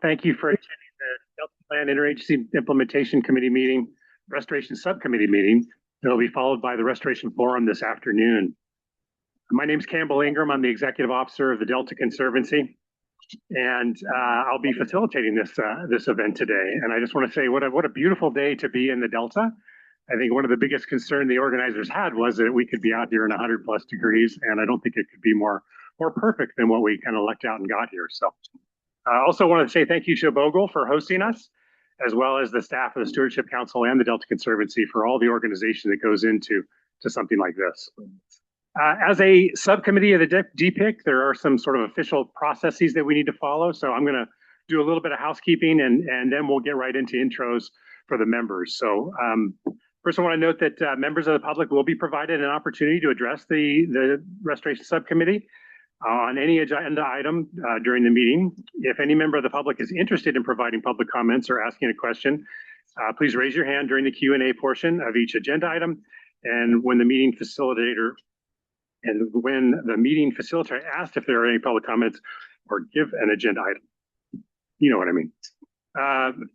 Thank you for attending the Delta Plan Interagency Implementation Committee meeting, Restoration Subcommittee meeting. It'll be followed by the Restoration Forum this afternoon. My name is Campbell Ingram. I'm the Executive Officer of the Delta Conservancy, and I'll be facilitating this event today. And I just want to say what a beautiful day to be in the Delta. I think one of the biggest concerns the organizers had was that we could be out here in 100 plus degrees, and I don't think it could be more perfect than what we kind of lucked out and got here. So I also want to say thank you to Bogle for hosting us, as well as the staff of the Stewardship Council and the Delta Conservancy for all the organization that goes into something like this. As a subcommittee of the DPIIC, there are some sort of official processes that we need to follow. So I'm going to do a little bit of housekeeping, and then we'll get right into intros for the members. So first, I want to note that members of the public will be provided an opportunity to address the Restoration Subcommittee on any agenda item during the meeting. If any member of the public is interested in providing public comments or asking a question, please raise your hand during the Q&A portion of each agenda item. And when the meeting facilitator asks if there are any public comments or give an agenda item, you know what I mean.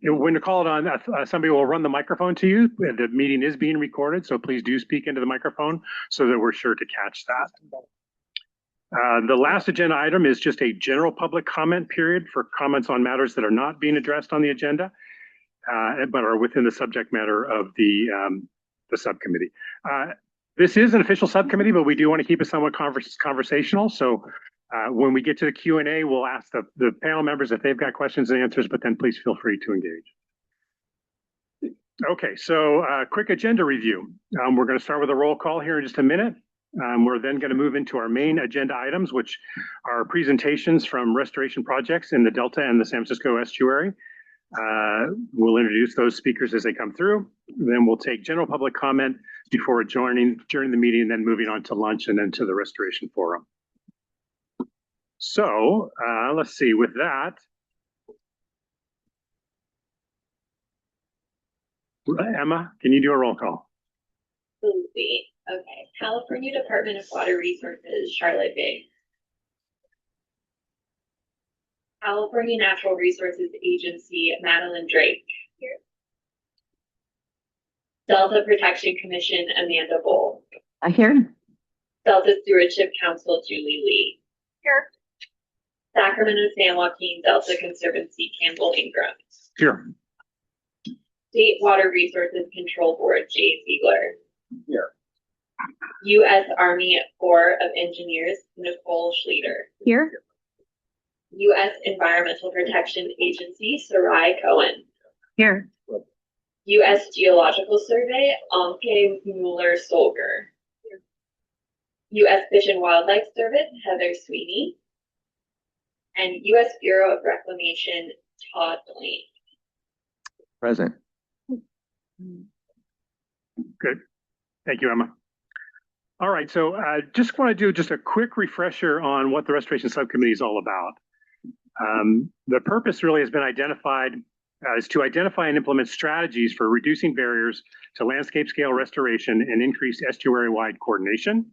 When you're called on, somebody will run the microphone to you. The meeting is being recorded, so please do speak into the microphone so that we're sure to catch that. The last agenda item is just a general public comment period for comments on matters that are not being addressed on the agenda, but are within the subject matter of the subcommittee. This is an official subcommittee, but we do want to keep it somewhat conversational. So when we get to the Q&A, we'll ask the panel members if they've got questions and answers, but then please feel free to engage. Okay, so quick agenda review. We're going to start with a roll call here in just a minute. We're then going to move into our main agenda items, which are presentations from restoration projects in the Delta and the San Francisco estuary. We'll introduce those speakers as they come through. Then we'll take general public comment before adjourning during the meeting, and then moving on to lunch and then to the Restoration Forum. So let's see, with that, Emma, can you do a roll call? Absolutely. Okay. California Department of Water Resources, Charlotte Biggs. California Natural Resources Agency, Madeline Drake. Here. Delta Protection Commission, Amanda Bowl. Here. Delta Stewardship Council, Julie Lee. Here. Sacramento San Joaquin Delta Conservancy, Campbell Ingram. Here. State Water Resources Control Board, Jay Ziegler. Here. U.S. Army Corps of Engineers, Nicole Schleter. Here. U.S. Environmental Protection Agency, Sarai Cohen. Here. U.S. Geological Survey, Anke Mueller-Solger. U.S. Fish and Wildlife Service, Heather Sweeney. And U.S. Bureau of Reclamation, Todd Blaine. Present. Good. Thank you, Emma. All right, so just want to do just a quick refresher on what the Restoration Subcommittee is all about. The purpose really has been identified is to identify and implement strategies for reducing barriers to landscape scale restoration and increase estuary-wide coordination.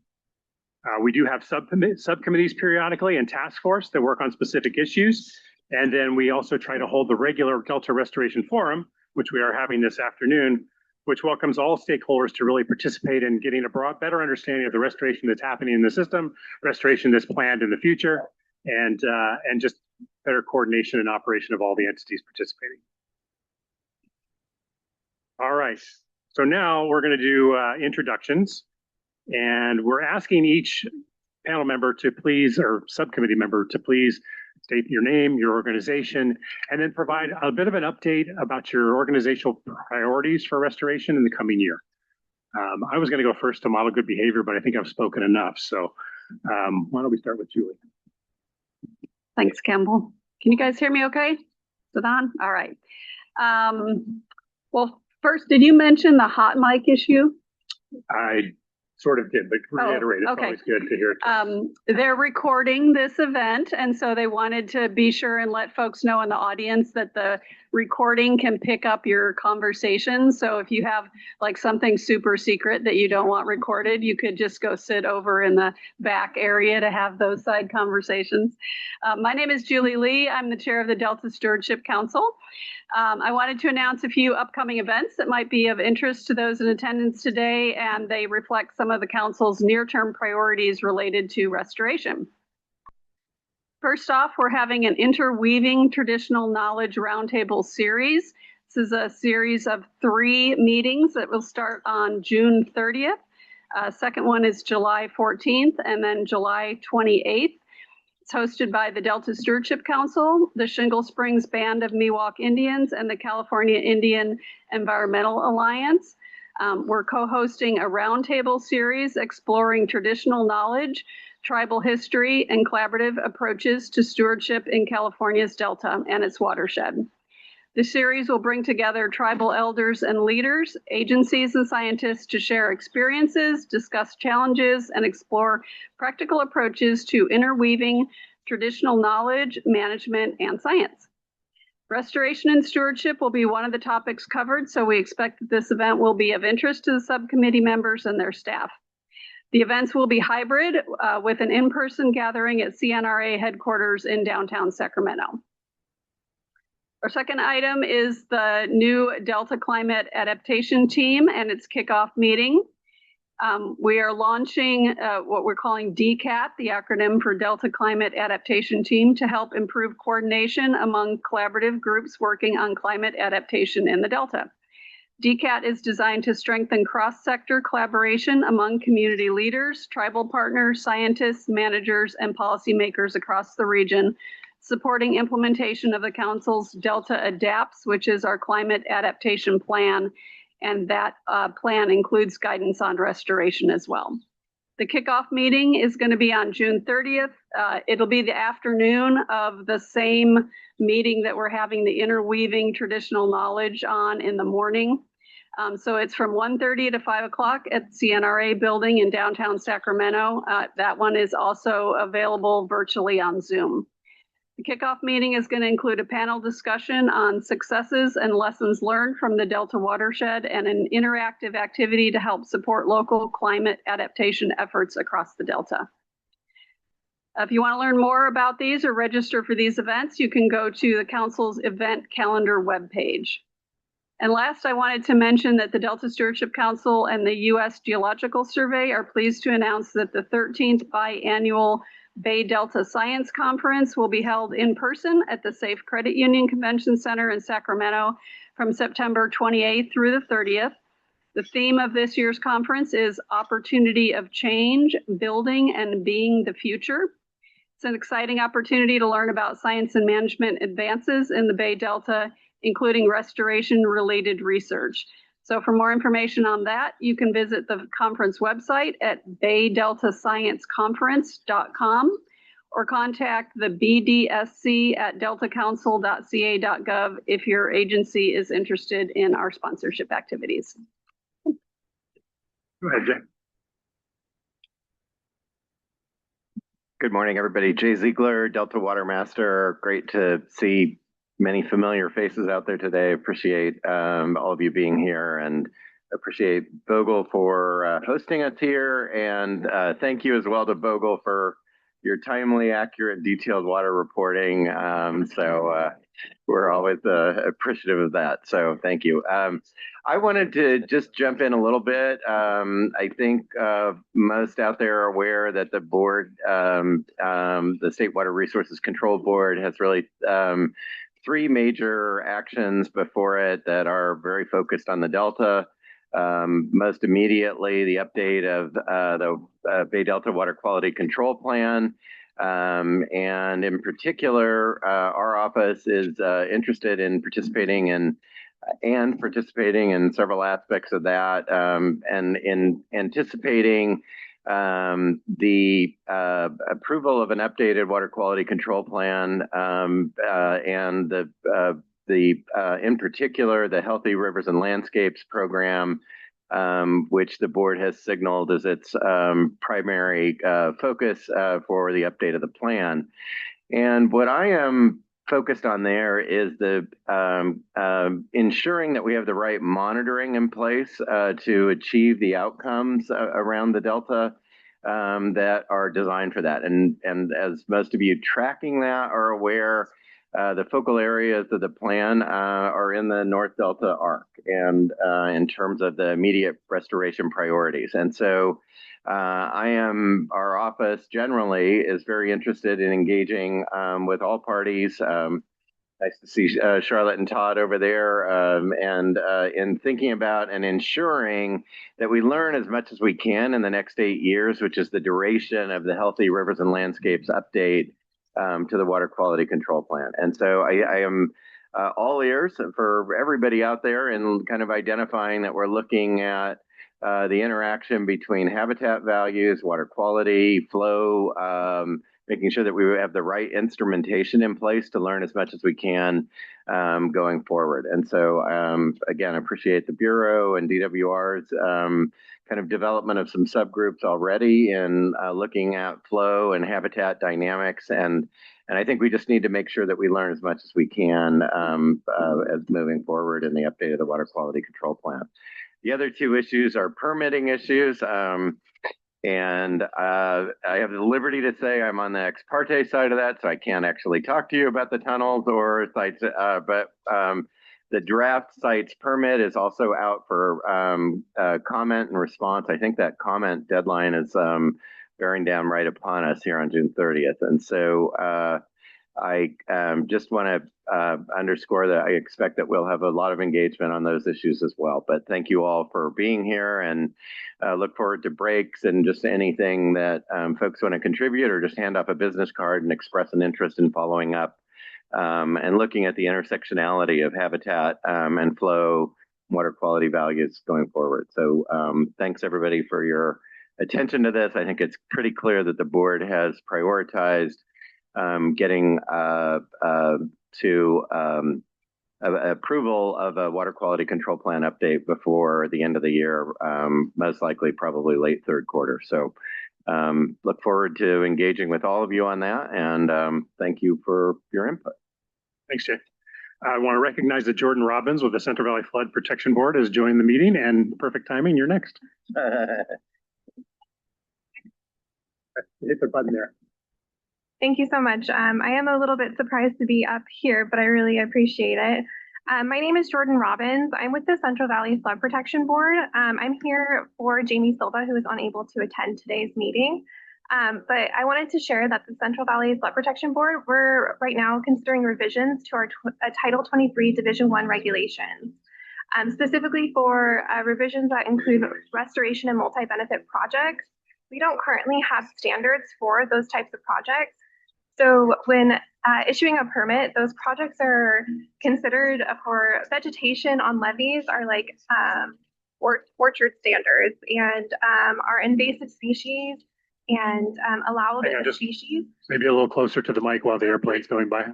We do have subcommittees periodically and task force that work on specific issues. And then we also try to hold the regular Delta Restoration Forum, which we are having this afternoon, which welcomes all stakeholders to really participate in getting a better understanding of the restoration that's happening in the system, restoration that's planned in the future, and just better coordination and operation of all the entities participating. All right, so now we're going to do introductions, and we're asking each panel member to please, or subcommittee member to please state your name, your organization, and then provide a bit of an update about your organizational priorities for restoration in the coming year. I was going to go first to model good behavior, but I think I've spoken enough. So why don't we start with Julie? Thanks, Campbell. Can you guys hear me okay? Is it on? All right. Well, first, did you mention the hot mic issue? I sort of did, but reiterate. It's okay. always good to hear. They're recording this event, and so they wanted to be sure and let folks know in the audience that the recording can pick up your conversation. So if you have like something super secret that you don't want recorded, you could just go sit over in the back area to have those side conversations. My name is Julie Lee. I'm the chair of the Delta Stewardship Council. I wanted to announce a few upcoming events that might be of interest to those in attendance today, and they reflect some of the council's near-term priorities related to restoration. First off, we're having an Interweaving Traditional Knowledge Roundtable series. This is a series of 3 meetings that will start on June 30th. Second one is July 14th, and then July 28th. It's hosted by the Delta Stewardship Council, the Shingle Springs Band of Miwok Indians, and the California Indian Environmental Alliance. We're co-hosting a roundtable series exploring traditional knowledge, tribal history, and collaborative approaches to stewardship in California's Delta and its watershed. The series will bring together tribal elders and leaders, agencies, and scientists to share experiences, discuss challenges, and explore practical approaches to interweaving traditional knowledge, management, and science. Restoration and stewardship will be one of the topics covered, so we expect that this event will be of interest to the subcommittee members and their staff. The events will be hybrid with an in-person gathering at CNRA headquarters in downtown Sacramento. Our second item is the new Delta Climate Adaptation Team and its kickoff meeting. We are launching what we're calling DCAT, the acronym for Delta Climate Adaptation Team, to help improve coordination among collaborative groups working on climate adaptation in the Delta. DCAT is designed to strengthen cross-sector collaboration among community leaders, tribal partners, scientists, managers, and policymakers across the region, supporting implementation of the Council's Delta Adapts, which is our climate adaptation plan, and that plan includes guidance on restoration as well. The kickoff meeting is going to be on June 30th. It'll be the afternoon of the same meeting that we're having the Interweaving Traditional Knowledge on in the morning. So it's from 1:30 to 5 o'clock at CNRA building in downtown Sacramento. That one is also available virtually on Zoom. The kickoff meeting is going to include a panel discussion on successes and lessons learned from the Delta watershed and an interactive activity to help support local climate adaptation efforts across the Delta. If you want to learn more about these or register for these events, you can go to the Council's event calendar webpage. And last, I wanted to mention that the Delta Stewardship Council and the U.S. Geological Survey are pleased to announce that the 13th biannual Bay Delta Science Conference will be held in person at the Safe Credit Union Convention Center in Sacramento from September 28th through the 30th. The theme of this year's conference is Opportunity of Change, Building and Being the Future. It's an exciting opportunity to learn about science and management advances in the Bay Delta, including restoration-related research. So for more information on that, you can visit the conference website at baydeltascienceconference.com or contact the BDSC at deltacouncil.ca.gov if your agency is interested in our sponsorship activities. Go ahead, Jay. Good morning, everybody. Jay Ziegler, Delta Water Master. Great to see many familiar faces out there today. Appreciate all of you being here and appreciate Bogle for hosting us here. And thank you as well to Bogle for your timely, accurate, detailed water reporting. We're always appreciative of that. So thank you. I wanted to just jump in a little bit. I think most out there are aware that the board, the State Water Resources Control Board, has really 3 major actions before it that are very focused on the Delta. Most immediately, the update of the Bay Delta Water Quality Control Plan. And in particular, our office is interested in participating in several aspects of that, and in anticipating the approval of an updated water quality control plan, and in particular, the Healthy Rivers and Landscapes program, which the board has signaled as its primary focus for the update of the plan. And what I am focused on there is the ensuring that we have the right monitoring in place to achieve the outcomes around the Delta that are designed for that. And as most of you tracking that are aware, the focal areas of the plan are in the North Delta arc and in terms of the immediate restoration priorities. And so our office generally is very interested in engaging with all parties. Nice to see Charlotte and Todd over there, and in thinking about and ensuring that we learn as much as we can in the next 8 years, which is the duration of the Healthy Rivers and Landscapes update to the Water Quality Control Plan. And so I am all ears for everybody out there in kind of identifying that we're looking at the interaction between habitat values, water quality, flow, making sure that we have the right instrumentation in place to learn as much as we can going forward. And so, again, I appreciate the Bureau and DWR's kind of development of some subgroups already in looking at flow and habitat dynamics. And I think we just need to make sure that we learn as much as we can as moving forward in the update of the Water Quality Control Plan. The other two issues are permitting issues. And I have the liberty to say I'm on the ex parte side of that, so I can't actually talk to you about the tunnels or sites, but the draft sites permit is also out for comment and response. I think that comment deadline is bearing down right upon us here on June 30th. And so I just want to underscore that I expect that we'll have a lot of engagement on those issues as well. But thank you all for being here, and look forward to breaks and just anything that folks want to contribute, or just hand off a business card and express an interest in following up and looking at the intersectionality of habitat and flow, water quality values going forward. So thanks everybody for your attention to this. I think it's pretty clear that the board has prioritized getting to approval of a water quality control plan update before the end of the year, most likely probably late third quarter. So look forward to engaging with all of you on that, and thank you for your input. Thanks, Jay. I want to recognize that Jordan Robbins with the Central Valley Flood Protection Board has joined the meeting, and perfect timing, you're next. Hit the button there. Thank you so much. I am a little bit surprised to be up here, but I really appreciate it. My name is Jordan Robbins. I'm with the Central Valley Flood Protection Board. I'm here for Jamie Silva, who is unable to attend today's meeting. But I wanted to share that the Central Valley Flood Protection Board, we're right now considering revisions to our Title 23 Division 1 regulations, specifically for revisions that include restoration and multi-benefit projects. We don't currently have standards for those types of projects. So when issuing a permit, those projects are considered for vegetation on levees are like orchard standards, and are invasive species and allowed species. Maybe a little closer to the mic while the airplane's going by.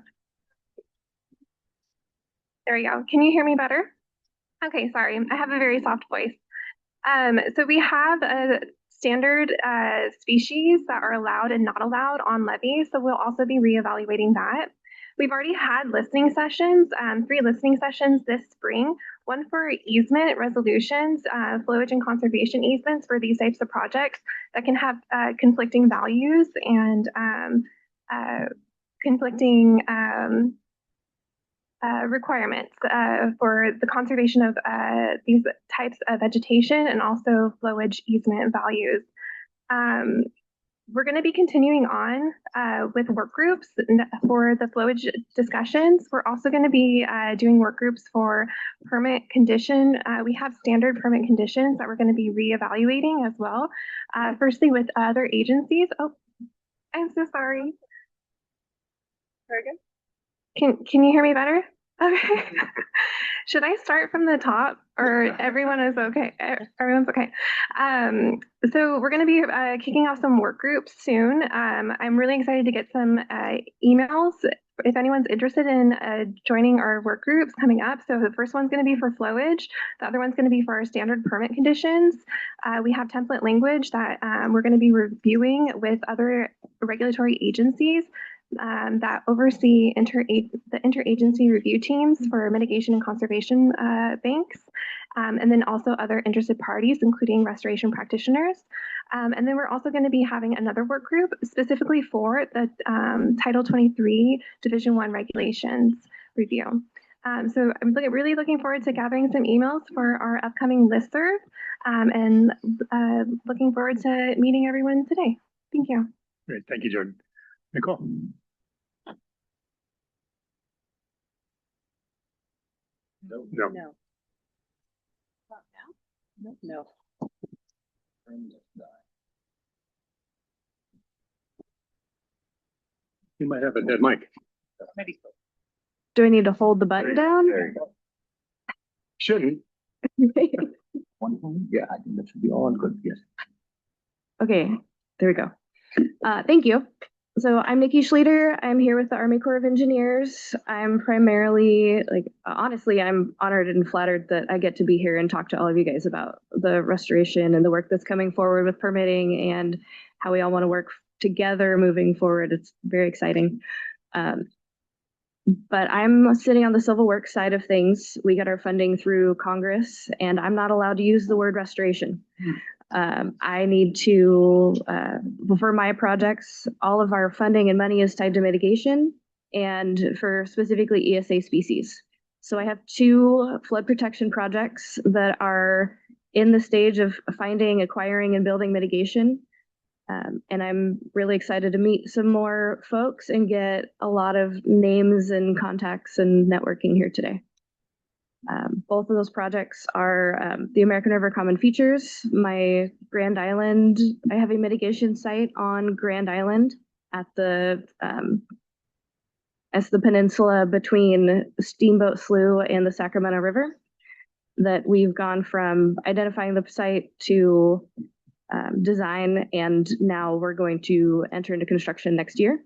There we go. Can you hear me better? Okay, sorry. I have a very soft voice. So we have a standard species that are allowed and not allowed on levees. So we'll also be reevaluating that. We've already had listening sessions, 3 listening sessions this spring, one for easement resolutions, flowage and conservation easements for these types of projects that can have conflicting values and conflicting requirements for the conservation of these types of vegetation and also flowage easement values. We're going to be continuing on with work groups for the flowage discussions. We're also going to be doing work groups for permit condition. We have standard permit conditions that we're going to be reevaluating as well. Firstly, with other agencies. Oh, I'm so sorry. Very good. Can you hear me better? Okay. Should I start from the top or everyone is okay? Everyone's okay. So we're going to be kicking off some work groups soon. I'm really excited to get some emails if anyone's interested in joining our work groups coming up. So the first one's going to be for flowage. The other one's going to be for our standard permit conditions. We have template language that we're going to be reviewing with other regulatory agencies that oversee the interagency review teams for mitigation and conservation banks, and then also other interested parties, including restoration practitioners. And then we're also going to be having another work group specifically for the Title 23 Division 1 regulations review. So I'm really looking forward to gathering some emails for our upcoming listserv, and looking forward to meeting everyone today. Thank you. Great, thank you, Jordan. Nicole? No. No. No. You might have a dead mic. Do I need to hold the button down? There you go. Shouldn't. Yeah, I think that should be all good. Yes. Okay, there we go. Thank you. So I'm Nikki Schleter. I'm here with the Army Corps of Engineers. I'm primarily, honestly, I'm honored and flattered that I get to be here and talk to all of you guys about the restoration and the work that's coming forward with permitting and how we all want to work together moving forward. It's very exciting. But I'm sitting on the civil works side of things. We get our funding through Congress, and I'm not allowed to use the word restoration. I need to, for my projects, all of our funding and money is tied to mitigation and for specifically ESA species. So I have 2 flood protection projects that are in the stage of finding, acquiring, and building mitigation. And I'm really excited to meet some more folks and get a lot of names and contacts and networking here today. Both of those projects are the American River Common Features. My Grand Island, I have a mitigation site on Grand Island at the as the peninsula between Steamboat Slough and the Sacramento River, that we've gone from identifying the site to design, and now we're going to enter into construction next year.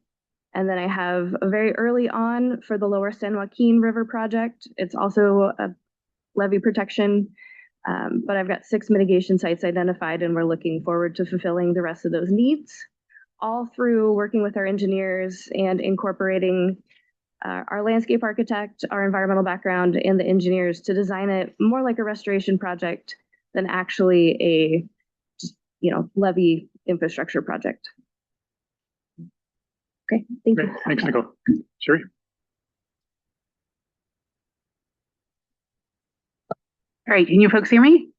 And then I have a very early on for the Lower San Joaquin River project. It's also a levee protection, but I've got 6 mitigation sites identified, and we're looking forward to fulfilling the rest of those needs, all through working with our engineers and incorporating our landscape architect, our environmental background, and the engineers to design it more like a restoration project than actually a levee infrastructure project. Okay, thank you. Thanks, Nicole. Sherry? All right, can you folks hear me?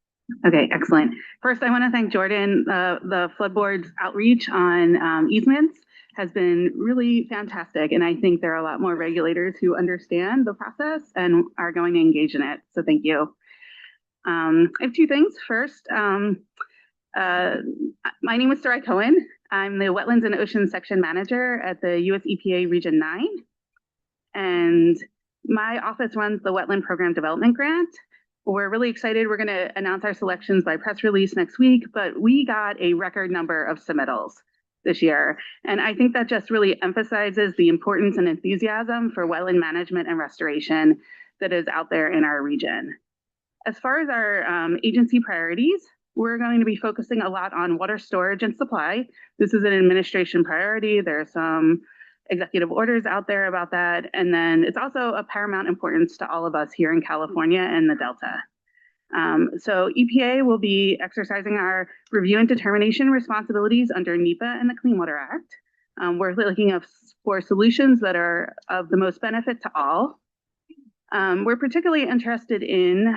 Okay, excellent. First, I want to thank Jordan. The flood board's outreach on easements has been really fantastic, and I think there are a lot more regulators who understand the process and are going to engage in it, so thank you. I have 2 things. First, my name is Sarai Cohen. I'm the Wetlands and Oceans Section Manager at the US EPA Region 9. And my office runs the Wetland Program Development Grant. We're really excited. We're going to announce our selections by press release next week, but we got a record number of submittals this year. And I think that just really emphasizes the importance and enthusiasm for wetland management and restoration that is out there in our region. As far as our agency priorities, we're going to be focusing a lot on water storage and supply. This is an administration priority. There are some executive orders out there about that. And then it's also of paramount importance to all of us here in California and the Delta. So EPA will be exercising our review and determination responsibilities under NEPA and the Clean Water Act. We're looking for solutions that are of the most benefit to all. We're particularly interested in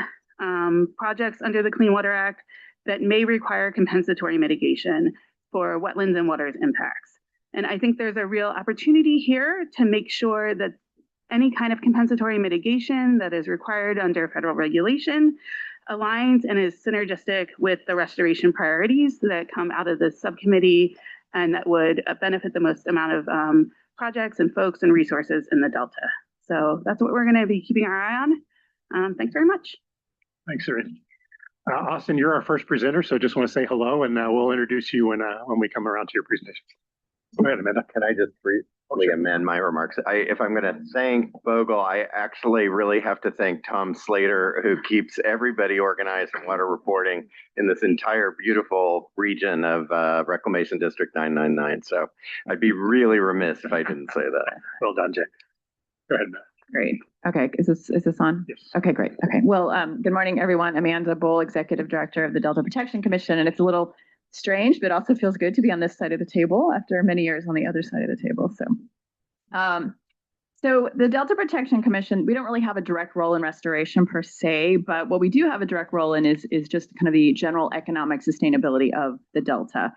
projects under the Clean Water Act that may require compensatory mitigation for wetlands and waters impacts. And I think there's a real opportunity here to make sure that any kind of compensatory mitigation that is required under federal regulation aligns and is synergistic with the restoration priorities that come out of this subcommittee and that would benefit the most amount of projects and folks and resources in the Delta. So that's what we're going to be keeping our eye on. Thanks very much. Thanks, Siri. Austin, you're our first presenter, so just want to say hello, and we'll introduce you when we come around to your presentation. Go ahead, Amanda. Can I just briefly amend my remarks? If I'm going to thank Bogle, I actually really have to thank Tom Slater, who keeps everybody organized in water reporting in this entire beautiful region of Reclamation District 999. So I'd be really remiss if I didn't say that. Well done, Jay. Go ahead, Matt. Great. Okay. Is this on? Yes. Okay, great. Okay. Well, good morning, everyone. Amanda Bull, Executive Director of the Delta Protection Commission, and it's a little strange, but also feels good to be on this side of the table after many years on the other side of the table. So the Delta Protection Commission, we don't really have a direct role in restoration per se, but what we do have a direct role in is just kind of the general economic sustainability of the Delta.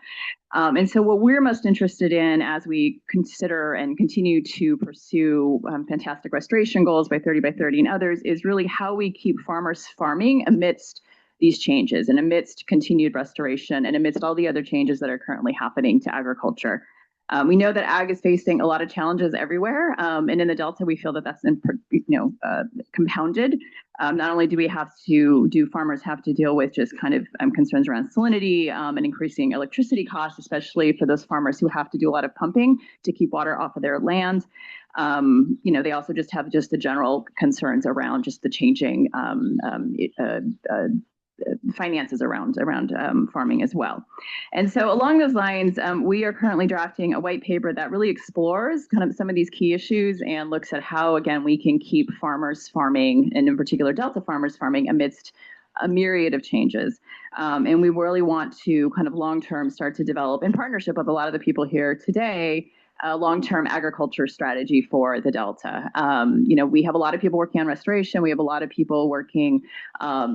And so what we're most interested in as we consider and continue to pursue fantastic restoration goals by 30 by 30 and others is really how we keep farmers farming amidst these changes and amidst continued restoration and amidst all the other changes that are currently happening to agriculture. We know that ag is facing a lot of challenges everywhere, and in the Delta, we feel that that's compounded. Not only do farmers have to deal with just kind of concerns around salinity and increasing electricity costs, especially for those farmers who have to do a lot of pumping to keep water off of their land. They also just have just the general concerns around just the changing finances around farming as well. And so along those lines, we are currently drafting a white paper that really explores kind of some of these key issues and looks at how, again, we can keep farmers farming, and in particular Delta farmers farming, amidst a myriad of changes. And we really want to kind of long-term start to develop, in partnership with a lot of the people here today, a long-term agriculture strategy for the Delta. We have a lot of people working on restoration. We have a lot of people working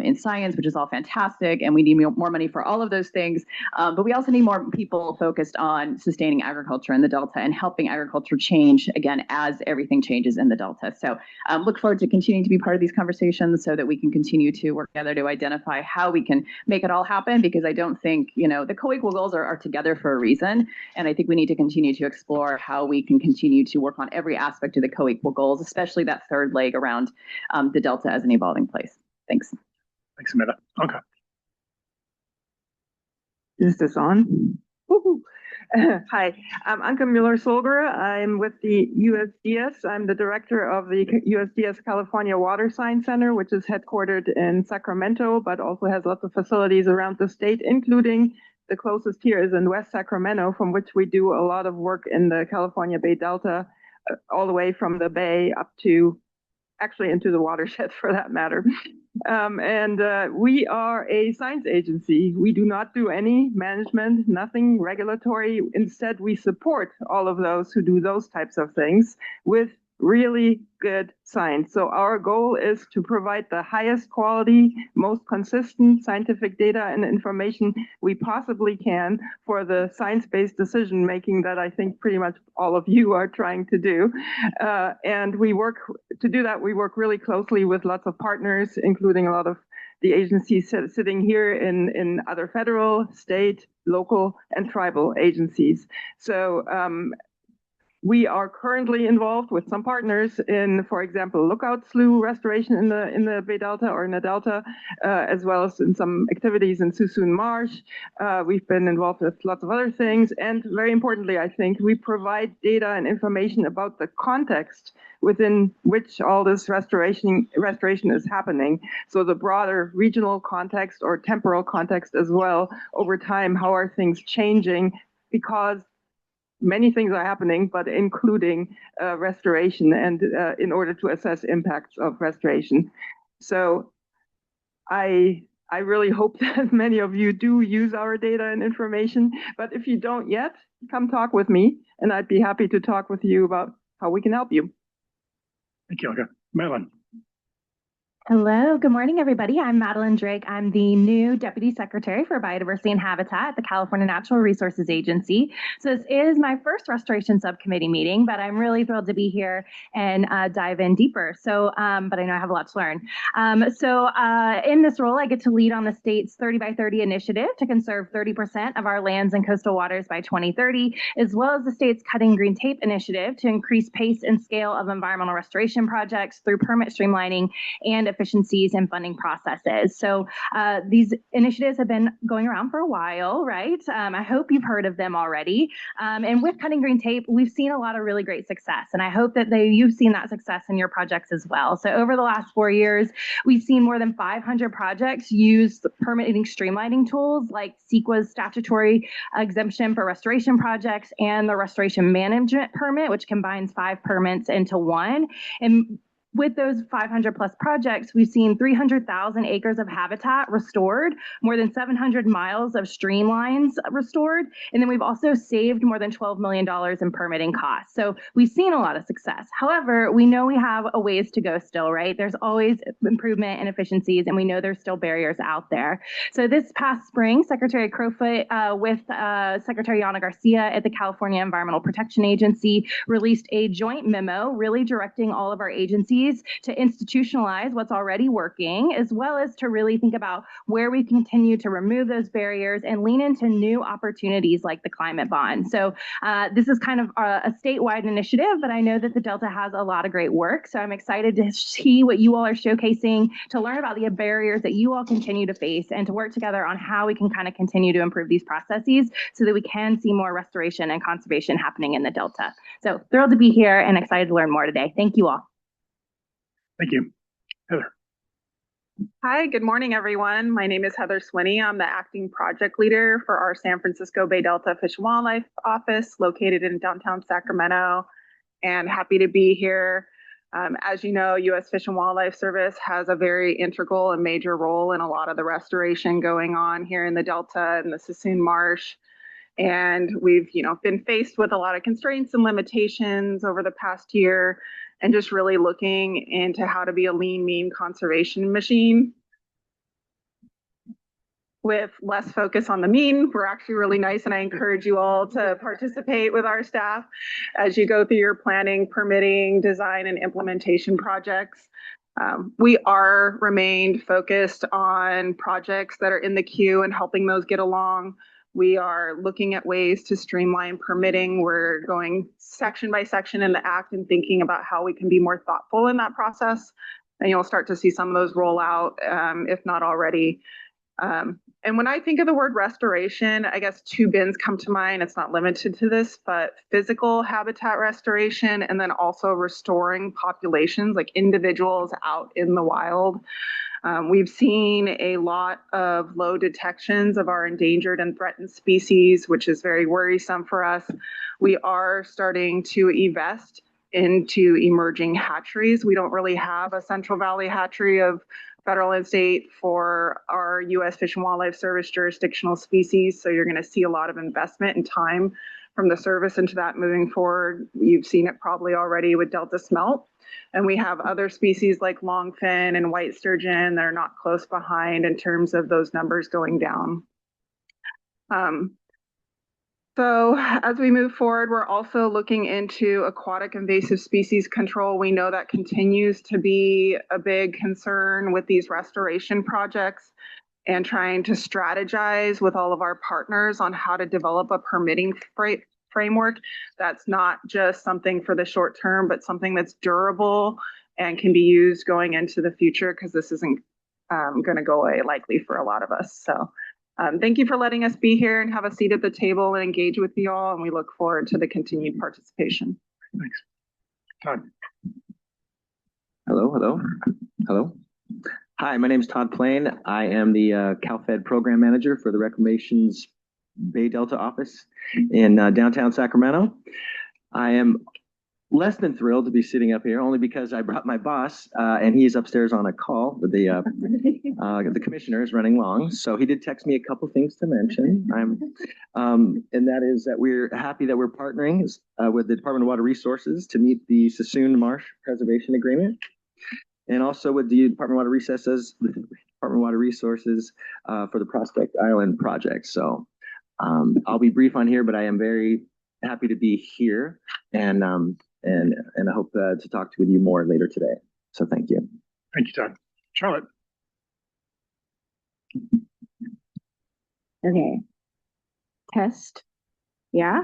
in science, which is all fantastic, and we need more money for all of those things. But we also need more people focused on sustaining agriculture in the Delta and helping agriculture change, again, as everything changes in the Delta. So look forward to continuing to be part of these conversations so that we can continue to work together to identify how we can make it all happen, because I don't think, the co-equal goals are together for a reason. And I think we need to continue to explore how we can continue to work on every aspect of the co-equal goals, especially that third leg around the Delta as an evolving place. Thanks. Thanks, Amanda. Okay. Is this on? Hi, I'm Anke Müller-Solger. I'm with the USDS. I'm the director of the USDS California Water Science Center, which is headquartered in Sacramento, but also has lots of facilities around the state, including the closest here is in West Sacramento, from which we do a lot of work in the California Bay Delta, all the way from the bay up to actually into the watershed for that matter. We are a science agency. We do not do any management, nothing regulatory. Instead, we support all of those who do those types of things with really good science. So our goal is to provide the highest quality, most consistent scientific data and information we possibly can for the science-based decision making that I think pretty much all of you are trying to do. And we work really closely with lots of partners, including a lot of the agencies sitting here in other federal, state, local, and tribal agencies. So we are currently involved with some partners in, for example, lookout slough restoration in the Bay Delta or in the Delta, as well as in some activities in Suisun Marsh. We've been involved with lots of other things. And very importantly, I think, we provide data and information about the context within which all this restoration is happening. So the broader regional context or temporal context as well over time, how are things changing? Because many things are happening, but including restoration and in order to assess impacts of restoration. So I really hope that many of you do use our data and information, but if you don't yet, come talk with me and I'd be happy to talk with you about how we can help you. Thank you, Olga. Madeline. Hello, good morning, everybody. I'm Madeline Drake. I'm the new Deputy Secretary for Biodiversity and Habitat at the California Natural Resources Agency. So this is my first Restoration Subcommittee meeting, but I'm really thrilled to be here and dive in deeper. So, but I know I have a lot to learn. In this role, I get to lead on the state's 30 by 30 initiative to conserve 30% of our lands and coastal waters by 2030, as well as the state's Cutting Green Tape initiative to increase pace and scale of environmental restoration projects through permit streamlining and efficiencies in funding processes. So these initiatives have been going around for a while, right? I hope you've heard of them already. And with Cutting Green Tape, we've seen a lot of really great success. And I hope that you've seen that success in your projects as well. So over the last 4 years, we've seen more than 500 projects use the permitting streamlining tools like CEQA's statutory exemption for restoration projects and the restoration management permit, which combines 5 permits into one. And with those 500 plus projects, we've seen 300,000 acres of habitat restored, more than 700 miles of stream lines restored, and then we've also saved more than $12 million in permitting costs. So we've seen a lot of success. However, we know we have a ways to go still, right? There's always improvement and efficiencies, and we know there's still barriers out there. So this past spring, Secretary Crowfoot with Secretary Yana Garcia at the California Environmental Protection Agency released a joint memo really directing all of our agencies to institutionalize what's already working, as well as to really think about where we continue to remove those barriers and lean into new opportunities like the climate bond. So this is kind of a statewide initiative, but I know that the Delta has a lot of great work. So I'm excited to see what you all are showcasing, to learn about the barriers that you all continue to face, and to work together on how we can kind of continue to improve these processes so that we can see more restoration and conservation happening in the Delta. So thrilled to be here and excited to learn more today. Thank you all. Thank you. Heather. Hi, good morning, everyone. My name is Heather Swinney. I'm the acting project leader for our San Francisco Bay Delta Fish and Wildlife office located in downtown Sacramento, and happy to be here. As you know, U.S. Fish and Wildlife Service has a very integral and major role in a lot of the restoration going on here in the Delta and the Suisun Marsh. And we've, been faced with a lot of constraints and limitations over the past year, and just really looking into how to be a lean, mean conservation machine. With less focus on the mean, we're actually really nice, and I encourage you all to participate with our staff as you go through your planning, permitting, design, and implementation projects. We are remained focused on projects that are in the queue and helping those get along. We are looking at ways to streamline permitting. We're going section by section in the act and thinking about how we can be more thoughtful in that process. And you'll start to see some of those roll out, if not already. And when I think of the word restoration, I guess 2 bins come to mind. It's not limited to this, but physical habitat restoration, and then also restoring populations, like individuals out in the wild. We've seen a lot of low detections of our endangered and threatened species, which is very worrisome for us. We are starting to invest into emerging hatcheries. We don't really have a Central Valley hatchery of federal and state for our U.S. Fish and Wildlife Service jurisdictional species. So you're going to see a lot of investment and time from the service into that moving forward. You've seen it probably already with Delta smelt. And we have other species like longfin and white sturgeon that are not close behind in terms of those numbers going down. So as we move forward, we're also looking into aquatic invasive species control. We know that continues to be a big concern with these restoration projects, and trying to strategize with all of our partners on how to develop a permitting framework that's not just something for the short term, but something that's durable and can be used going into the future, because this isn't going to go away likely for a lot of us. So thank you for letting us be here and have a seat at the table and engage with you all, and we look forward to the continued participation. Thanks. Todd. Hello. Hi, my name is Todd Plain. I am the CalFed Program Manager for the Reclamation's Bay Delta office in downtown Sacramento. I am less than thrilled to be sitting up here, only because I brought my boss, and he's upstairs on a call with the commissioners running long. So he did text me a couple things to mention. And that is that we're happy that we're partnering with the Department of Water Resources to meet the Suisun Marsh Preservation Agreement, and also with the Department of Water Resources for the Prospect Island project. So I'll be brief on here, but I am very happy to be here, and I hope to talk with you more later today. So thank you. Thank you, Todd. Charlotte. Okay. Test. Yeah.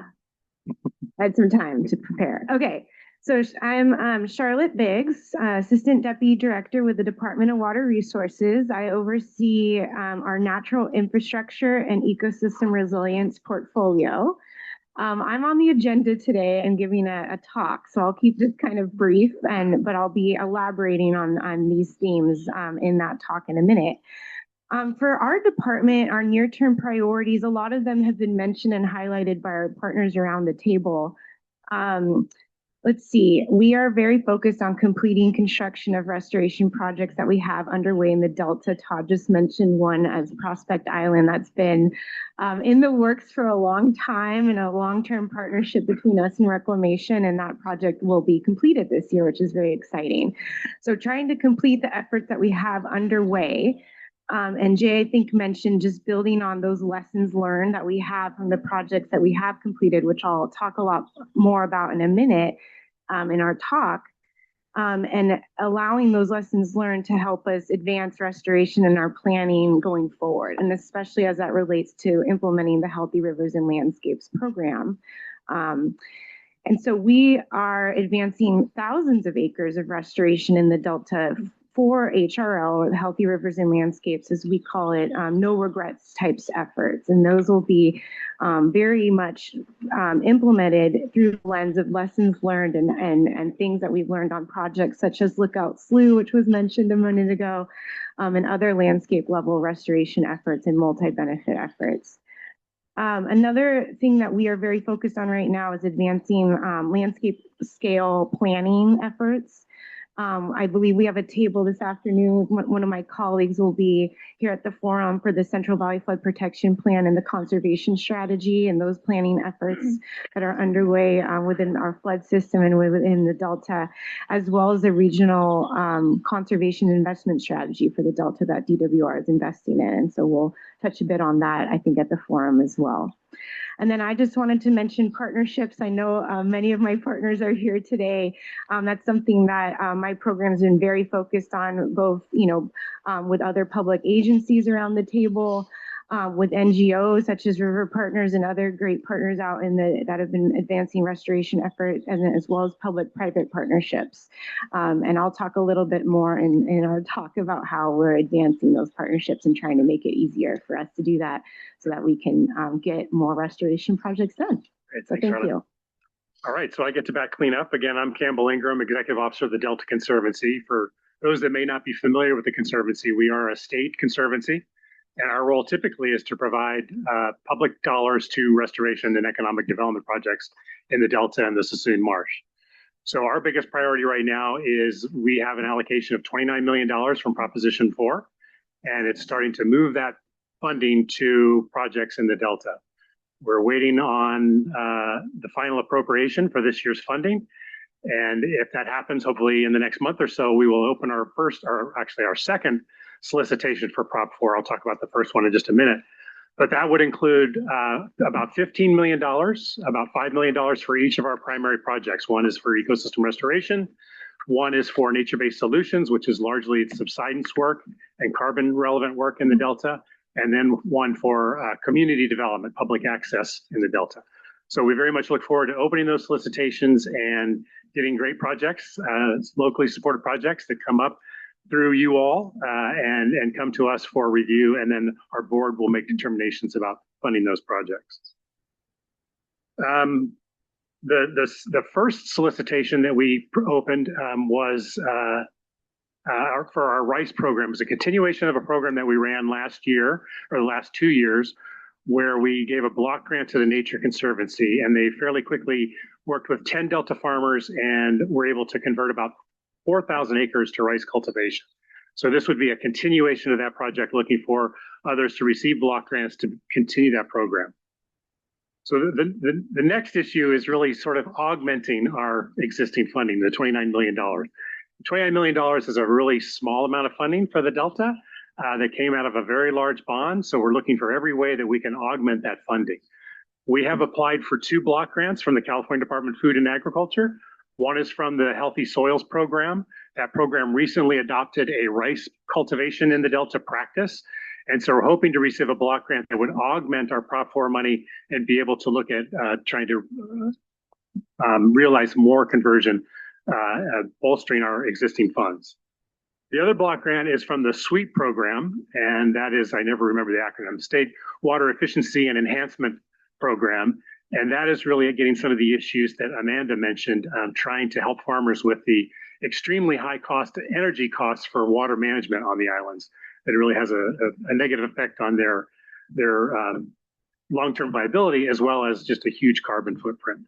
I had some time to prepare. Okay. So I'm Charlotte Biggs, Assistant Deputy Director with the Department of Water Resources. I oversee our natural infrastructure and ecosystem resilience portfolio. I'm on the agenda today and giving a talk, so I'll keep this kind of brief, but I'll be elaborating on these themes in that talk in a minute. For our department, our near-term priorities, a lot of them have been mentioned and highlighted by our partners around the table. Let's see, we are very focused on completing construction of restoration projects that we have underway in the Delta. Todd just mentioned one as Prospect Island that's been in the works for a long time, and a long-term partnership between us and Reclamation, and that project will be completed this year, which is very exciting. So trying to complete the efforts that we have underway. And Jay, I think, mentioned just building on those lessons learned that we have from the projects that we have completed, which I'll talk a lot more about in a minute in our talk, and allowing those lessons learned to help us advance restoration in our planning going forward, and especially as that relates to implementing the Healthy Rivers and Landscapes program. And so we are advancing thousands of acres of restoration in the Delta for HRL, Healthy Rivers and Landscapes, as we call it, no regrets types efforts. And those will be very much implemented through the lens of lessons learned and things that we've learned on projects such as Lookout Slough, which was mentioned a minute ago, and other landscape level restoration efforts and multi-benefit efforts. Another thing that we are very focused on right now is advancing landscape scale planning efforts. I believe we have a table this afternoon. One of my colleagues will be here at the forum for the Central Valley Flood Protection Plan and the conservation strategy and those planning efforts that are underway within our flood system and within the Delta, as well as the regional conservation investment strategy for the Delta that DWR is investing in. And so we'll touch a bit on that, I think, at the forum as well. And then I just wanted to mention partnerships. I know many of my partners are here today. That's something that my program has been very focused on, both, with other public agencies around the table, with NGOs such as River Partners and other great partners out that have been advancing restoration efforts, and as well as public-private partnerships. And I'll talk a little bit more in our talk about how we're advancing those partnerships and trying to make it easier for us to do that so that we can get more restoration projects done. Great, so thanks, thank Charlotte. you. All right, so I get to back clean up. Again, I'm Campbell Ingram, Executive Officer of the Delta Conservancy. For those that may not be familiar with the Conservancy, we are a state conservancy, and our role typically is to provide public dollars to restoration and economic development projects in the Delta and the Suisun Marsh. So our biggest priority right now is we have an allocation of $29 million from Proposition 4, and it's starting to move that funding to projects in the Delta. We're waiting on the final appropriation for this year's funding. And if that happens, hopefully in the next month or so, we will open our second solicitation for Prop 4. I'll talk about the first one in just a minute. But that would include about $15 million, about $5 million for each of our primary projects. One is for ecosystem restoration. One is for nature-based solutions, which is largely subsidence work and carbon relevant work in the Delta. And then one for community development, public access in the Delta. So we very much look forward to opening those solicitations and getting great projects, locally supported projects that come up through you all and come to us for review. And then our board will make determinations about funding those projects. The first solicitation that we opened was for our RICE program. It's a continuation of a program that we ran last year, or the last 2 years, where we gave a block grant to the Nature Conservancy, and they fairly quickly worked with 10 Delta farmers and were able to convert about 4,000 acres to rice cultivation. So this would be a continuation of that project, looking for others to receive block grants to continue that program. So the next issue is really sort of augmenting our existing funding, the $29 million. $29 million is a really small amount of funding for the Delta that came out of a very large bond. So we're looking for every way that we can augment that funding. We have applied for 2 block grants from the California Department of Food and Agriculture. One is from the Healthy Soils Program. That program recently adopted a rice cultivation in the Delta practice. And so we're hoping to receive a block grant that would augment our Prop 4 money and be able to look at trying to realize more conversion, bolstering our existing funds. The other block grant is from the SWEET program, and that is, I never remember the acronym, State Water Efficiency and Enhancement Program. And that is really getting some of the issues that Amanda mentioned, trying to help farmers with the extremely high energy costs for water management on the islands. That really has a negative effect on their long-term viability, as well as just a huge carbon footprint.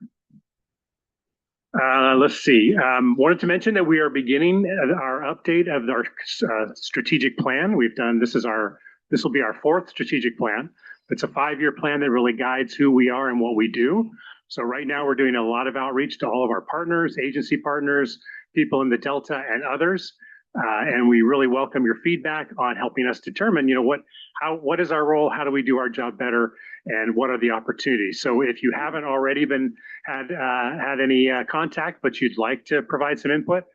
Let's see. Wanted to mention that we are beginning our update of our strategic plan. This will be our fourth strategic plan. It's a 5-year plan that really guides who we are and what we do. So right now we're doing a lot of outreach to all of our partners, agency partners, people in the Delta and others. And we really welcome your feedback on helping us determine, what is our role? How do we do our job better? And what are the opportunities? So if you haven't already had any contact, but you'd like to provide some input,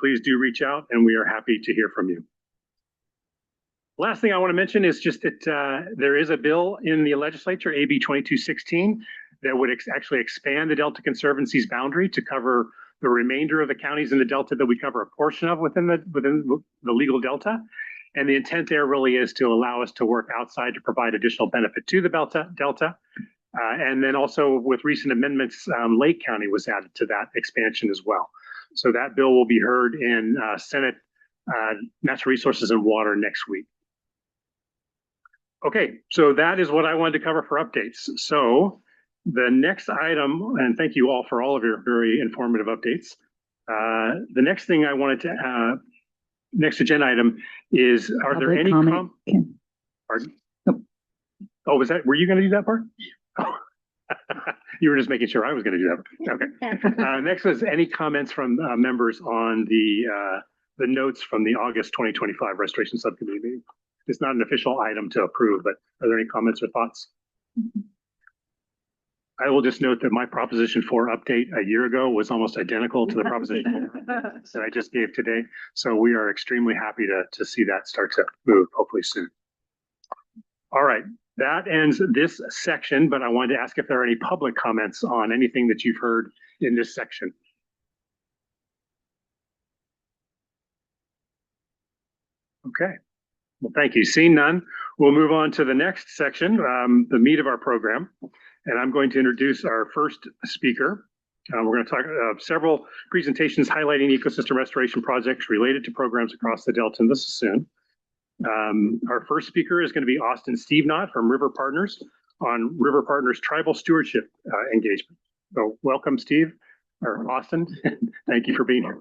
please do reach out, and we are happy to hear from you. Last thing I want to mention is just that there is a bill in the legislature, AB 2216, that would actually expand the Delta Conservancy's boundary to cover the remainder of the counties in the Delta that we cover a portion of within the legal Delta. And the intent there really is to allow us to work outside to provide additional benefit to the Delta. And then also with recent amendments, Lake County was added to that expansion as well. So that bill will be heard in Senate Natural Resources and Water next week. Okay, so that is what I wanted to cover for updates. So the next item, and thank you all for all of your very informative updates. The next thing I wanted to, next agenda item is, are there any comment. Pardon? Oh, were you going to do that part? Yeah. Oh. You were just making sure I was going to do that. Okay. Next was any comments from members on the notes from the August 2025 Restoration Subcommittee meeting. It's not an official item to approve, but are there any comments or thoughts? I will just note that my Proposition 4 update a year ago was almost identical to the Proposition 4 that I just gave today. So we are extremely happy to see that start to move, hopefully soon. All right, that ends this section, but I wanted to ask if there are any public comments on anything that you've heard in this section. Okay, well, thank you. Seeing none, we'll move on to the next section, the meat of our program. And I'm going to introduce our first speaker. We're going to talk several presentations highlighting ecosystem restoration projects related to programs across the Delta and the Suisun. Our first speaker is going to be Austin Stevenott from River Partners on River Partners Tribal Stewardship engagement. So welcome, Steve, or Austin. Thank you for being here.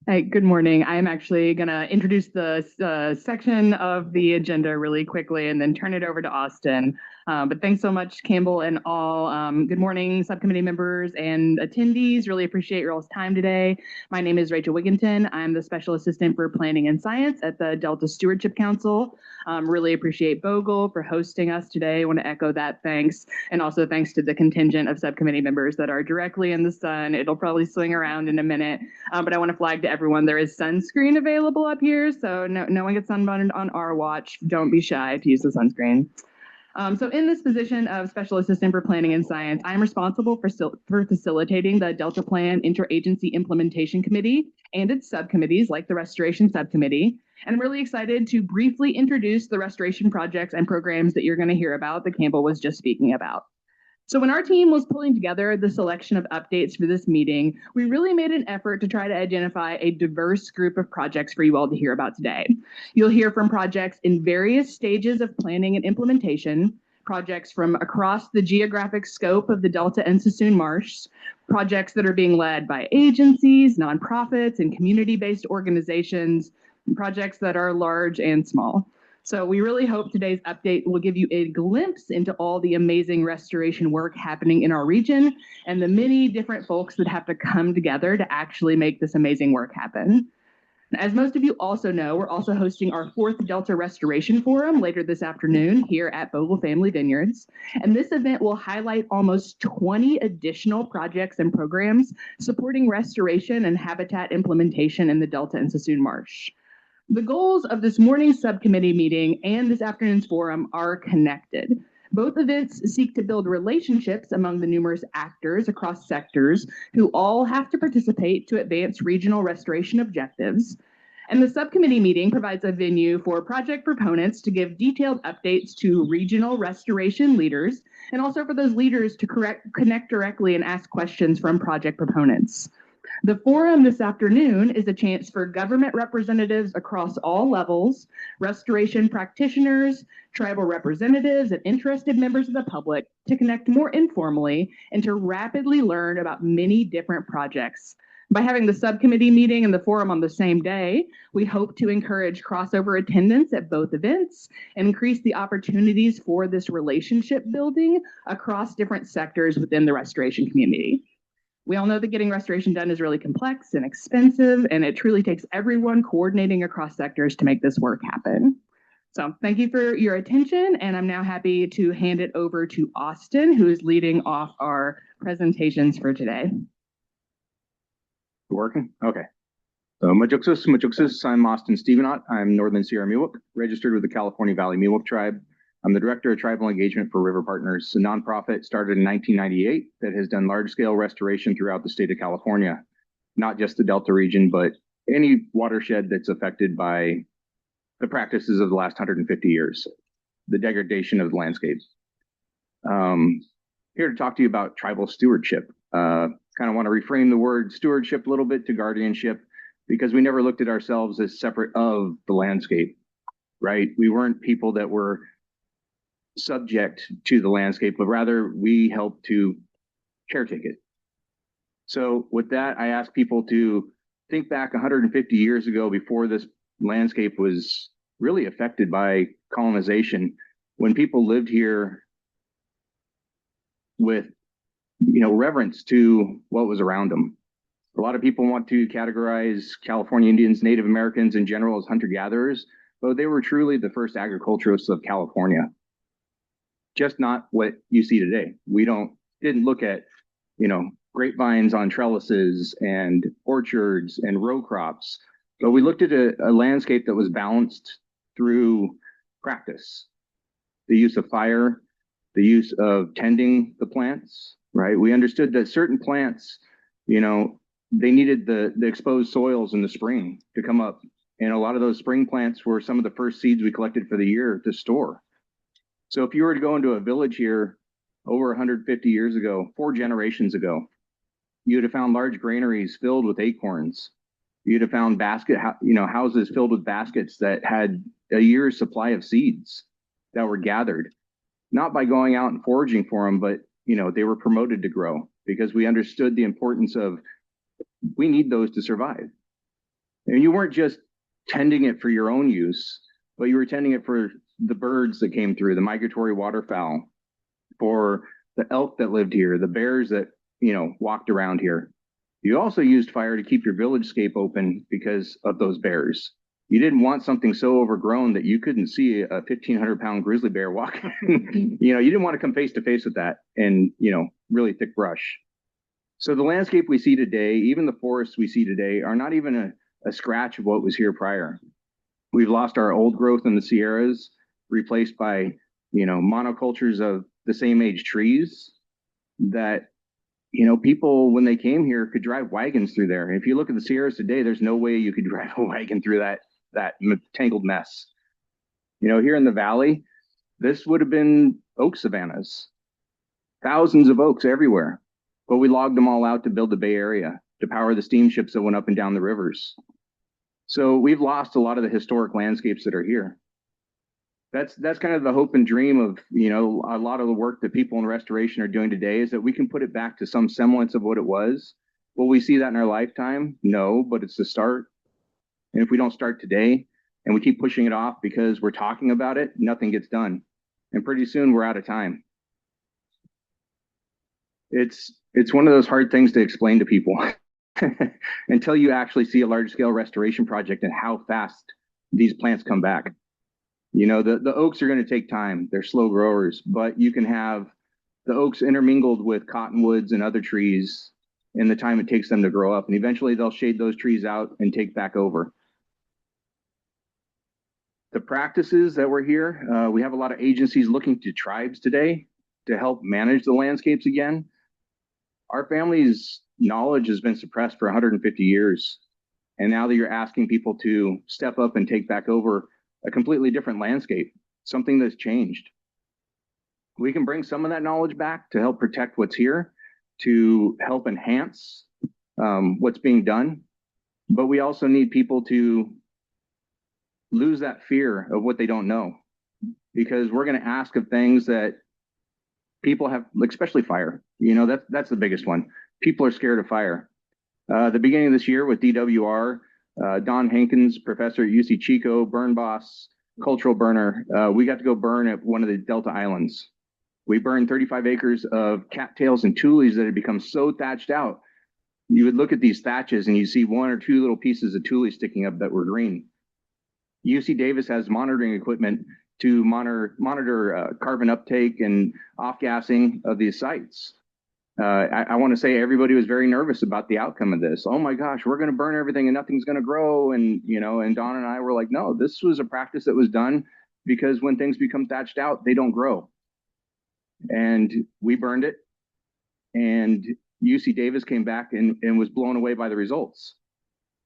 Hey, good morning. I'm actually going to introduce the section of the agenda really quickly and then turn it over to Austin. But thanks so much, Campbell and all. Good morning, subcommittee members and attendees. Really appreciate your all's time today. My name is Rachel Wigginton. I'm the Special Assistant for Planning and Science at the Delta Stewardship Council. Really appreciate Bogle for hosting us today. I want to echo that thanks. And also thanks to the contingent of subcommittee members that are directly in the sun. It'll probably swing around in a minute. But I want to flag to everyone there is sunscreen available up here. So no one gets sunburned on our watch. Don't be shy to use the sunscreen. So in this position of Special Assistant for Planning and Science, I'm responsible for facilitating the Delta Plan Interagency Implementation Committee and its subcommittees like the Restoration Subcommittee. And I'm really excited to briefly introduce the restoration projects and programs that you're going to hear about that Campbell was just speaking about. So when our team was pulling together the selection of updates for this meeting, we really made an effort to try to identify a diverse group of projects for you all to hear about today. You'll hear from projects in various stages of planning and implementation, projects from across the geographic scope of the Delta and Suisun Marsh, projects that are being led by agencies, nonprofits, and community-based organizations, and projects that are large and small. So we really hope today's update will give you a glimpse into all the amazing restoration work happening in our region and the many different folks that have to come together to actually make this amazing work happen. As most of you also know, we're also hosting our 4th Delta Restoration Forum later this afternoon here at Bogle Family Vineyards. And this event will highlight almost 20 additional projects and programs supporting restoration and habitat implementation in the Delta and Suisun Marsh. The goals of this morning's subcommittee meeting and this afternoon's forum are connected. Both events seek to build relationships among the numerous actors across sectors who all have to participate to advance regional restoration objectives. And the subcommittee meeting provides a venue for project proponents to give detailed updates to regional restoration leaders, and also for those leaders to connect directly and ask questions from project proponents. The forum this afternoon is a chance for government representatives across all levels, restoration practitioners, tribal representatives, and interested members of the public to connect more informally and to rapidly learn about many different projects. By having the subcommittee meeting and the forum on the same day, we hope to encourage crossover attendance at both events and increase the opportunities for this relationship building across different sectors within the restoration community. We all know that getting restoration done is really complex and expensive, and it truly takes everyone coordinating across sectors to make this work happen. So thank you for your attention, and I'm now happy to hand it over to Austin, who is leading off our presentations for today. Working? Okay. So Majuxus, I'm Austin Stevenot. I'm Northern Sierra Miwok, registered with the California Valley Miwok Tribe. I'm the Director of Tribal Engagement for River Partners, a nonprofit started in 1998 that has done large-scale restoration throughout the state of California, not just the Delta region, but any watershed that's affected by the practices of the last 150 years, the degradation of the landscapes. Here to talk to you about tribal stewardship. Kind of want to reframe the word stewardship a little bit to guardianship, because we never looked at ourselves as separate of the landscape, right? We weren't people that were subject to the landscape, but rather we helped to caretake it. So with that, I ask people to think back 150 years ago, before this landscape was really affected by colonization, when people lived here with, reverence to what was around them. A lot of people want to categorize California Indians, Native Americans in general as hunter-gatherers, but they were truly the first agriculturists of California. Just not what you see today. We didn't look at, grapevines on trellises and orchards and row crops, but we looked at a landscape that was balanced through practice. The use of fire, the use of tending the plants, right? We understood that certain plants, they needed the exposed soils in the spring to come up. And a lot of those spring plants were some of the first seeds we collected for the year to store. So if you were to go into a village here over 150 years ago, 4 generations ago, you'd have found large granaries filled with acorns. You'd have found houses filled with baskets that had a year's supply of seeds that were gathered, not by going out and foraging for them, but they were promoted to grow, because we understood the importance of, we need those to survive. And you weren't just tending it for your own use, but you were tending it for the birds that came through, the migratory waterfowl, for the elk that lived here, the bears that, walked around here. You also used fire to keep your village-scape open because of those bears. You didn't want something so overgrown that you couldn't see a 1,500-pound grizzly bear walking. You didn't want to come face to face with that and, really thick brush. So the landscape we see today, even the forests we see today, are not even a scratch of what was here prior. We've lost our old growth in the Sierras, replaced by, monocultures of the same age trees that, people, when they came here, could drive wagons through there. If you look at the Sierras today, there's no way you could drive a wagon through that tangled mess. Here in the valley, this would have been oak savannas, thousands of oaks everywhere, but we logged them all out to build the Bay Area, to power the steamships that went up and down the rivers. So we've lost a lot of the historic landscapes that are here. That's kind of the hope and dream of, a lot of the work that people in restoration are doing today, is that we can put it back to some semblance of what it was. Will we see that in our lifetime? No, but it's the start. And if we don't start today and we keep pushing it off because we're talking about it, nothing gets done. And pretty soon we're out of time. It's one of those hard things to explain to people until you actually see a large scale restoration project and how fast these plants come back. The oaks are going to take time. They're slow growers, but you can have the oaks intermingled with cottonwoods and other trees in the time it takes them to grow up. And eventually they'll shade those trees out and take back over. the practices that were here, we have a lot of agencies looking to tribes today to help manage the landscapes again. Our family's knowledge has been suppressed for 150 years. And now that you're asking people to step up and take back over a completely different landscape, something that's changed. We can bring some of that knowledge back to help protect what's here, to help enhance what's being done. But we also need people to lose that fear of what they don't know, because we're going to ask of things that people have, especially fire. You know, that's the biggest one. People are scared of fire. The beginning of this year with DWR, Don Hankins, professor at UC Chico, burn boss, cultural burner, we got to go burn at one of the Delta Islands. We burned 35 acres of cattails and tules that had become so thatched out. You would look at these thatches and you see one or two little pieces of tules sticking up that were green. UC Davis has monitoring equipment to monitor carbon uptake and off-gassing of these sites. I want to say everybody was very nervous about the outcome of this. Oh my gosh, we're going to burn everything and nothing's going to grow. And, you know, and Don and I were like, no, this was a practice that was done because when things become thatched out, they don't grow. And we burned it. And UC Davis came back and was blown away by the results.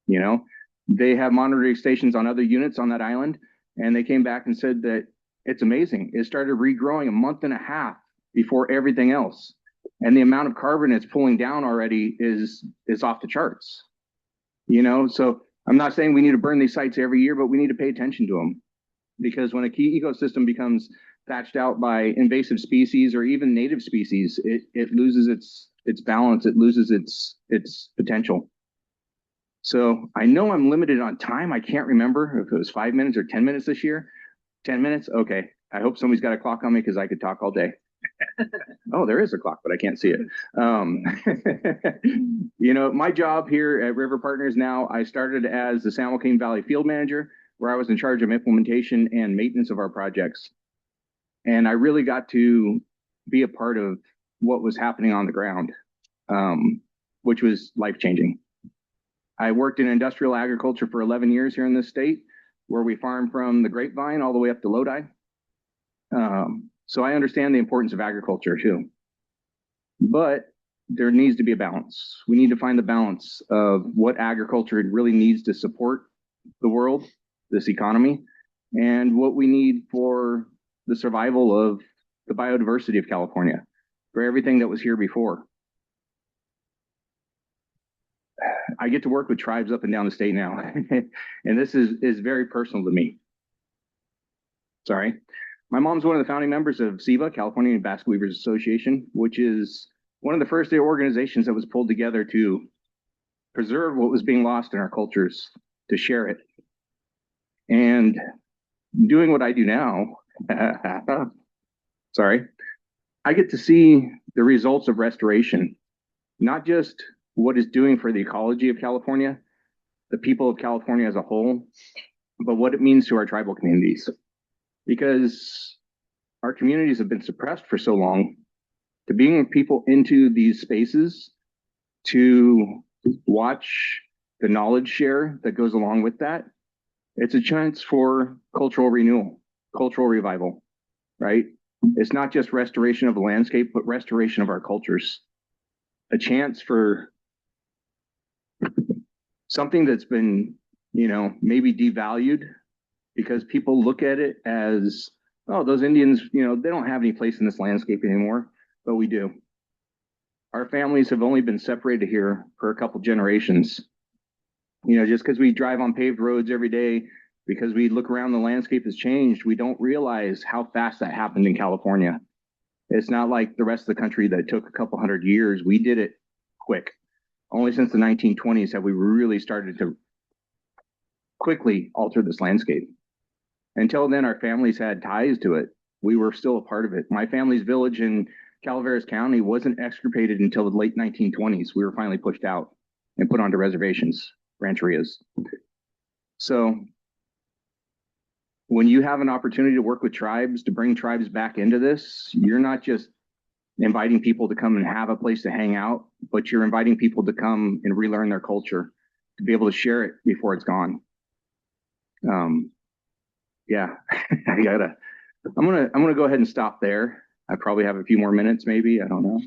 You know, they have monitoring stations on other units on that island. And they came back and said that it's amazing. It started regrowing a month and a half before everything else. And the amount of carbon it's pulling down already is off the charts. You know, so I'm not saying we need to burn these sites every year, but we need to pay attention to them. Because when a key ecosystem becomes thatched out by invasive species or even native species, it loses its balance, it loses its potential. So I know I'm limited on time. I can't remember if it was 5 minutes or 10 minutes this year. 10 minutes? Okay. I hope somebody's got a clock on me because I could talk all day. Oh, there is a clock, but I can't see it. You know, my job here at River Partners now, I started as the San Joaquin Valley Field Manager, where I was in charge of implementation and maintenance of our projects. And I really got to be a part of what was happening on the ground, which was life-changing. I worked in industrial agriculture for 11 years here in this state, where we farm from the grapevine all the way up to Lodi. So I understand the importance of agriculture too. But there needs to be a balance. We need to find the balance of what agriculture really needs to support the world, this economy, and what we need for the survival of the biodiversity of California, for everything that was here before. I get to work with tribes up and down the state now, and this is very personal to me. Sorry. My mom's one of the founding members of CEBA, California Basket Weavers Association, which is one of the first organizations that was pulled together to preserve what was being lost in our cultures, to share it. And doing what I do now, sorry, I get to see the results of restoration, not just what it's doing for the ecology of California, the people of California as a whole, but what it means to our tribal communities. Because our communities have been suppressed for so long, to bring people into these spaces to watch the knowledge share that goes along with that, it's a chance for cultural renewal, cultural revival, right? It's not just restoration of the landscape, but restoration of our cultures. A chance for something that's been, you know, maybe devalued, because people look at it as, oh, those Indians, you know, they don't have any place in this landscape anymore, but we do. Our families have only been separated here for a couple generations. You know, just because we drive on paved roads every day, because we look around, the landscape has changed, we don't realize how fast that happened in California. It's not like the rest of the country that took a couple hundred years. We did it quick. Only since the 1920s have we really started to quickly alter this landscape. Until then, our families had ties to it. We were still a part of it. My family's village in Calaveras County wasn't extirpated until the late 1920s. We were finally pushed out and put onto reservations, rancherias. So when you have an opportunity to work with tribes, to bring tribes back into this, you're not just inviting people to come and have a place to hang out, but you're inviting people to come and relearn their culture, to be able to share it before it's gone. Yeah, I'm gonna go ahead and stop there. I probably have a few more minutes, maybe, I don't know.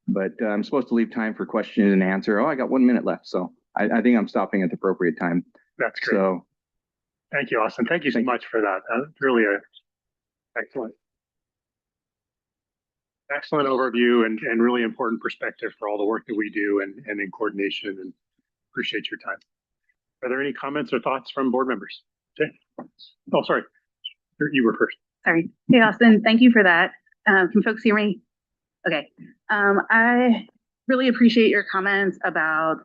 But I'm supposed to leave time for question and answer. Oh, I got 1 minute left, so I think I'm stopping at the appropriate time. That's great. So thank you, Austin. Thank you so much for that. Really excellent. Excellent overview and really important perspective for all the work that we do and in coordination, and appreciate your time. Are there any comments or thoughts from board members? Jay? Oh, sorry. You were first. Sorry. Hey, Austin, thank you for that. Can folks hear me? Okay. I really appreciate your comments about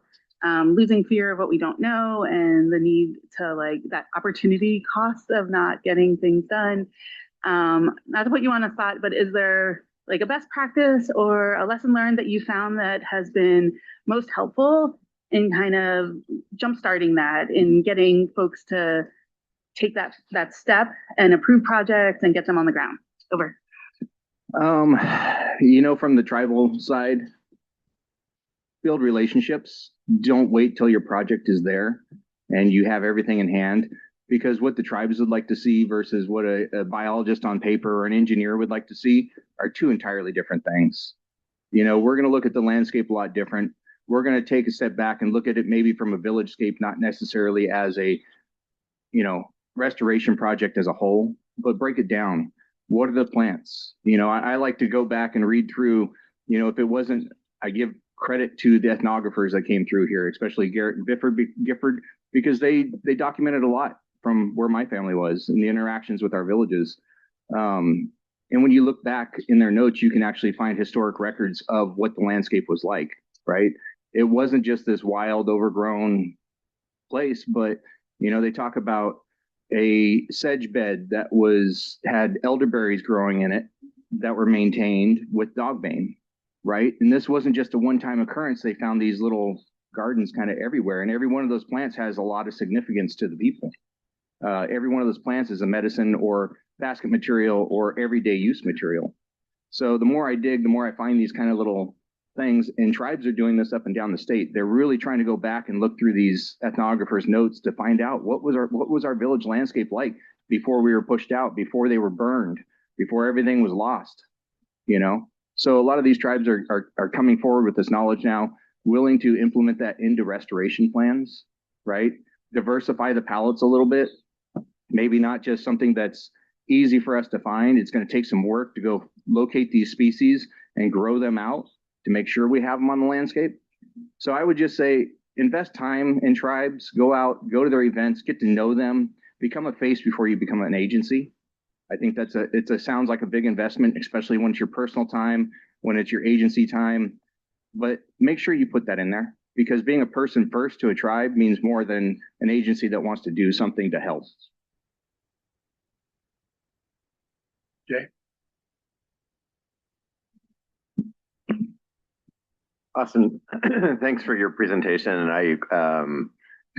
losing fear of what we don't know and the need to like that opportunity cost of not getting things done. Not to put you on the spot, but is there like a best practice or a lesson learned that you found that has been most helpful in kind of jumpstarting that, in getting folks to take that step and approve projects and get them on the ground? Over. From the tribal side, build relationships. Don't wait till your project is there and you have everything in hand, because what the tribes would like to see versus what a biologist on paper or an engineer would like to see are two entirely different things. We're going to look at the landscape a lot different. We're going to take a step back and look at it maybe from a village scape, not necessarily as a, restoration project as a whole, but break it down. What are the plants? I like to go back and read through, if it wasn't, I give credit to the ethnographers that came through here, especially Garrett and Gifford, because they documented a lot from where my family was and the interactions with our villages. And when you look back in their notes, you can actually find historic records of what the landscape was like, right? It wasn't just this wild, overgrown place, but, they talk about a sedge bed that had elderberries growing in it that were maintained with dogbane, right? And this wasn't just a one-time occurrence. They found these little gardens kind of everywhere, and every one of those plants has a lot of significance to the people. Every one of those plants is a medicine or basket material or everyday use material. So the more I dig, the more I find these kind of little things, and tribes are doing this up and down the state. They're really trying to go back and look through these ethnographers' notes to find out what was our village landscape like before we were pushed out, before they were burned, before everything was lost. So a lot of these tribes are coming forward with this knowledge now, willing to implement that into restoration plans, right? Diversify the palettes a little bit. Maybe not just something that's easy for us to find. It's going to take some work to go locate these species and grow them out to make sure we have them on the landscape. So I would just say, invest time in tribes, go out, go to their events, get to know them, become a face before you become an agency. I think it sounds like a big investment, especially when it's your personal time, when it's your agency time, but make sure you put that in there, because being a person first to a tribe means more than an agency that wants to do something to help. Jay? Austin, thanks for your presentation, and I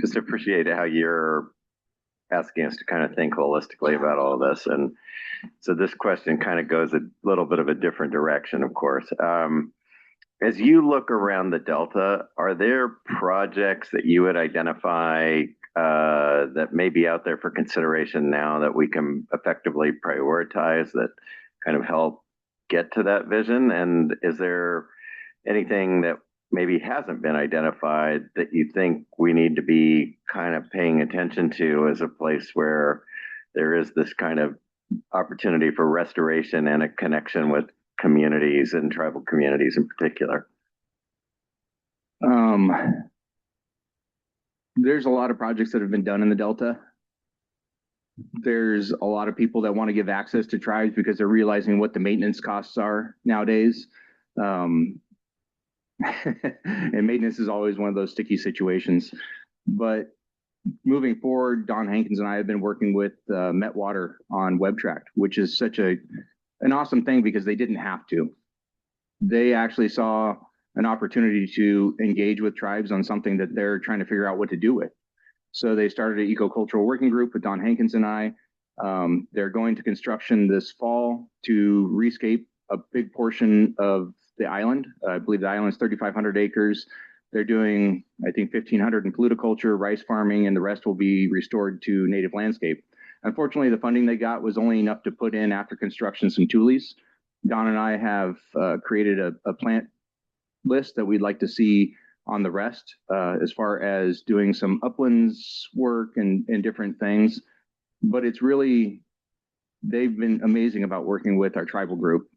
just appreciate how you're asking us to kind of think holistically about all of this. And so this question kind of goes a little bit of a different direction, of course. As you look around the Delta, are there projects that you would identify that may be out there for consideration now that we can effectively prioritize that kind of help get to that vision? And is there anything that maybe hasn't been identified that you think we need to be kind of paying attention to as a place where there is this kind of opportunity for restoration and a connection with communities and tribal communities in particular? There's a lot of projects that have been done in the Delta. There's a lot of people that want to give access to tribes because they're realizing what the maintenance costs are nowadays. And maintenance is always one of those sticky situations. But moving forward, Don Hankins and I have been working with Metwater on WebTract, which is such an awesome thing because they didn't have to. They actually saw an opportunity to engage with tribes on something that they're trying to figure out what to do with. So they started an eco-cultural working group with Don Hankins and I. They're going to construction this fall to rescape a big portion of the island. I believe the island is 3,500 acres. They're doing, I think, 1,500 in pluticulture, rice farming, and the rest will be restored to native landscape. Unfortunately, the funding they got was only enough to put in after construction some tulies. Don and I have created a plant list that we'd like to see on the rest, as far as doing some uplands work and different things. But it's really, they've been amazing about working with our tribal group.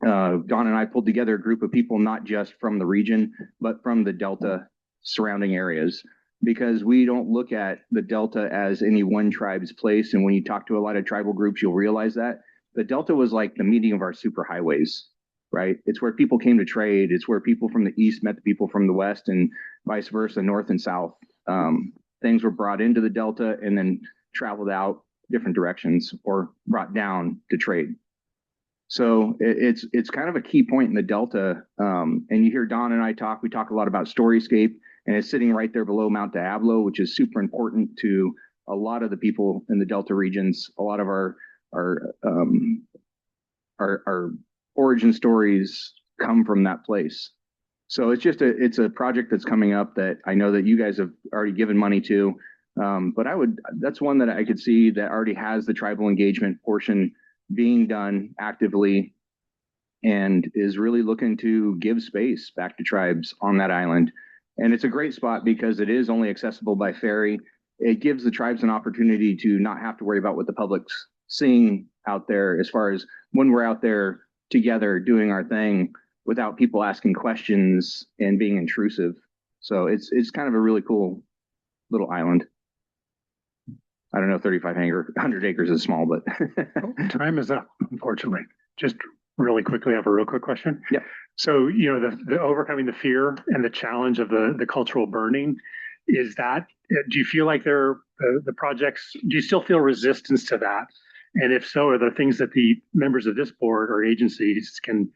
Don and I pulled together a group of people, not just from the region, but from the Delta surrounding areas, because we don't look at the Delta as any one tribe's place. And when you talk to a lot of tribal groups, you'll realize that the Delta was like the meeting of our superhighways, right? It's where people came to trade. It's where people from the east met the people from the west, and vice versa, north and south. Things were brought into the Delta and then traveled out different directions or brought down to trade. So it's kind of a key point in the Delta. And you hear Don and I talk, we talk a lot about Storyscape, and it's sitting right there below Mount Diablo, which is super important to a lot of the people in the Delta regions. A lot of our origin stories come from that place. So it's just it's a project that's coming up that I know that you guys have already given money to. But that's one that I could see that already has the tribal engagement portion being done actively and is really looking to give space back to tribes on that island. And it's a great spot because it is only accessible by ferry. It gives the tribes an opportunity to not have to worry about what the public's seeing out there, as far as when we're out there together doing our thing without people asking questions and being intrusive. So it's kind of a really cool little island. I don't know, 100 acres is small, but Time is up, unfortunately. Just really quickly, I have a real quick question. Yeah. So, the overcoming the fear and the challenge of the cultural burning, is that, do you feel like the projects, do you still feel resistance to that? And if so, are there things that the members of this board or agencies can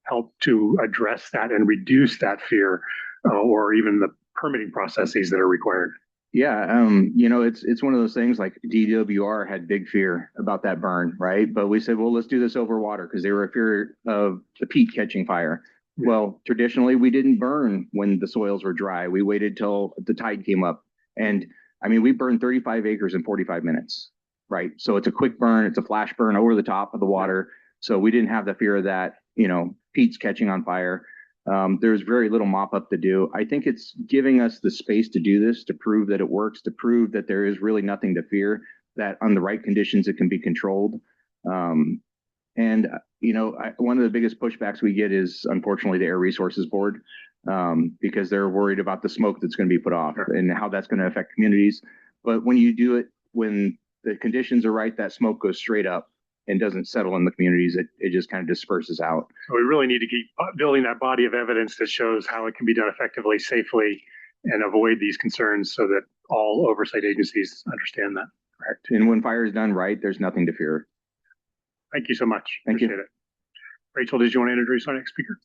help to address that and reduce that fear, or even the permitting processes that are required? Yeah, it's one of those things, like DWR had big fear about that burn, right? But we said, well, let's do this over water, because they were a fear of the peat catching fire. Well, traditionally, we didn't burn when the soils were dry. We waited till the tide came up. And I mean, we burned 35 acres in 45 minutes, right? So it's a quick burn. It's a flash burn over the top of the water. So we didn't have the fear of that, peat's catching on fire. There's very little mop up to do. I think it's giving us the space to do this, to prove that it works, to prove that there is really nothing to fear, that on the right conditions, it can be controlled. One of the biggest pushbacks we get is, unfortunately, the Air Resources Board, because they're worried about the smoke that's going to be put off and how that's going to affect communities. But when you do it, when the conditions are right, that smoke goes straight up and doesn't settle in the communities. It just kind of disperses out. So we really need to keep building that body of evidence that shows how it can be done effectively, safely, and avoid these concerns, so that all oversight agencies understand that. Correct. And when fire is done right, there's nothing to fear. Thank you so much. Thank you. Appreciate it. Rachel, did you want to introduce our next speaker?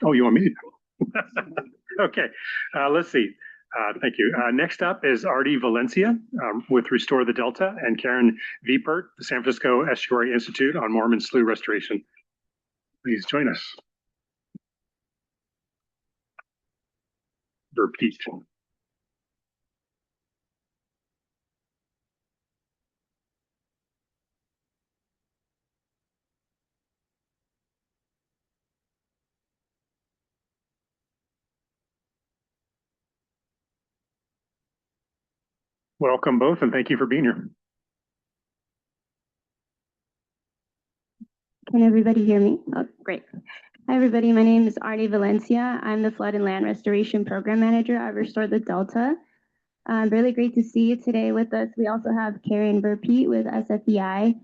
Oh, you want me to? Okay, let's see. Thank you. Next up is Artie Valencia with Restore the Delta, and Karen Viepert, the San Francisco Estuary Institute on Mormon Slough Restoration. Please join us. Repeat. Welcome both, and thank you for being here. Can everybody hear me? Oh, great. Hi, everybody. My name is Artie Valencia. I'm the Flood and Land Restoration Program Manager at Restore the Delta. Really great to see you today with us. We also have Karen Verpeet with SFEI.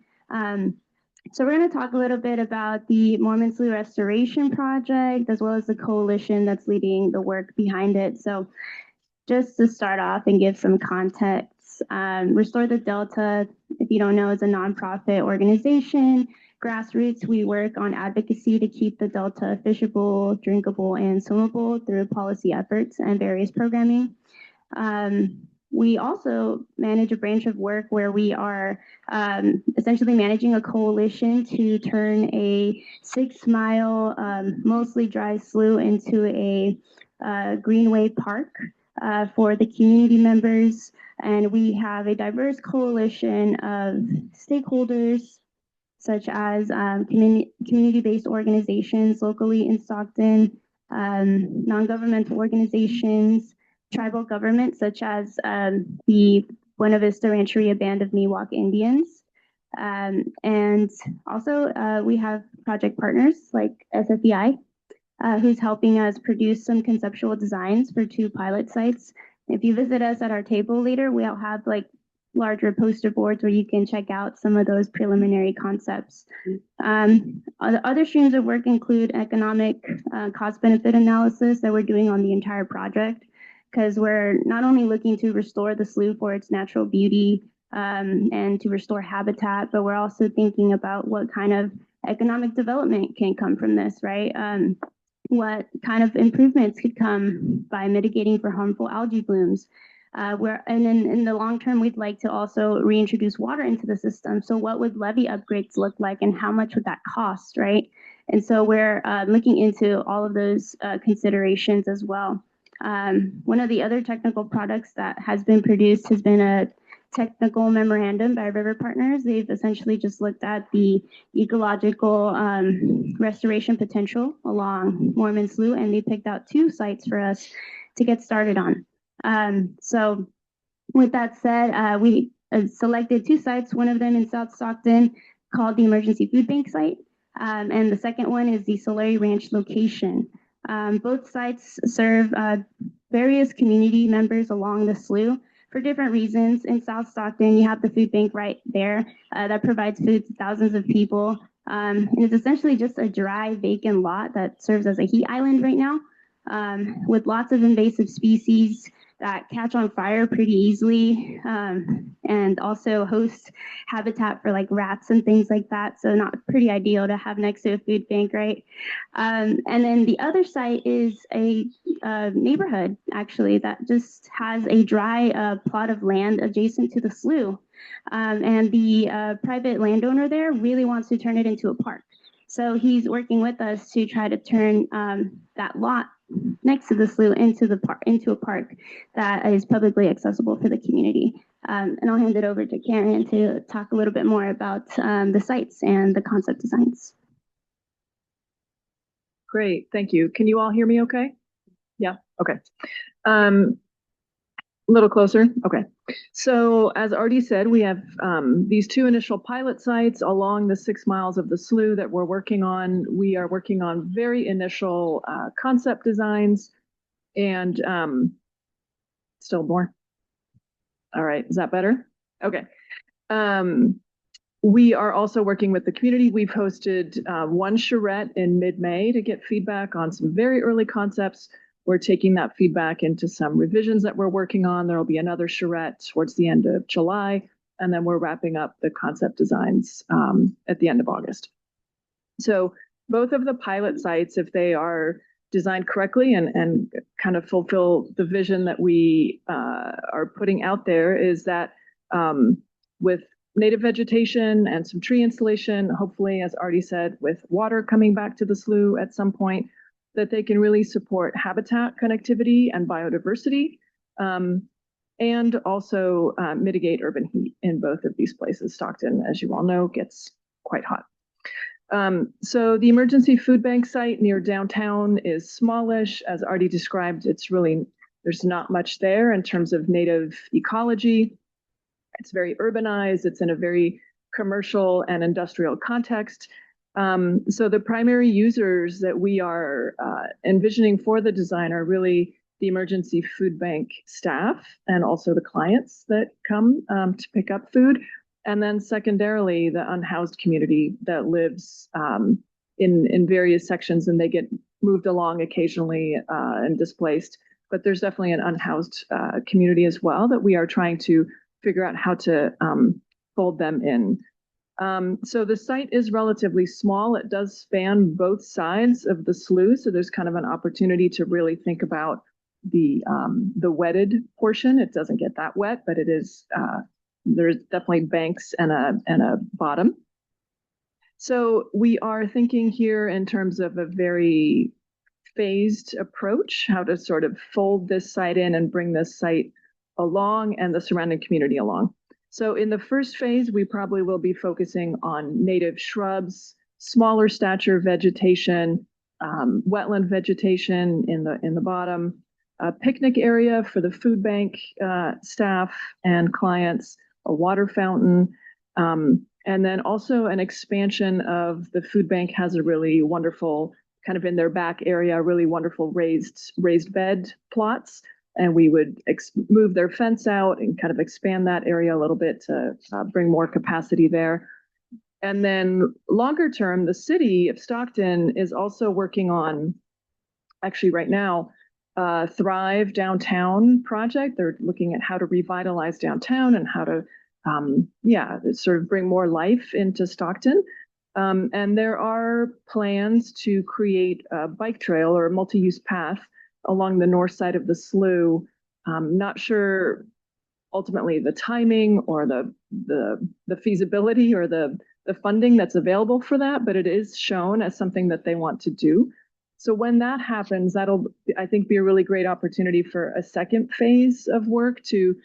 So we're going to talk a little bit about the Mormon Slough Restoration Project, as well as the coalition that's leading the work behind it. So just to start off and give some context, Restore the Delta, if you don't know, is a nonprofit organization. Grassroots, we work on advocacy to keep the Delta fishable, drinkable, and swimmable through policy efforts and various programming. We also manage a branch of work where we are essentially managing a coalition to turn a 6-mile, mostly dry slough into a greenway park for the community members. And we have a diverse coalition of stakeholders, such as community-based organizations locally in Stockton, non-governmental organizations, tribal governments, such as the Buena Vista Rancheria Band of Miwok Indians. And also we have project partners like SFEI, who's helping us produce some conceptual designs for 2 pilot sites. If you visit us at our table later, we'll have like larger poster boards where you can check out some of those preliminary concepts. Other streams of work include economic cost-benefit analysis that we're doing on the entire project, because we're not only looking to restore the slough for its natural beauty and to restore habitat, but we're also thinking about what kind of economic development can come from this, right? What kind of improvements could come by mitigating for harmful algae blooms. And then in the long term, we'd like to also reintroduce water into the system. So what would levee upgrades look like and how much would that cost, right? And so we're looking into all of those considerations as well. One of the other technical products that has been produced has been a technical memorandum by River Partners. They've essentially just looked at the ecological restoration potential along Mormon Slough, and they picked out 2 sites for us to get started on. So with that said, we selected 2 sites, one of them in South Stockton called the Emergency Food Bank site, and the second one is the Solari Ranch location. Both sites serve various community members along the slough for different reasons. In South Stockton, you have the food bank right there that provides food to thousands of people. And it's essentially just a dry, vacant lot that serves as a heat island right now, with lots of invasive species that catch on fire pretty easily, and also host habitat for like rats and things like that. So not pretty ideal to have next to a food bank, right? And then the other site is a neighborhood actually that just has a dry plot of land adjacent to the slough. And the private landowner there really wants to turn it into a park. So he's working with us to try to turn that lot next to the slough into a park that is publicly accessible for the community. And I'll hand it over to Karen to talk a little bit more about the sites and the concept designs. Great, thank you. Can you all hear me okay? Yeah, okay. A little closer, okay. So as already said, we have these 2 initial pilot sites along the 6 miles of the slough that we're working on. We are working on very initial concept designs and still more. All right, is that better? Okay. We are also working with the community. We've hosted 1 charrette in mid-May to get feedback on some very early concepts. We're taking that feedback into some revisions that we're working on. There will be another charrette towards the end of July, and then we're wrapping up the concept designs at the end of August. So both of the pilot sites, if they are designed correctly and kind of fulfill the vision that we are putting out there, is that with native vegetation and some tree installation, hopefully, as already said, with water coming back to the slough at some point, that they can really support habitat connectivity and biodiversity, and also mitigate urban heat in both of these places. Stockton, as you all know, gets quite hot. So the emergency food bank site near downtown is smallish. As already described, it's really, there's not much there in terms of native ecology. It's very urbanized. It's in a very commercial and industrial context. So the primary users that we are envisioning for the design are really the emergency food bank staff and also the clients that come to pick up food. And then secondarily, the unhoused community that lives in various sections, and they get moved along occasionally and displaced. But there's definitely an unhoused community as well that we are trying to figure out how to fold them in. So the site is relatively small. It does span both sides of the slough. So there's kind of an opportunity to really think about the wetted portion. It doesn't get that wet, but it is, there's definitely banks and a bottom. So we are thinking here in terms of a very phased approach, how to sort of fold this site in and bring this site along and the surrounding community along. So in the first phase, we probably will be focusing on native shrubs, smaller stature vegetation, wetland vegetation in the bottom, a picnic area for the food bank staff and clients, a water fountain, and then also an expansion of the food bank has a really wonderful, kind of in their back area, really wonderful raised bed plots. And we would move their fence out and kind of expand that area a little bit to bring more capacity there. And then longer term, the city of Stockton is also working on, actually right now, Thrive Downtown project. They're looking at how to revitalize downtown and how to, sort of bring more life into Stockton. And there are plans to create a bike trail or a multi-use path along the north side of the slough. Not sure ultimately the timing or the feasibility or the funding that's available for that, but it is shown as something that they want to do. So when that happens, that'll, I think, be a really great opportunity for a second phase of work to,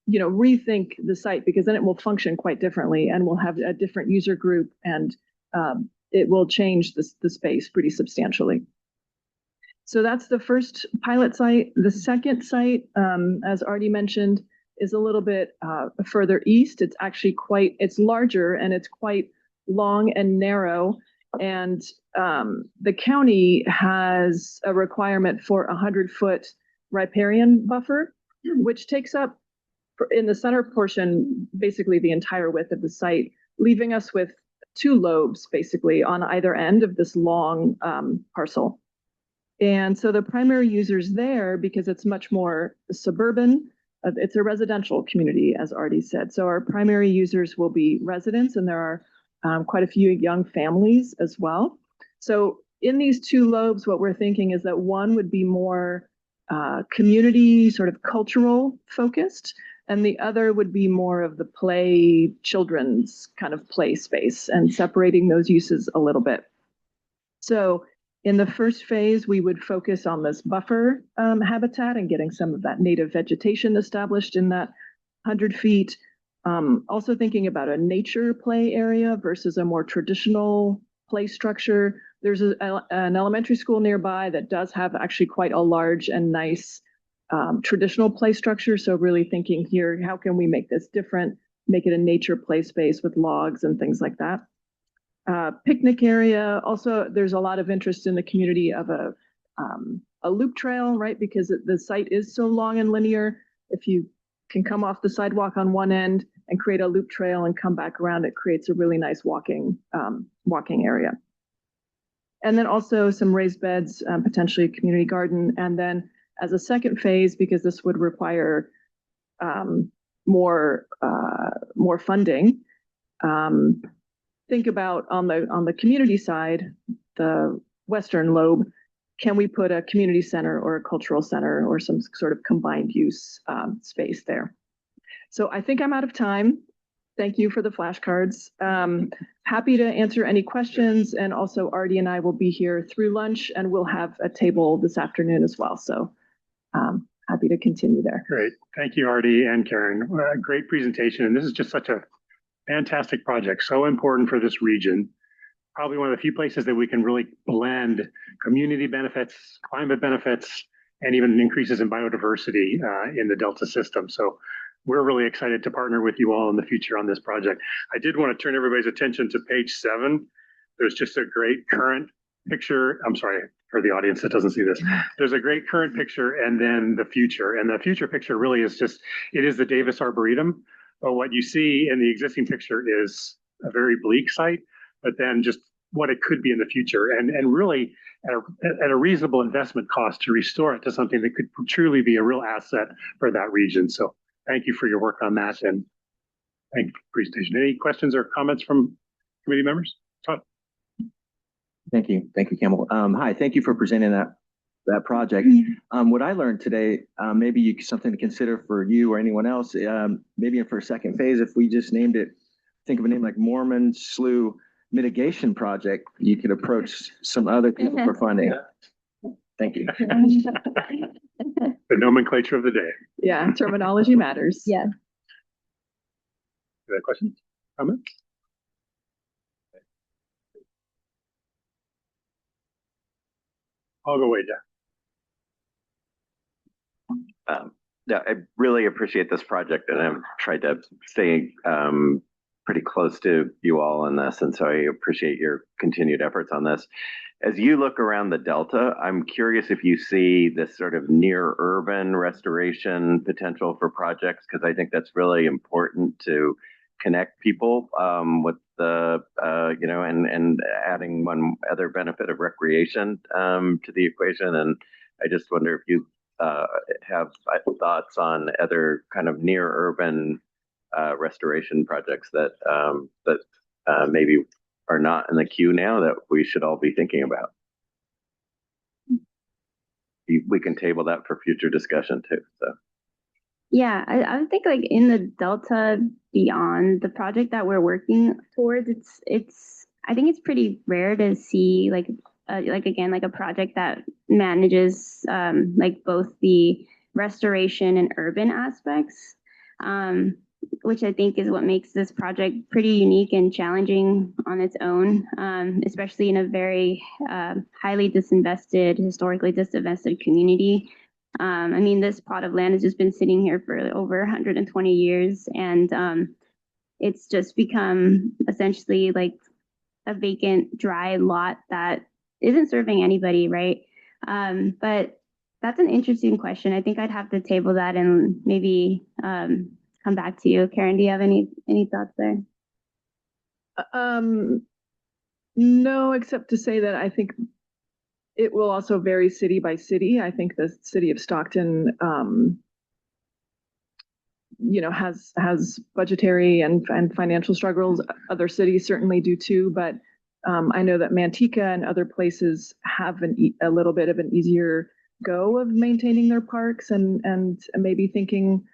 rethink the site, because then it will function quite differently and we'll have a different user group and it will change the space pretty substantially. So that's the first pilot site. The second site, as already mentioned, is a little bit further east. It's actually it's larger and it's quite long and narrow. And the county has a requirement for 100-foot riparian buffer, which takes up in the center portion, basically the entire width of the site, leaving us with 2 lobes basically on either end of this long parcel. And so the primary users there, because it's much more suburban, it's a residential community, as already said. So our primary users will be residents, and there are quite a few young families as well. So in these 2 lobes, what we're thinking is that one would be more community, sort of cultural focused, and the other would be more of the children's kind of play space, and separating those uses a little bit. So in the first phase, we would focus on this buffer habitat and getting some of that native vegetation established in that 100 feet. Also thinking about a nature play area versus a more traditional play structure. There's an elementary school nearby that does have actually quite a large and nice traditional play structure. So really thinking here, how can we make this different, make it a nature play space with logs and things like that. Picnic area. Also, there's a lot of interest in the community of a loop trail, right? Because the site is so long and linear. If you can come off the sidewalk on one end and create a loop trail and come back around, it creates a really nice walking area. And then also some raised beds, potentially a community garden. And then as a second phase, because this would require more funding, think about on the community side, the western lobe, can we put a community center or a cultural center or some sort of combined use space there? So I think I'm out of time. Thank you for the flashcards. Happy to answer any questions. And also Artie and I will be here through lunch, and we'll have a table this afternoon as well. So happy to continue there. Great. Thank you, Artie and Karen. Great presentation. And this is just such a fantastic project, so important for this region. Probably one of the few places that we can really blend community benefits, climate benefits, and even increases in biodiversity in the Delta system. So we're really excited to partner with you all in the future on this project. I did want to turn everybody's attention to page 7. There's just a great current picture. I'm sorry for the audience that doesn't see this. There's a great current picture and then the future. And the future picture really is it is the Davis Arboretum. But what you see in the existing picture is a very bleak site, but then just what it could be in the future, and really at a reasonable investment cost to restore it to something that could truly be a real asset for that region. So thank you for your work on that, and thank you for the presentation. Any questions or comments from committee members? Todd. Thank you, Campbell. Hi, thank you for presenting that project. What I learned today, maybe something to consider for you or anyone else, maybe for a second phase, if we just named it, think of a name like Mormon Slough Mitigation Project, you could approach some other people for funding. Thank you. The nomenclature of the day. Yeah, terminology matters. Yeah. Any questions, comments? I'll go away, Jack. Yeah, I really appreciate this project, and I've tried to stay pretty close to you all in this, and so I appreciate your continued efforts on this. As you look around the Delta, I'm curious if you see this sort of near urban restoration potential for projects, because I think that's really important to connect people with the, and adding one other benefit of recreation to the equation. And I just wonder if you have thoughts on other kind of near urban restoration projects that maybe are not in the queue now that we should all be thinking about. We can table that for future discussion too. So. Yeah, I would think like in the Delta beyond the project that we're working towards, I think it's pretty rare to see like a project that manages like both the restoration and urban aspects, which I think is what makes this project pretty unique and challenging on its own, especially in a very highly historically disinvested community. I mean, this plot of land has just been sitting here for over 120 years, and it's just become essentially like a vacant, dry lot that isn't serving anybody, right? But that's an interesting question. I think I'd have to table that and maybe come back to you. Karen, do you have any thoughts there? No, except to say that I think it will also vary city by city. I think the city of Stockton, has budgetary and financial struggles. Other cities certainly do too, but I know that Manteca and other places have a little bit of an easier go of maintaining their parks and maybe thinking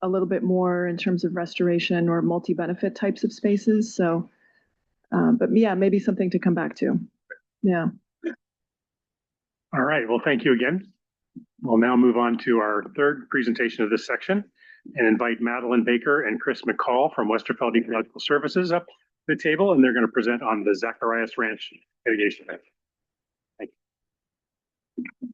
a little bit more in terms of restoration or multi-benefit types of spaces. So, but yeah, maybe something to come back to. Yeah. All right. Well, thank you again. We'll now move on to our third presentation of this section and invite Madeline Baker and Chris McCall from Westerfeld Ecological Services up to the table, and they're going to present on the Zacharias Ranch mitigation plan. Thank you.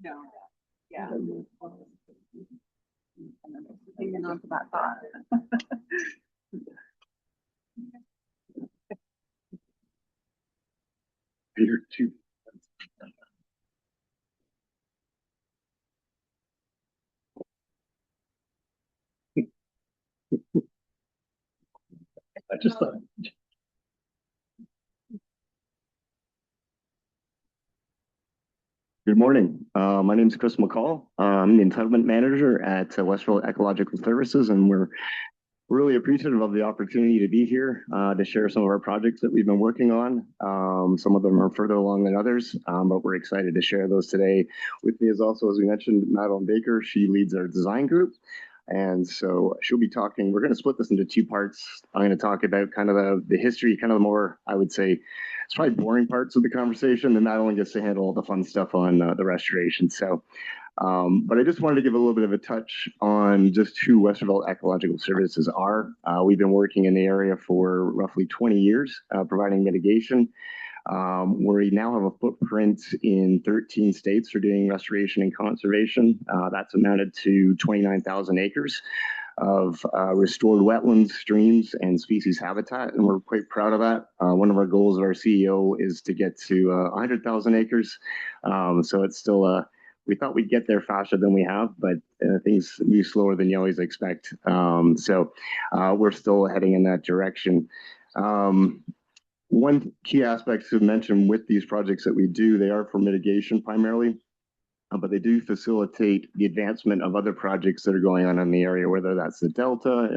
No. Yeah. And then hanging on to that thought. Peter, two. I just thought. Good morning. My name is Chris McCall. I'm the entitlement manager at Westerfeld Ecological Services, and we're really appreciative of the opportunity to be here to share some of our projects that we've been working on. Some of them are further along than others, but we're excited to share those today. With me is also, as we mentioned, Madeline Baker. She leads our design group. And so she'll be talking, we're going to split this into two parts. I'm going to talk about kind of the history, kind of the more, I would say, it's probably boring parts of the conversation, and Madeline gets to handle all the fun stuff on the restoration. So, but I just wanted to give a little bit of a touch on just who Westerfeld Ecological Services are. We've been working in the area for roughly 20 years, providing mitigation. We now have a footprint in 13 states for doing restoration and conservation. That's amounted to 29,000 acres of restored wetlands, streams, and species habitat, and we're quite proud of that. One of our goals of our CEO is to get to 100,000 acres. So it's still, we thought we'd get there faster than we have, but things move slower than you always expect. So we're still heading in that direction. One key aspect to mention with these projects that we do, they are for mitigation primarily. but they do facilitate the advancement of other projects that are going on in the area, whether that's the Delta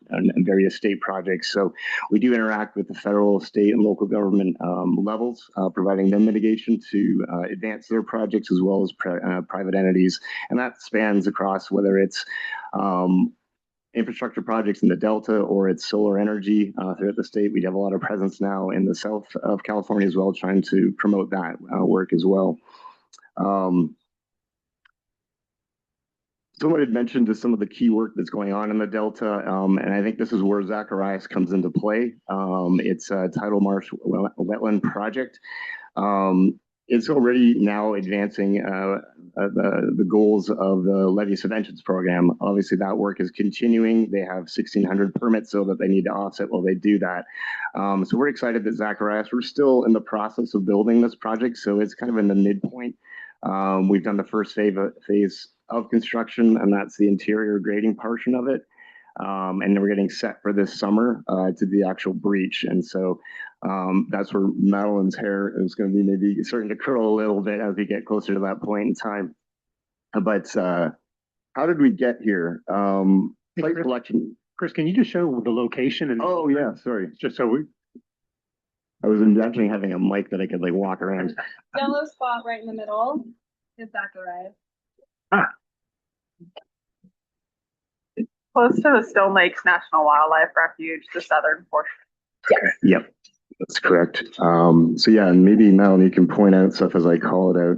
and various state projects. So we do interact with the federal, state, and local government levels, providing them mitigation to advance their projects as well as private entities. And that spans across whether it's infrastructure projects in the Delta or it's solar energy throughout the state. We have a lot of presence now in the south of California as well, trying to promote that work as well. Someone had mentioned some of the key work that's going on in the Delta, and I think this is where Zacharias comes into play. It's a tidal marsh wetland project. It's already now advancing the goals of the levee subventions program. Obviously, that work is continuing. They have 1,600 permits, so that they need to offset while they do that. So we're excited that Zacharias, we're still in the process of building this project, so it's kind of in the midpoint. We've done the first phase of construction, and that's the interior grading portion of it. And then we're getting set for this summer to the actual breach. And so that's where Madeline's hair is going to be maybe starting to curl a little bit as we get closer to that point in time. But how did we get here? Site selection. Chris, can you just show the location? And oh, yeah, sorry. Just so I was imagining having a mic that I could like walk around. Yellow spot right in the middle is Zacharias. Ah. Close to the Stone Lakes National Wildlife Refuge, the southern portion. Yes. Yep, that's correct. So yeah, and maybe Melanie, you can point out stuff as I call it out.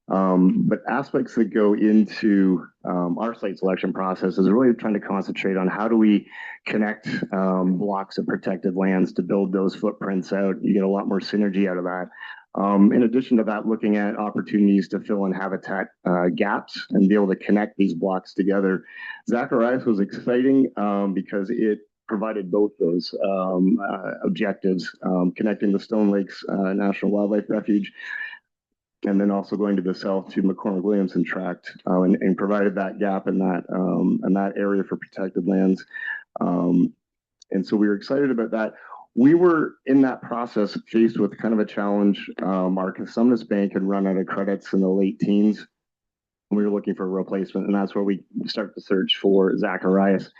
But aspects that go into our site selection process is really trying to concentrate on how do we connect blocks of protected lands to build those footprints out. You get a lot more synergy out of that. In addition to that, looking at opportunities to fill in habitat gaps and be able to connect these blocks together. Zacharias was exciting because it provided both those objectives, connecting the Stone Lakes National Wildlife Refuge and then also going to the south to McCormick-Williamson Tract and provided that gap in that area for protected lands. And so we were excited about that. We were in that process faced with kind of a challenge. Our Cosumnes Bank had run out of credits in the late teens. And we were looking for a replacement, and that's where we started the search for Zacharias.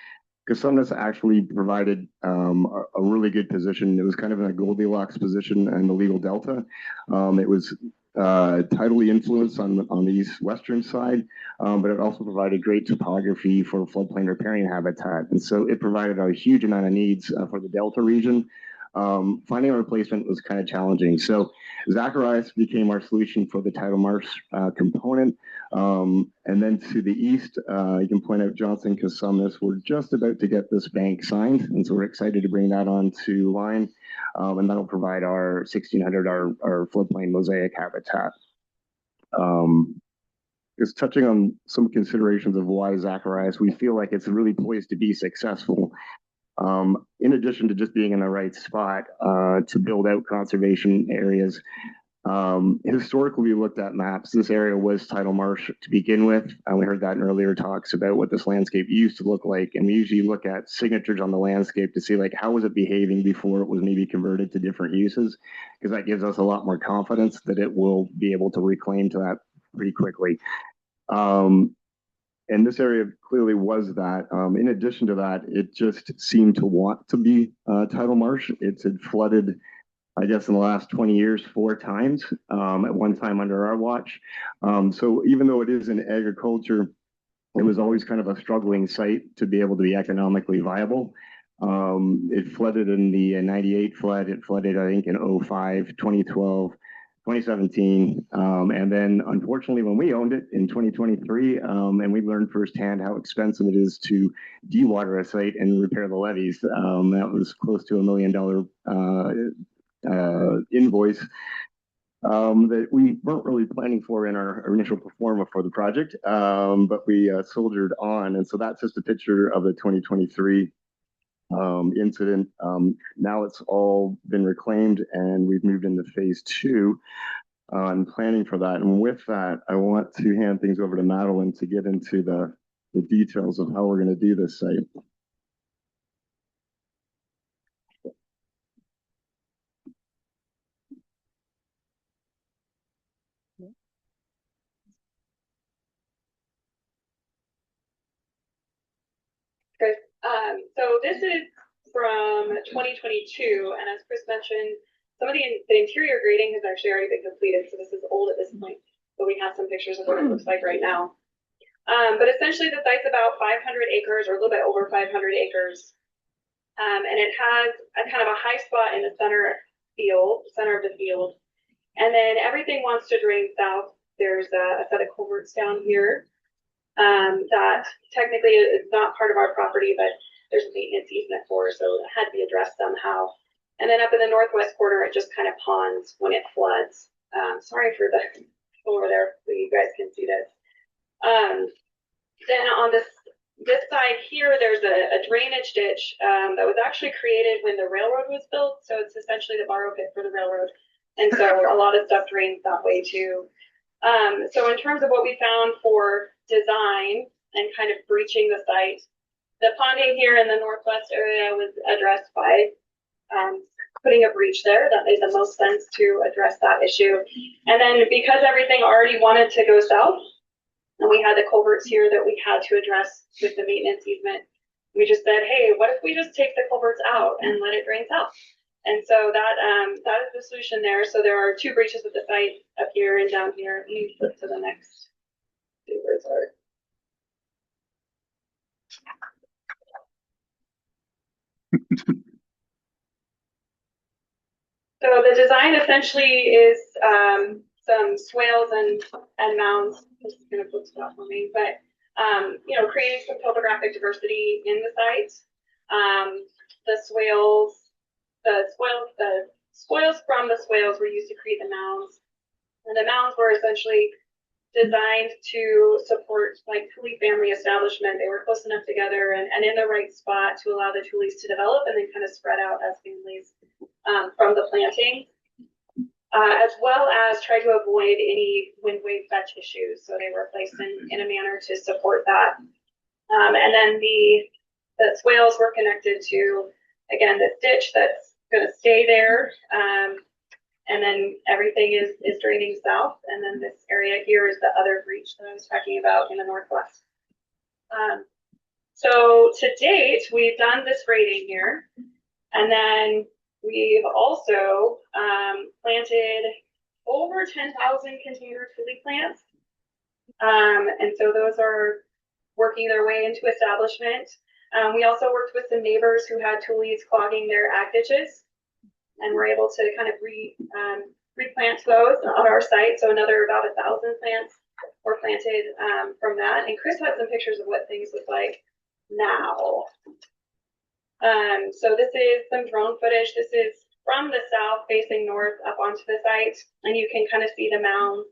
Cosumnes actually provided a really good position. It was kind of in a Goldilocks position in the legal delta. It was tidally influenced on the east-western side, but it also provided great topography for floodplain riparian habitat. And so it provided a huge amount of needs for the Delta region. Finding a replacement was kind of challenging. So Zacharias became our solution for the tidal marsh component. And then to the east, you can point out Johnson Cosumnes. We're just about to get this bank signed, and so we're excited to bring that onto line. And that'll provide our 1,600, our floodplain mosaic habitat. Just touching on some considerations of why Zacharias, we feel like it's really poised to be successful. In addition to just being in the right spot to build out conservation areas, historically, we looked at maps. This area was tidal marsh to begin with. We heard that in earlier talks about what this landscape used to look like. And we usually look at signatures on the landscape to see like how was it behaving before it was maybe converted to different uses, because that gives us a lot more confidence that it will be able to reclaim to that pretty quickly. And this area clearly was that. In addition to that, it just seemed to want to be tidal marsh. It's had flooded, I guess, in the last 20 years, 4 times, at one time under our watch. So even though it is in agriculture, it was always kind of a struggling site to be able to be economically viable. It flooded in the 98 flood. It flooded, I think, in 05, 2012. 2017, and then unfortunately when we owned it in 2023, and we learned firsthand how expensive it is to dewater a site and repair the levees. That was close to $1 million invoice that we weren't really planning for in our initial performa for the project, but we soldiered on. And so that's just a picture of the 2023 incident. Now it's all been reclaimed and we've moved into phase 2 on planning for that. And with that, I want to hand things over to Madeline to get into the details of how we're going to do this site. So this is from 2022, and as Chris mentioned, some of the interior grading has actually already been completed, so this is old at this point, but we have some pictures of what it looks like right now. But essentially the site's about 500 acres, or a little bit over 500 acres. And it has a kind of a high spot in the center of the field. And then everything wants to drain south. There's a set of culverts down here that technically is not part of our property, but there's a maintenance easement for, so it had to be addressed somehow. And then up in the northwest corner, it just kind of ponds when it floods. Sorry for the over there, so you guys can see this. Then on this side here, there's a drainage ditch that was actually created when the railroad was built. So it's essentially the borrow pit for the railroad. And so a lot of stuff drains that way too. So in terms of what we found for design and kind of breaching the site, the ponding here in the northwest area was addressed by putting a breach there. That made the most sense to address that issue. And then because everything already wanted to go south, and we had the culverts here that we had to address with the maintenance easement, we just said, hey, what if we just take the culverts out and let it drain south? And so that is the solution there. So there are two breaches at the site, up here and down here. Let me flip to the next. See where it's at. So the design essentially is some swales and mounds. This is going to flip stuff for me, but creating some topographic diversity in the site. The spoils from the swales were used to create the mounds, and the mounds were essentially designed to support like Thule family establishment. They were close enough together and in the right spot to allow the Thules to develop and then kind of spread out as families from the planting, as well as try to avoid any wind wave fetch issues. So they were placed in a manner to support that. And then the swales were connected to, again, this ditch that's going to stay there. And then everything is draining south. And then this area here is the other breach that I was talking about in the northwest. So to date, we've done this grading here. And then we've also planted over 10,000 container Thule plants. And so those are working their way into establishment. We also worked with some neighbors who had Thules clogging their ag ditches, and we're able to kind of replant those on our site. So another about 1,000 plants were planted from that. And Chris had some pictures of what things look like now. So this is some drone footage. This is from the south facing north up onto the site, and you can kind of see the mounds.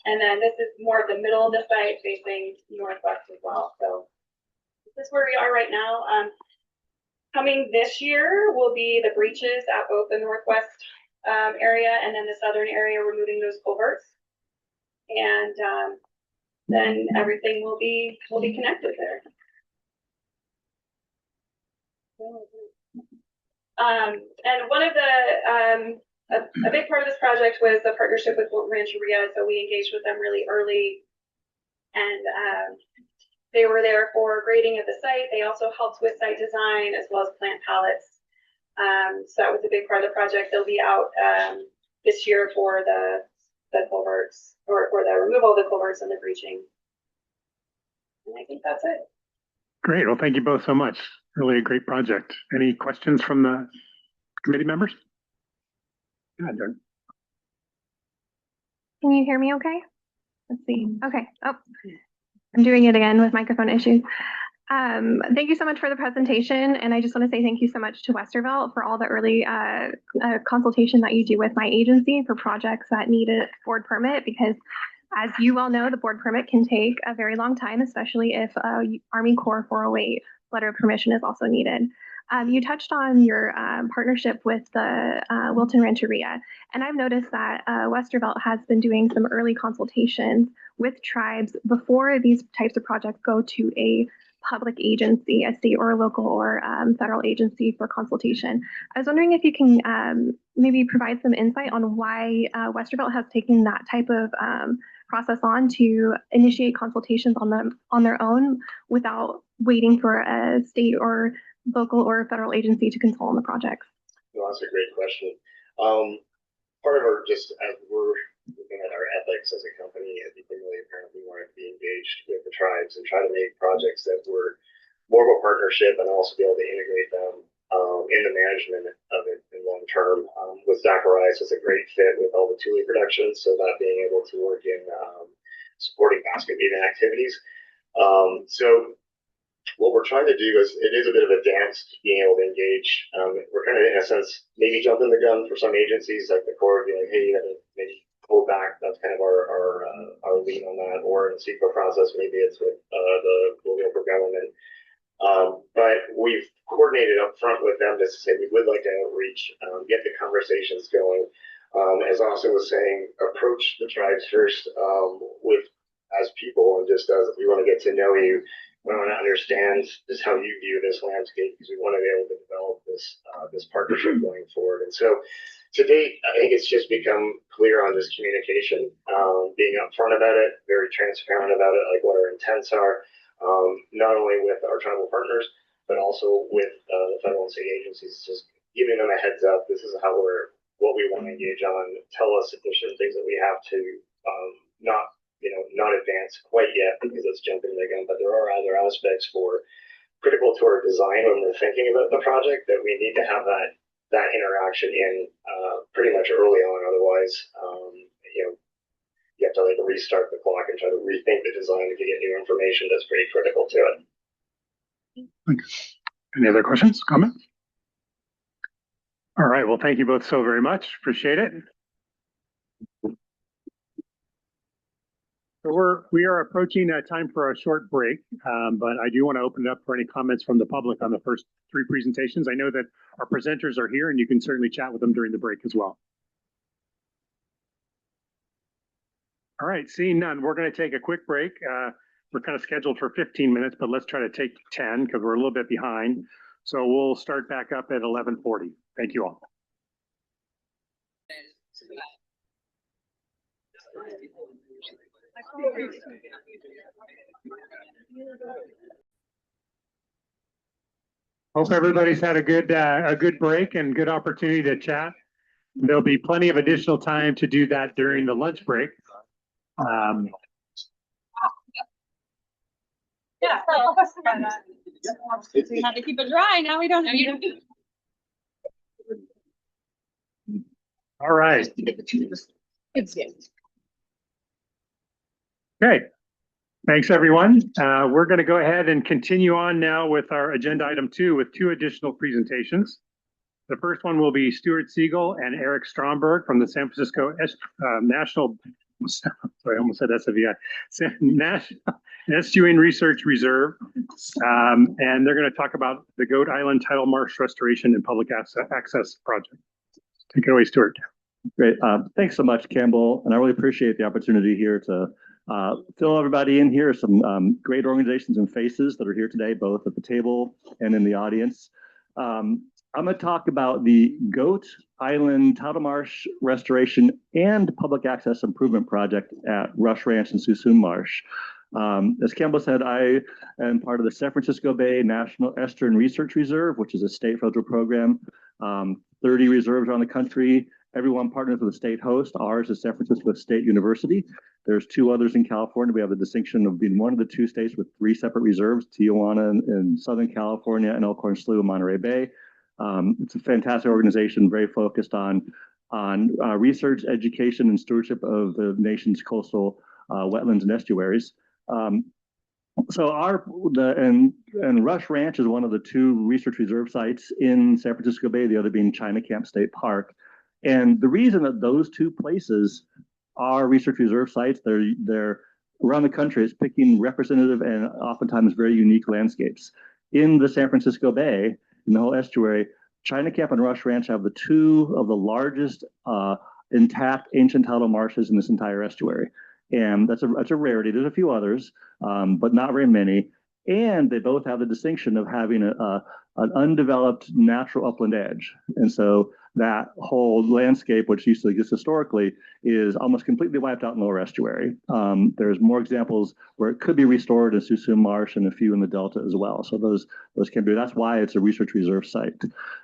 And then this is more of the middle of the site facing northwest as well. So this is where we are right now. Coming this year will be the breaches at both the northwest area and then the southern area, removing those culverts. And then everything will be connected there. And one of the a big part of this project was the partnership with Rancheria. So we engaged with them really early, and they were there for grading of the site. They also helped with site design as well as plant pallets. So that was a big part of the project. They'll be out this year for the culverts or the removal of the culverts and the breaching. And I think that's it. Great. Well, thank you both so much. Really a great project. Any questions from the committee members? Yeah, Adjourned. Can you hear me okay? Let's see. Okay. Oh, I'm doing it again with microphone issues. Thank you so much for the presentation. And I just want to say thank you so much to Westervelt for all the early consultation that you do with my agency for projects that need a board permit, because as you well know, the board permit can take a very long time, especially if Army Corps 408 letter of permission is also needed. You touched on your partnership with the Wilton Rancheria, and I've noticed that Westervelt has been doing some early consultations with tribes before these types of projects go to a public agency, a state or a local or federal agency for consultation. I was wondering if you can maybe provide some insight on why Westervelt has taken that type of process on to initiate consultations on their own without waiting for a state or local or federal agency to consult on the projects? Well, that's a great question. Part of our just as we're looking at our ethics as a company, I think we really apparently wanted to be engaged with the tribes and try to make projects that were more of a partnership and also be able to integrate them in the management of it in long term. With Zacharias, it's a great fit with all the Thule productions, so that being able to work in supporting basket weaving activities. So what we're trying to do is it is a bit of a dance being able to engage. We're kind of in a sense maybe jumping the gun for some agencies like the Corps, being like, hey, you got to maybe pull back. That's kind of our lead on that. Or in the CEQA process, maybe it's with the local government. But we've coordinated up front with them to say we would like to outreach, get the conversations going. As Austin was saying, approach the tribes first with as people and just as we want to get to know you. We want to understand just how you view this landscape because we want to be able to develop this partnership going forward. And so to date, I think it's just become clear on this communication, being upfront about it, very transparent about it, like what our intents are, not only with our tribal partners, but also with the federal and state agencies, just giving them a heads up. This is what we want to engage on. Tell us if there's certain things that we have to not advance quite yet because it's jumping the gun, but there are other aspects critical to our design when we're thinking about the project that we need to have that interaction in pretty much early on. Otherwise, you have to like restart the clock and try to rethink the design if you get new information that's pretty critical to it. Any other questions, comments? All right, well, thank you both so very much. Appreciate it. So we are approaching time for a short break, but I do want to open it up for any comments from the public on the first three presentations. I know that our presenters are here and you can certainly chat with them during the break as well. All right, seeing none, we're going to take a quick break. We're kind of scheduled for 15 minutes, but let's try to take 10 because we're a little bit behind. So we'll start back up at 11:40. Thank you all. Hope everybody's had a good break and good opportunity to chat. There'll be plenty of additional time to do that during the lunch break. Yeah, we had to keep it dry. Now we don't. All right. Okay. Thanks, everyone. We're going to go ahead and continue on now with our agenda item 2 with 2 additional presentations. The first one will be Stuart Siegel and Eric Stromberg from the San Francisco National, sorry, I almost said SFVI, National Estuarine Research Reserve. And they're going to talk about the Goat Island Tidal Marsh Restoration and Public Access Project. Take it away, Stuart. Great. Thanks so much, Campbell. And I really appreciate the opportunity here to fill everybody in here. Some great organizations and faces that are here today, both at the table and in the audience. I'm going to talk about the Goat Island Tidal Marsh Restoration and Public Access Improvement Project at Rush Ranch and Suisun Marsh. As Campbell said, I am part of the San Francisco Bay National Estuarine Research Reserve, which is a state federal program. 30 reserves around the country. Everyone partners with a state host. Ours is San Francisco State University. There's 2 others in California. We have the distinction of being one of the 2 states with 3 separate reserves, Tijuana in Southern California and Elkhorn Slough in Monterey Bay. It's a fantastic organization, very focused on research, education, and stewardship of the nation's coastal wetlands and estuaries. So Rush Ranch is one of the 2 research reserve sites in San Francisco Bay, the other being China Camp State Park. And the reason that those 2 places are research reserve sites, they're around the country, is picking representative and oftentimes very unique landscapes. In the San Francisco Bay, in the whole estuary, China Camp and Rush Ranch have the 2 of the largest intact ancient tidal marshes in this entire estuary. And that's a rarity. There's a few others, but not very many. And they both have the distinction of having an undeveloped natural upland edge. And so that whole landscape, which used to exist historically, is almost completely wiped out in the lower estuary. There's more examples where it could be restored in Suisun Marsh and a few in the Delta as well. So those can be, that's why it's a research reserve site.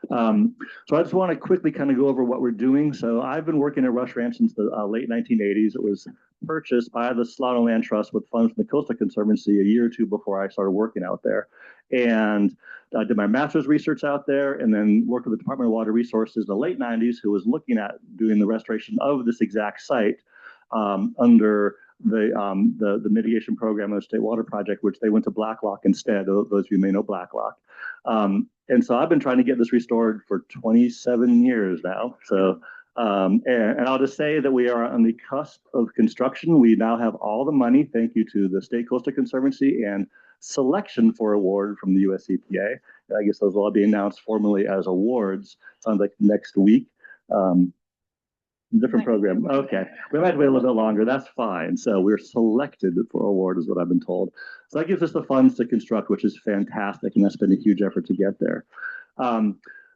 So I just want to quickly kind of go over what we're doing. So I've been working at Rush Ranch since the late 1980s. It was purchased by the Solano Land Trust with funds from the Coastal Conservancy a year or two before I started working out there. And I did my master's research out there and then worked with the Department of Water Resources in the late 90s, who was looking at doing the restoration of this exact site under the mitigation program of the State Water Project, which they went to Blacklock instead. Those of you may know Blacklock. And so I've been trying to get this restored for 27 years now. So, and I'll just say that we are on the cusp of construction. We now have all the money, thank you to the State Coastal Conservancy, and selection for award from the US EPA. I guess those will all be announced formally as awards. Sounds like next week. Different program. Okay. We might wait a little bit longer. That's fine. So we're selected for award is what I've been told. So that gives us the funds to construct, which is fantastic. And that's been a huge effort to get there.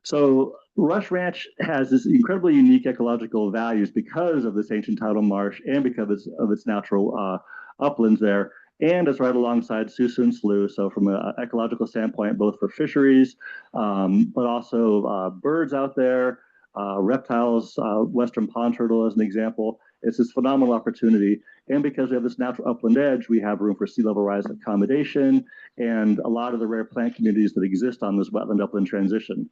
So Rush Ranch has this incredibly unique ecological values because of this ancient tidal marsh and because of its natural uplands there. And it's right alongside Suisun Slough. So from an ecological standpoint, both for fisheries, but also birds out there, reptiles, western pond turtle as an example. It's this phenomenal opportunity. And because we have this natural upland edge, we have room for sea level rise accommodation and a lot of the rare plant communities that exist on this wetland upland transition.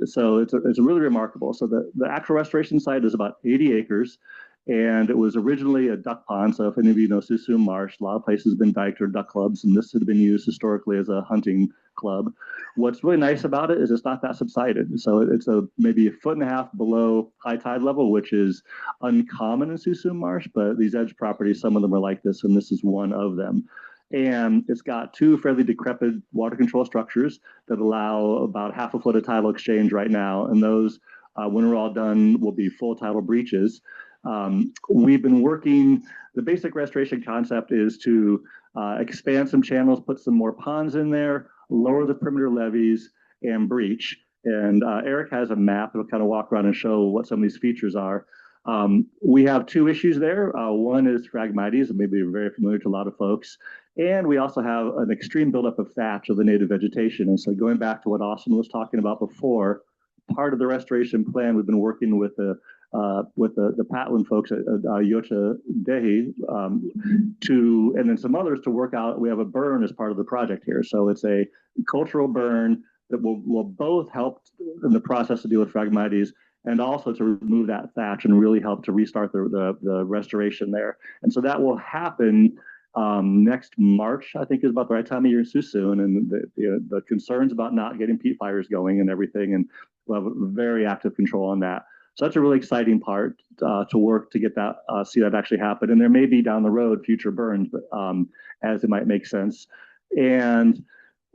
So it's really remarkable. So the actual restoration site is about 80 acres. And it was originally a duck pond. So if any of you know Suisun Marsh, a lot of places have been diked or duck clubs, and this had been used historically as a hunting club. What's really nice about it is it's not that subsided. So it's maybe a foot and a half below high tide level, which is uncommon in Suisun Marsh, but these edge properties, some of them are like this, and this is one of them. And it's got two fairly decrepit water control structures that allow about half a foot of tidal exchange right now. And those, when we're all done, will be full tidal breaches. We've been working, the basic restoration concept is to expand some channels, put some more ponds in there, lower the perimeter levees, and breach. And Eric has a map that'll kind of walk around and show what some of these features are. We have two issues there. One is Phragmites, and maybe very familiar to a lot of folks. And we also have an extreme buildup of thatch of the native vegetation. And so going back to what Austin was talking about before, part of the restoration plan, we've been working with the Patwin folks at Yota Dehi and then some others to work out. We have a burn as part of the project here. So it's a cultural burn that will both help in the process to deal with Phragmites and also to remove that thatch and really help to restart the restoration there. And so that will happen next March, I think is about the right time of year in Suisun, and the concerns about not getting peat fires going and everything, and we'll have very active control on that. So that's a really exciting part to work to get that, see that actually happen. And there may be down the road future burns, but as it might make sense. And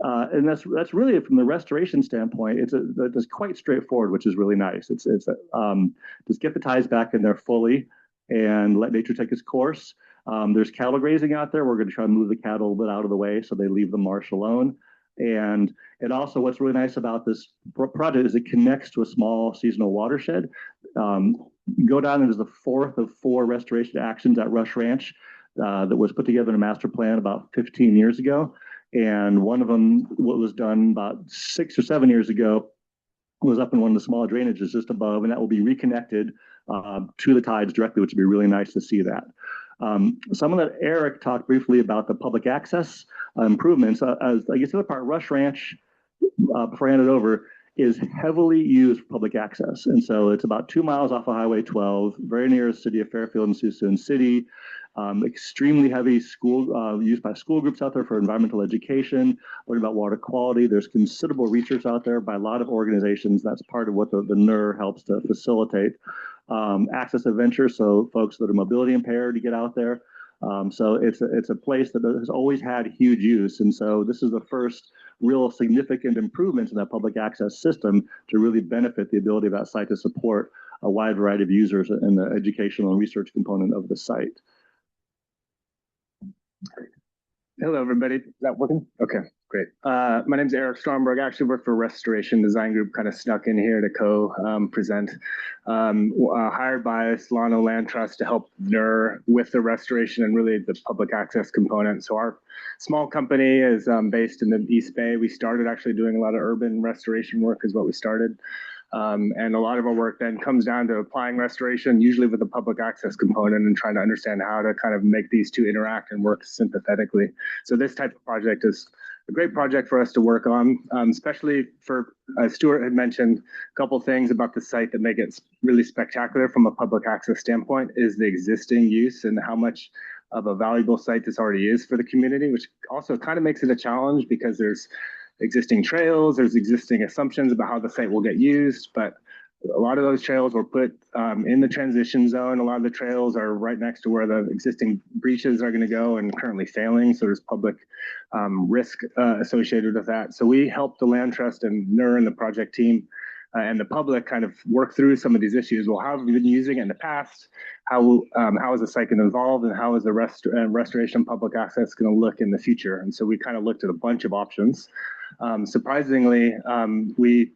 that's really from the restoration standpoint. It's quite straightforward, which is really nice. It's just get the ties back in there fully and let nature take its course. There's cattle grazing out there. We're going to try to move the cattle a little bit out of the way so they leave the marsh alone. And it also, what's really nice about this project is it connects to a small seasonal watershed. You go down, and there's the fourth of 4 restoration actions at Rush Ranch that was put together in a master plan about 15 years ago. And one of them, what was done about 6 or 7 years ago, was up in one of the small drainages just above, and that will be reconnected to the tides directly, which would be really nice to see that. Some of that, Eric talked briefly about the public access improvements. As I guess the other part, Rush Ranch, before I hand it over, is heavily used for public access. And so it's about 2 miles off of Highway 12, very near the city of Fairfield and Suisun City. Extremely heavy school used by school groups out there for environmental education, learning about water quality. There's considerable research out there by a lot of organizations. That's part of what the NER helps to facilitate. Access adventure, so folks that are mobility impaired to get out there. So it's a place that has always had huge use. And so this is the first real significant improvements in that public access system to really benefit the ability of that site to support a wide variety of users in the educational and research component of the site. Hello, everybody. Is that working? Okay, great. My name is Eric Stromberg. I actually work for Restoration Design Group, kind of snuck in here to co-present. Hired by Solano Land Trust to help NER with the restoration and really the public access component. So our small company is based in the East Bay. We started actually doing a lot of urban restoration work is what we started. And a lot of our work then comes down to applying restoration, usually with a public access component, and trying to understand how to kind of make these two interact and work sympathetically. So this type of project is a great project for us to work on, especially for, Stuart had mentioned a couple things about the site that make it really spectacular from a public access standpoint is the existing use and how much of a valuable site this already is for the community, which also kind of makes it a challenge because there's existing trails, there's existing assumptions about how the site will get used, but a lot of those trails were put in the transition zone. A lot of the trails are right next to where the existing breaches are going to go and currently failing. So there's public risk associated with that. So we helped the Land Trust and NER and the project team and the public kind of work through some of these issues. Well, how have we been using it in the past? How is the site going to evolve, and how is the restoration public access going to look in the future? And so we kind of looked at a bunch of options. Surprisingly, we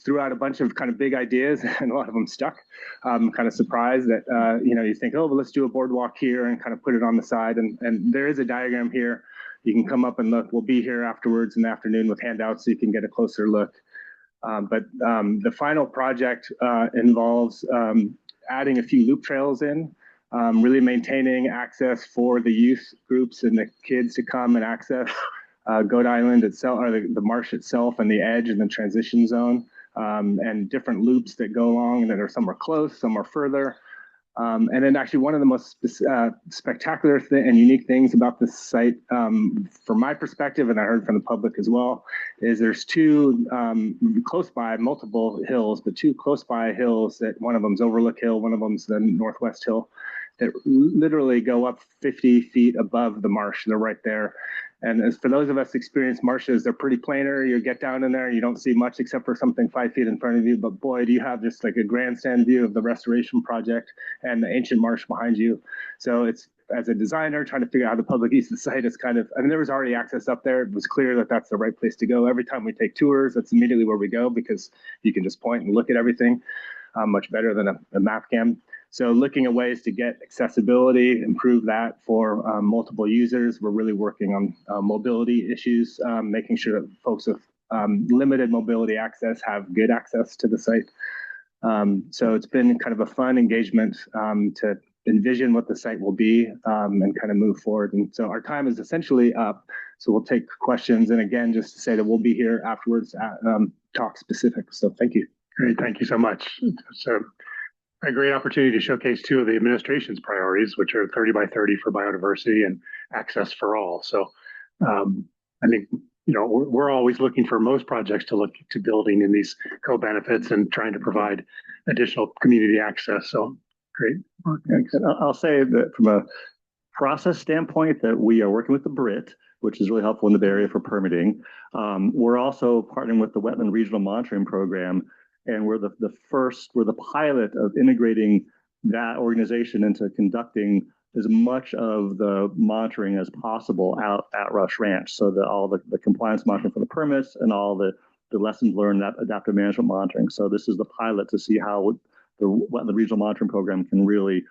threw out a bunch of kind of big ideas, and a lot of them stuck. Kind of surprised that you think, oh, well, let's do a boardwalk here and kind of put it on the side. And there is a diagram here. You can come up and look. We'll be here afterwards in the afternoon with handouts so you can get a closer look. But the final project involves adding a few loop trails in, really maintaining access for the youth groups and the kids to come and access Goat Island itself, or the marsh itself, and the edge and the transition zone, and different loops that go along that are some are close, some are further. And then actually one of the most spectacular and unique things about this site, from my perspective, and I heard from the public as well, is there's two close by, multiple hills, but two close by hills that one of them's Overlook Hill, one of them's the Northwest Hill, that literally go up 50 feet above the marsh. They're right there. And as for those of us experienced marshes, they're pretty planar. You get down in there, you don't see much except for something 5 feet in front of you. But boy, do you have just like a grandstand view of the restoration project and the ancient marsh behind you. So it's, as a designer, trying to figure out how the public uses the site is kind of, I mean, there was already access up there. It was clear that that's the right place to go. Every time we take tours, that's immediately where we go because you can just point and look at everything much better than a map can. So looking at ways to get accessibility, improve that for multiple users. We're really working on mobility issues, making sure that folks with limited mobility access have good access to the site. So it's been kind of a fun engagement to envision what the site will be and kind of move forward. And so our time is essentially up. So we'll take questions. And again, just to say that we'll be here afterwards at talk specifics. So thank you. Great, thank you so much. So a great opportunity to showcase two of the administration's priorities, which are 30 by 30 for biodiversity and access for all. So I think, we're always looking for most projects to look to building in these co-benefits and trying to provide additional community access. So great. I'll say that from a process standpoint that we are working with the BRIT, which is really helpful in the Bay Area for permitting. We're also partnering with the Wetland Regional Monitoring Program, and we're the pilot of integrating that organization into conducting as much of the monitoring as possible out at Rush Ranch. So that all the compliance monitoring for the permits and all the lessons learned, that adaptive management monitoring. So this is the pilot to see how the Regional Monitoring Program can really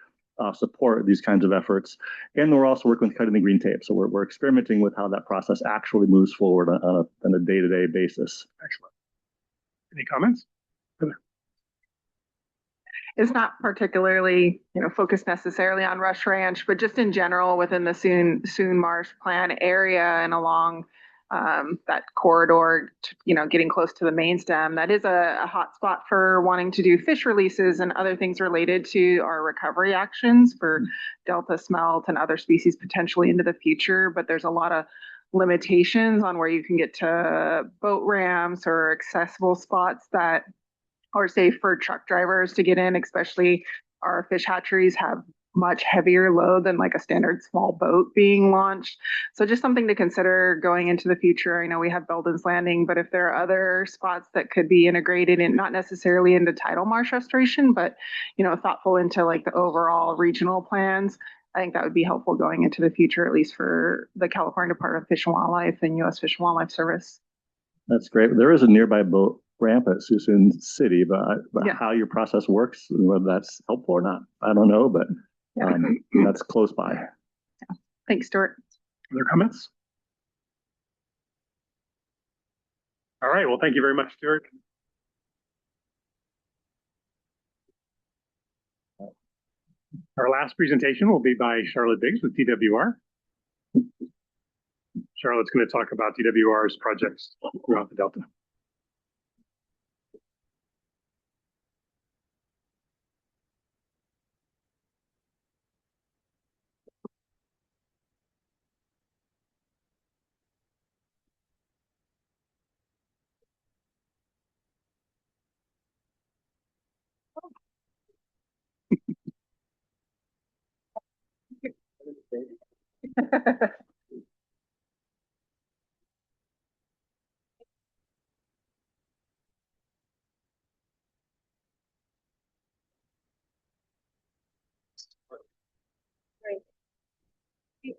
support these kinds of efforts. And we're also working with cutting the green tape. So we're experimenting with how that process actually moves forward on a day-to-day basis. Excellent. Any comments? It's not particularly, focused necessarily on Rush Ranch, but just in general within the Suisun Marsh plan area and along that corridor, getting close to the main stem. That is a hot spot for wanting to do fish releases and other things related to our recovery actions for Delta smelt and other species potentially into the future. But there's a lot of limitations on where you can get to boat ramps or accessible spots that are safe for truck drivers to get in, especially our fish hatcheries have much heavier load than like a standard small boat being launched. So just something to consider going into the future. I know we have Belden's Landing, but if there are other spots that could be integrated in, not necessarily into tidal marsh restoration, but thoughtful into like the overall regional plans, I think that would be helpful going into the future, at least for the California Department of Fish and Wildlife and U.S. Fish and Wildlife Service. That's great. There is a nearby boat ramp at Suisun City, but Yeah. how your process works and whether that's helpful or not, I don't know, but that's close by. Thanks, Stuart. Other comments? All right. Well, thank you very much, Stuart. Our last presentation will be by Charlotte Biggs with DWR. Charlotte's going to talk about DWR's projects throughout the Delta.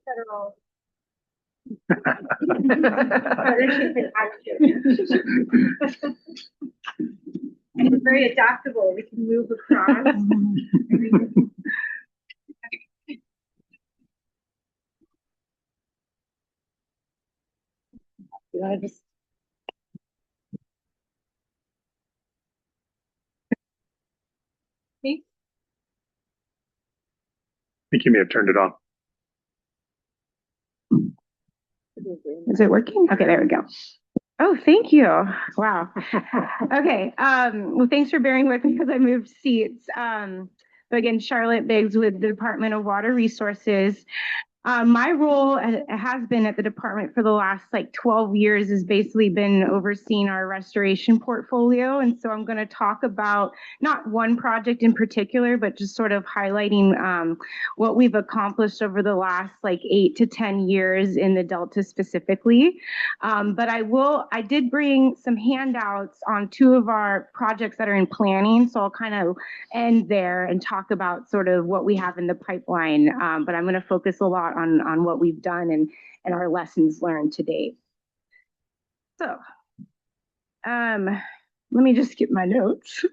Federal. And it's very adaptable. We can move across. I think you may have turned it off. Is it working? Okay, there we go. Oh, thank you. Wow. Okay. Well, thanks for bearing with me because I moved seats. But again, Charlotte Biggs with the Department of Water Resources. My role has been at the department for the last 12 years has basically been overseeing our restoration portfolio. And so I'm going to talk about not one project in particular, but just sort of highlighting what we've accomplished over the last 8 to 10 years in the Delta specifically. But I did bring some handouts on 2 of our projects that are in planning. So I'll kind of end there and talk about sort of what we have in the pipeline. But I'm going to focus a lot on what we've done and our lessons learned to date. So let me just get my notes.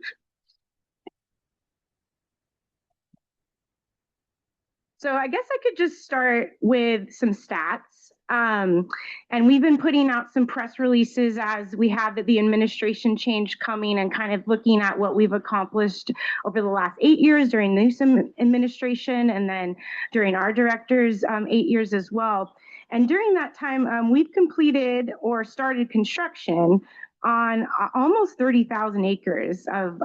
So I guess I could just start with some stats. And we've been putting out some press releases as we have the administration change coming and kind of looking at what we've accomplished over the last 8 years during the Newsom administration and then during our director's 8 years as well. And during that time, we've completed or started construction on almost 30,000 acres of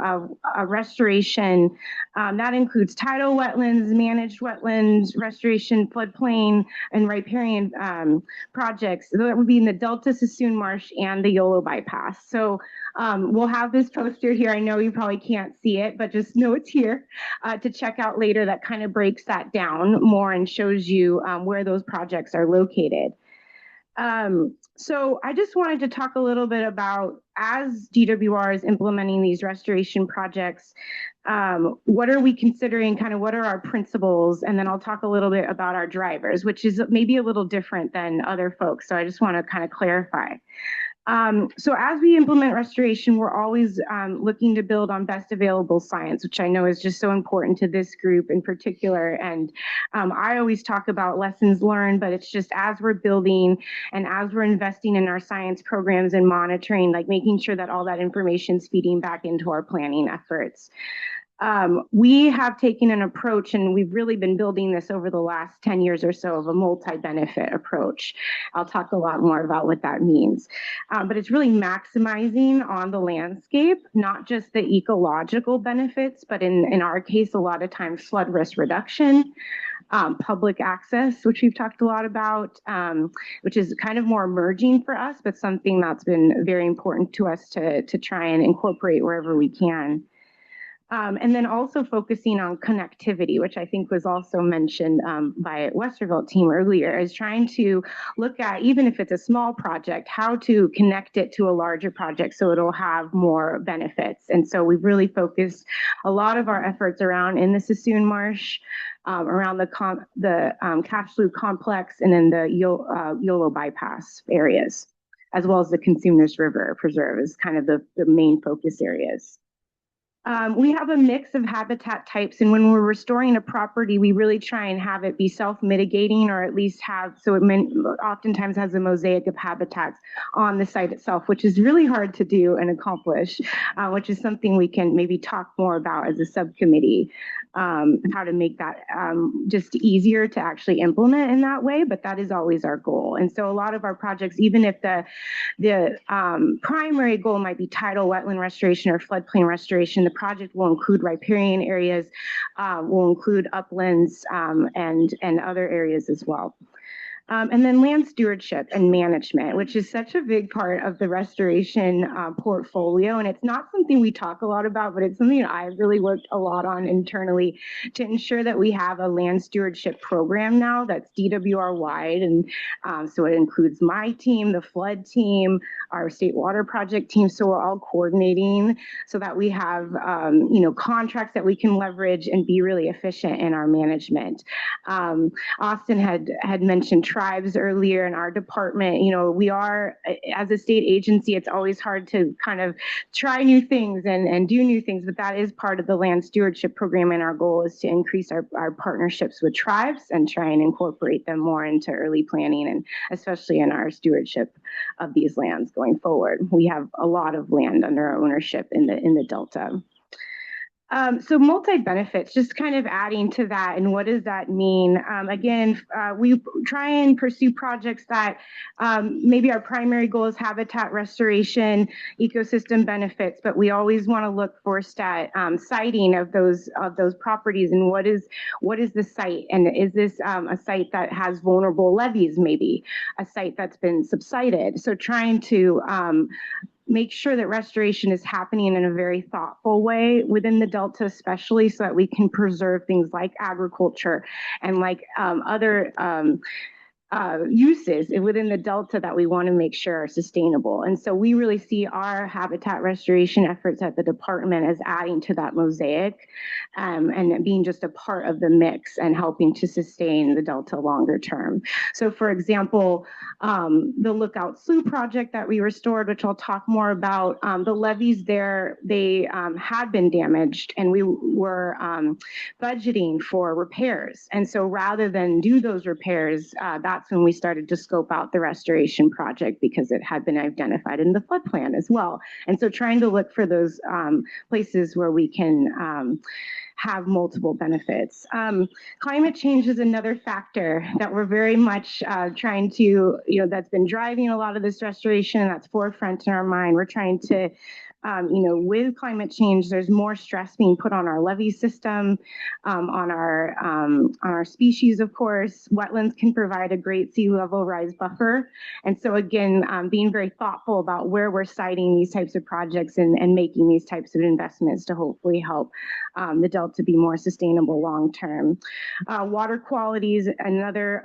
restoration. That includes tidal wetlands, managed wetlands, restoration, floodplain, and riparian projects. That would be in the Delta, Suisun Marsh, and the Yolo bypass. So we'll have this poster here. I know you probably can't see it, but just know it's here to check out later. That kind of breaks that down more and shows you where those projects are located. So I just wanted to talk a little bit about, as DWR is implementing these restoration projects, what are we considering, kind of what are our principles, and then I'll talk a little bit about our drivers, which is maybe a little different than other folks. So I just want to kind of clarify. So as we implement restoration, we're always looking to build on best available science, which I know is just so important to this group in particular. And I always talk about lessons learned, but it's just as we're building and as we're investing in our science programs and monitoring, making sure that all that information is feeding back into our planning efforts. We have taken an approach, and we've really been building this over the last 10 years or so, of a multi-benefit approach. I'll talk a lot more about what that means. But it's really maximizing on the landscape, not just the ecological benefits, but in our case, a lot of times flood risk reduction, public access, which we've talked a lot about, which is kind of more emerging for us, but something that's been very important to us to try and incorporate wherever we can. And then also focusing on connectivity, which I think was also mentioned by Westervelt team earlier, is trying to look at, even if it's a small project, how to connect it to a larger project so it'll have more benefits. And so we've really focused a lot of our efforts around in the Suisun Marsh, around the Cache Slough complex, and then the Yolo bypass areas, as well as the Consumers River Preserve is kind of the main focus areas. We have a mix of habitat types, and when we're restoring a property, we really try and have it be self-mitigating, or at least have, so it oftentimes has a mosaic of habitats on the site itself, which is really hard to do and accomplish, which is something we can maybe talk more about as a subcommittee, how to make that just easier to actually implement in that way, but that is always our goal. And so a lot of our projects, even if the primary goal might be tidal wetland restoration or floodplain restoration, the project will include riparian areas, will include uplands, and other areas as well. And then land stewardship and management, which is such a big part of the restoration portfolio. And it's not something we talk a lot about, but it's something I've really worked a lot on internally to ensure that we have a land stewardship program now that's DWR wide. And so it includes my team, the flood team, our state water project team. So we're all coordinating so that we have, contracts that we can leverage and be really efficient in our management. Austin had mentioned tribes earlier in our department. We are, as a state agency, it's always hard to kind of try new things and do new things, but that is part of the land stewardship program, and our goal is to increase our partnerships with tribes and try and incorporate them more into early planning, and especially in our stewardship of these lands going forward. We have a lot of land under our ownership in the Delta. So multi-benefits, just kind of adding to that, and what does that mean? Again, we try and pursue projects that maybe our primary goal is habitat restoration, ecosystem benefits, but we always want to look for siting of those properties, and what is the site, and is this a site that has vulnerable levees, maybe a site that's been subsided? So trying to make sure that restoration is happening in a very thoughtful way within the Delta, especially so that we can preserve things like agriculture and like other uses within the Delta that we want to make sure are sustainable. And so we really see our habitat restoration efforts at the department as adding to that mosaic, and being just a part of the mix and helping to sustain the Delta longer term. So for example, the Lookout Slough project that we restored, which I'll talk more about, the levees there, they had been damaged, and we were budgeting for repairs. And so rather than do those repairs, that's when we started to scope out the restoration project, because it had been identified in the flood plan as well. And so trying to look for those places where we can have multiple benefits. Climate change is another factor that we're very much trying to, that's been driving a lot of this restoration, that's forefront in our mind. We're trying to, with climate change, there's more stress being put on our levee system, on our species, of course. Wetlands can provide a great sea level rise buffer. And so again, being very thoughtful about where we're siting these types of projects and making these types of investments to hopefully help the Delta be more sustainable long term. Water quality is another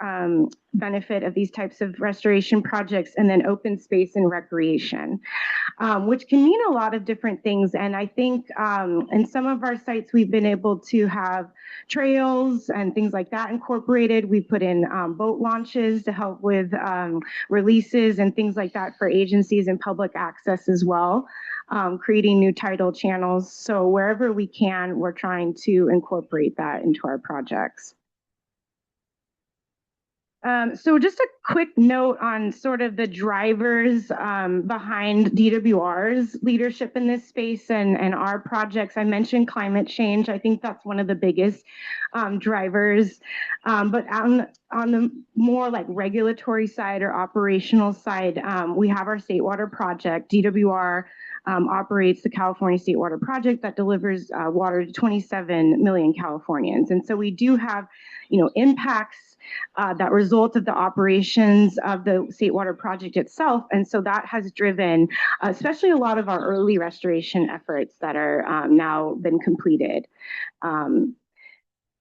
benefit of these types of restoration projects, and then open space and recreation, which can mean a lot of different things. And I think in some of our sites, we've been able to have trails and things like that incorporated. We put in boat launches to help with releases and things like that for agencies and public access as well, creating new tidal channels. So wherever we can, we're trying to incorporate that into our projects. So just a quick note on sort of the drivers behind DWR's leadership in this space and our projects. I mentioned climate change. I think that's one of the biggest drivers. But on the more like regulatory side or operational side, we have our state water project. DWR operates the California State Water Project that delivers water to 27 million Californians. And so we do have, impacts that result of the operations of the State Water Project itself. And so that has driven especially a lot of our early restoration efforts that are now been completed.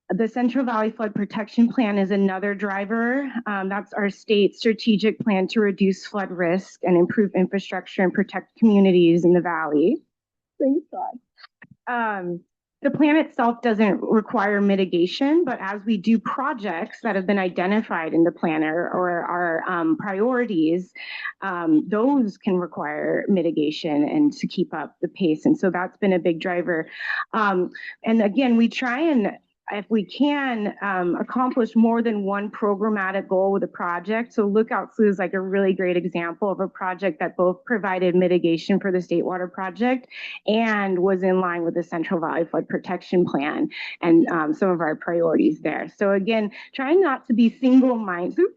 The Central Valley Flood Protection Plan is another driver. That's our state strategic plan to reduce flood risk and improve infrastructure and protect communities in the valley. Thanks, God. The plan itself doesn't require mitigation, but as we do projects that have been identified in the planner or our priorities, those can require mitigation and to keep up the pace. And so that's been a big driver. And again, we try and, if we can, accomplish more than one programmatic goal with a project. So Lookout Slough is like a really great example of a project that both provided mitigation for the State Water Project and was in line with the Central Valley Flood Protection Plan and some of our priorities there. So again, trying not to be single-minded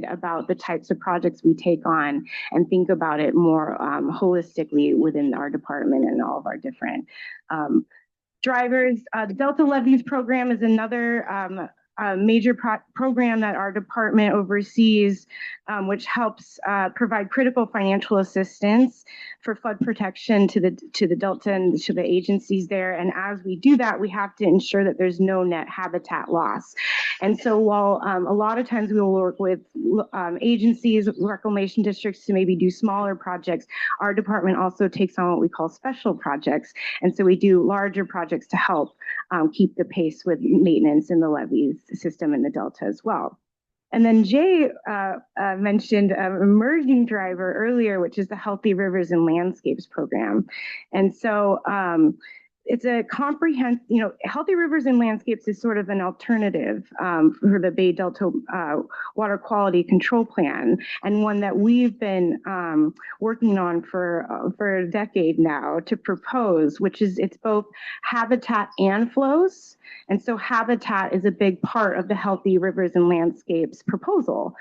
about the types of projects we take on and think about it more holistically within our department and all of our different drivers. The Delta Levees program is another major program that our department oversees, which helps provide critical financial assistance for flood protection to the Delta and to the agencies there. And as we do that, we have to ensure that there's no net habitat loss. And so while a lot of times we will work with agencies, reclamation districts to maybe do smaller projects, our department also takes on what we call special projects. And so we do larger projects to help keep the pace with maintenance in the levees system in the Delta as well. And then Jay mentioned an emerging driver earlier, which is the Healthy Rivers and Landscapes program. And so it's a comprehensive, Healthy Rivers and Landscapes is sort of an alternative for the Bay Delta Water Quality Control Plan, and one that we've been working on for a decade now to propose, which is it's both habitat and flows. And so habitat is a big part of the Healthy Rivers and Landscapes proposal.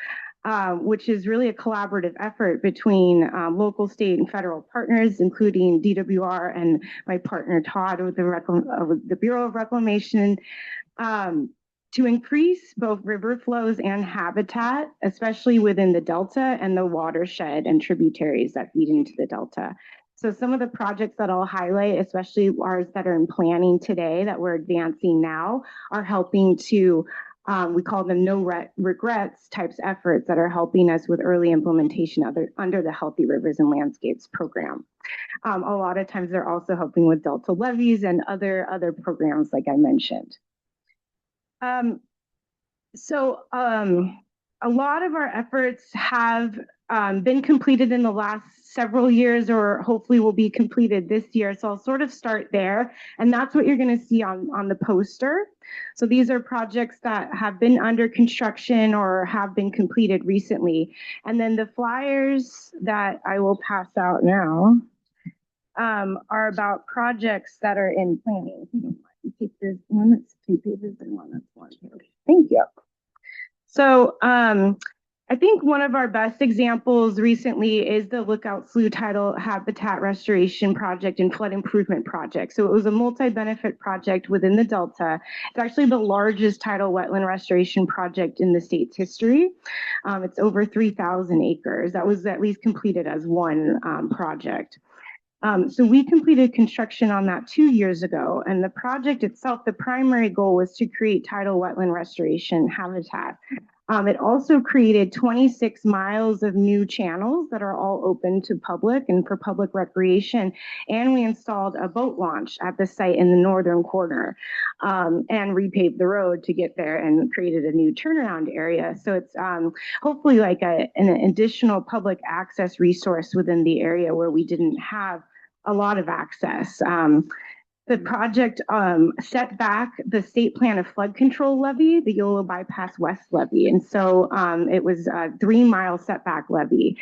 Which is really a collaborative effort between local, state, and federal partners, including DWR and my partner Todd with the Bureau of Reclamation, to increase both river flows and habitat, especially within the Delta and the watershed and tributaries that feed into the Delta. So some of the projects that I'll highlight, especially ours that are in planning today that we're advancing now, are helping to we call them no regrets types efforts that are helping us with early implementation under the Healthy Rivers and Landscapes program. A lot of times they're also helping with Delta levees and other programs like I mentioned. A lot of our efforts have been completed in the last several years, or hopefully will be completed this year. So I'll sort of start there. And that's what you're going to see on the poster. So these are projects that have been under construction or have been completed recently. And then the flyers that I will pass out now are about projects that are in planning. There's one that's 2 pages and one that's 1 page. Thank you. So I think one of our best examples recently is the Lookout Slough Tidal Habitat Restoration Project and Flood Improvement Project. So it was a multi-benefit project within the Delta. It's actually the largest tidal wetland restoration project in the state's history. It's over 3,000 acres. That was at least completed as one project. So we completed construction on that 2 years ago, and the project itself, the primary goal was to create tidal wetland restoration habitat. It also created 26 miles of new channels that are all open to public and for public recreation. And we installed a boat launch at the site in the northern corner and repaved the road to get there and created a new turnaround area. So it's hopefully like an additional public access resource within the area where we didn't have a lot of access. The project set back the state plan of flood control levee, the Yolo Bypass West levee. And so it was a 3-mile setback levee,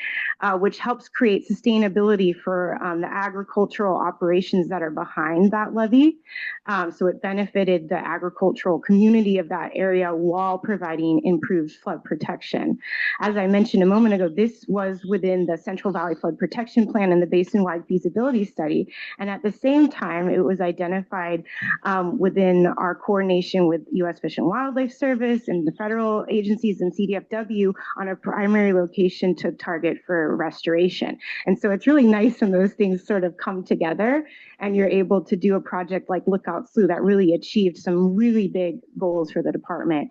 which helps create sustainability for the agricultural operations that are behind that levee. So it benefited the agricultural community of that area while providing improved flood protection. As I mentioned a moment ago, this was within the Central Valley Flood Protection Plan and the basin-wide feasibility study. And at the same time, it was identified identified within our coordination with U.S. Fish and Wildlife Service and the federal agencies and CDFW on a primary location to target for restoration. And so it's really nice when those things sort of come together and you're able to do a project like Lookout Slough that really achieved some really big goals for the department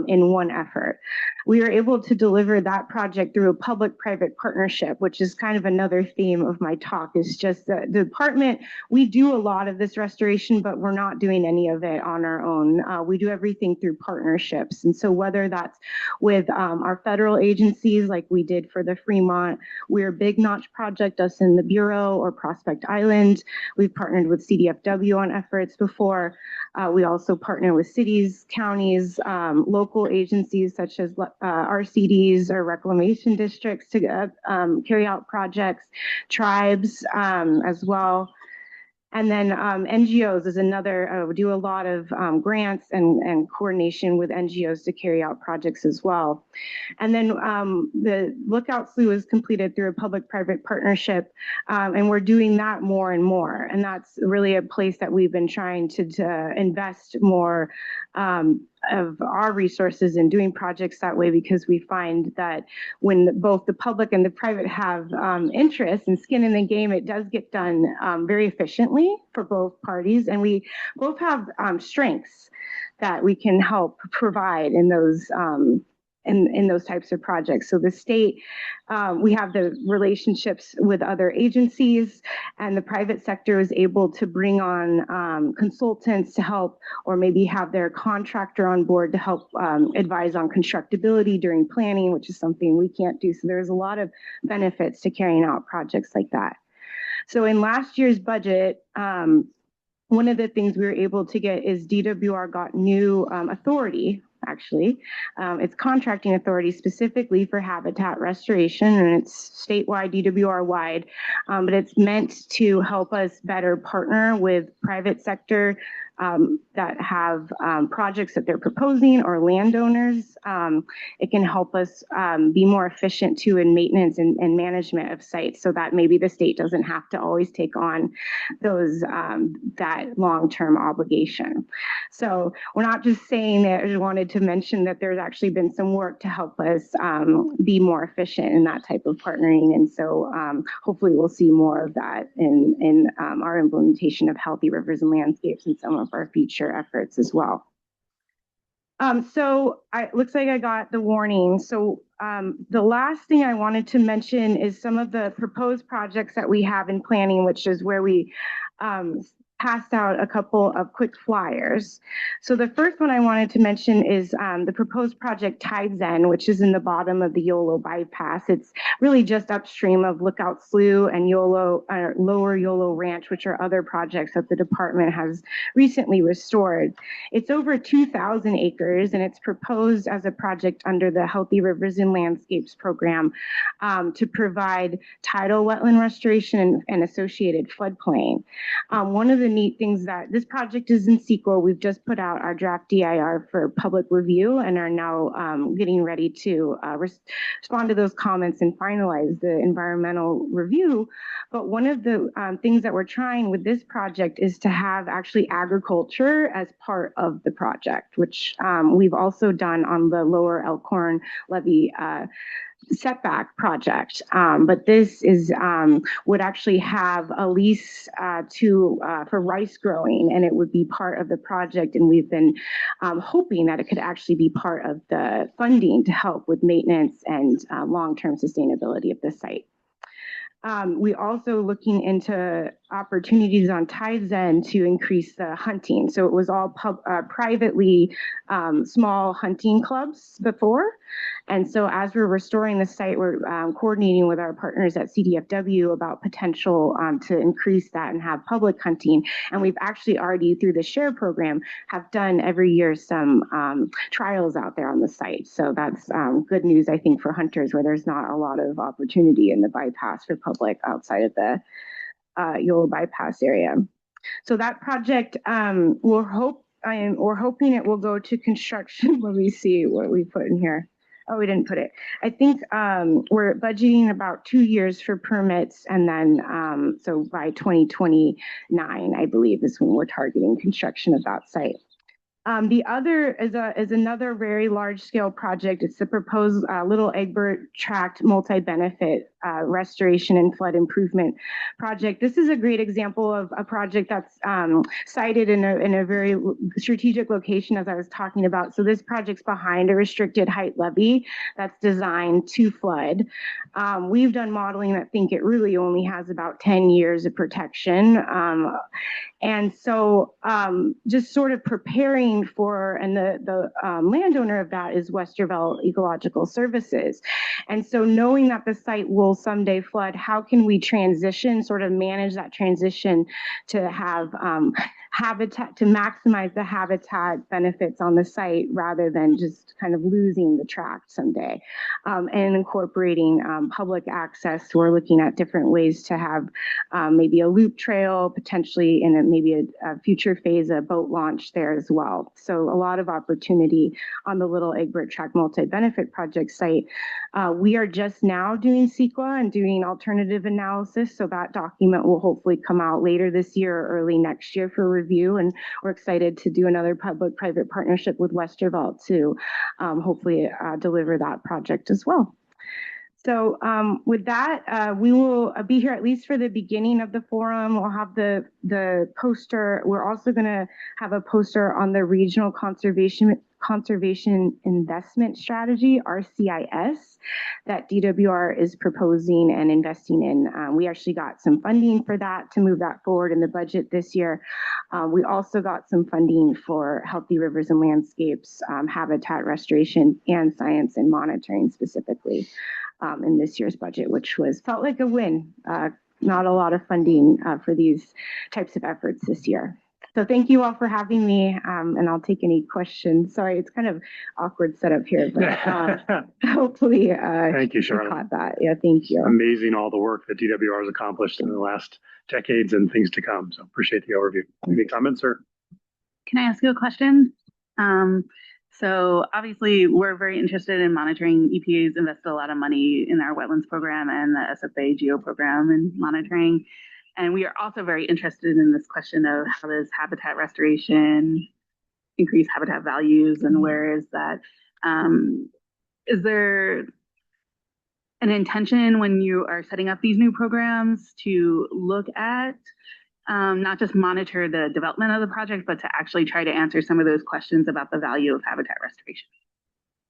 in one effort. We were able to deliver that project through a public-private partnership, which is kind of another theme of my talk, is just the department, we do a lot of this restoration, but we're not doing any of it on our own. We do everything through partnerships. And so whether that's with our federal agencies like we did for the Fremont Weir Big Notch project, us in the Bureau, or Prospect Island, we've partnered with CDFW on efforts before. We also partner with cities, counties, local agencies such as RCDs or reclamation districts to carry out projects, tribes as well. And then NGOs is another, we do a lot of grants and coordination with NGOs to carry out projects as well. And then the Lookout Slough is completed through a public-private partnership, and we're doing that more and more. And that's really a place that we've been trying to invest more of our resources in doing projects that way, because we find that when both the public and the private have interest and skin in the game, it does get done very efficiently for both parties. And we both have strengths that we can help provide in those in those types of projects. So the state, we have the relationships with other agencies, and the private sector is able to bring on consultants to help, or maybe have their contractor on board to help advise on constructability during planning, which is something we can't do. So there's a lot of benefits to carrying out projects like that. So in last year's budget, one of the things we were able to get is DWR got new authority. Actually, it's contracting authority specifically for habitat restoration, and it's statewide, DWR wide, but it's meant to help us better partner with private sector that have projects that they're proposing, or landowners. It can help us be more efficient too in maintenance and management of sites, so that maybe the state doesn't have to always take on those that long-term obligation. So we're not just saying that. I just wanted to mention that there's actually been some work to help us be more efficient in that type of partnering, and so hopefully we'll see more of that in our implementation of healthy rivers and landscapes and some of our future efforts as well. So it looks like I got the warning. So the last thing I wanted to mention is some of the proposed projects that we have in planning, which is where we passed out a couple of quick flyers. So the first one I wanted to mention is the proposed project Tides End, which is in the bottom of the Yolo bypass. It's really just upstream of Lookout Slough and Lower Yolo Ranch, which are other projects that the department has recently restored. It's over 2,000 acres, and it's proposed as a project under the Healthy Rivers and Landscapes program to provide tidal wetland restoration and associated floodplain. One of the neat things that this project is in sequel. We've just put out our draft DIR for public review and are now getting ready to respond to those comments and finalize the environmental review. But one of the things that we're trying with this project is to have actually agriculture as part of the project, which we've also done on the Lower Elkhorn Levee setback project, but this is would actually have a lease for rice growing, and it would be part of the project. And we've been hoping that it could actually be part of the funding to help with maintenance and long-term sustainability of the site. We also looking into opportunities on Tides End to increase the hunting. So it was all privately small hunting clubs before. And so as we're restoring the site, we're coordinating with our partners at CDFW about potential to increase that and have public hunting. And we've actually already, through the SHARE program, have done every year some trials out there on the site. So that's good news, I think, for hunters, where there's not a lot of opportunity in the bypass for public outside of the Yolo bypass area. So that project, we're hoping it will go to construction. Let me see what we put in here. Oh, we didn't put it. I think we're budgeting about 2 years for permits, and then so by 2029, I believe, is when we're targeting construction of that site. The other is another very large scale project. It's the proposed Little Egbert Tract multi-benefit restoration and flood improvement project. This is a great example of a project that's sited in a very strategic location, as I was talking about. So this project's behind a restricted height levee that's designed to flood. We've done modeling that think it really only has about 10 years of protection. And so just sort of preparing for, and the landowner of that is Westervelt Ecological Services. And so knowing that the site will someday flood, how can we transition, sort of manage that transition to have habitat, to maximize the habitat benefits on the site rather than just kind of losing the tract someday, and incorporating public access. So we're looking at different ways to have maybe a loop trail, potentially in maybe a future phase, a boat launch there as well. So a lot of opportunity on the Little Egbert Tract multi-benefit project site. We are just now doing CEQA and doing alternative analysis. So that document will hopefully come out later this year or early next year for review. And we're excited to do another public-private partnership with Westervelt to hopefully deliver that project as well. So with that, we will be here at least for the beginning of the forum. We'll have the poster. We're also going to have a poster on the Regional Conservation Investment Strategy, RCIS, that DWR is proposing and investing in. We actually got some funding for that to move that forward in the budget this year. We also got some funding for Healthy Rivers and Landscapes, habitat restoration, and science and monitoring specifically in this year's budget, which felt like a win. Not a lot of funding for these types of efforts this year. So thank you all for having me, and I'll take any questions. Sorry, it's kind of awkward setup here, but hopefully thank you, Charlotte. Caught that. Yeah, thank you. Amazing all the work that DWR has accomplished in the last decades and things to come. So appreciate the overview. Any comments, or? Can I ask you a question? So obviously we're very interested in monitoring. EPA's invested a lot of money in our wetlands program and the SFA GEO program and monitoring. And we are also very interested in this question of how does habitat restoration increase habitat values, and where is that? Is there an intention when you are setting up these new programs to look at not just monitor the development of the project, but to actually try to answer some of those questions about the value of habitat restoration?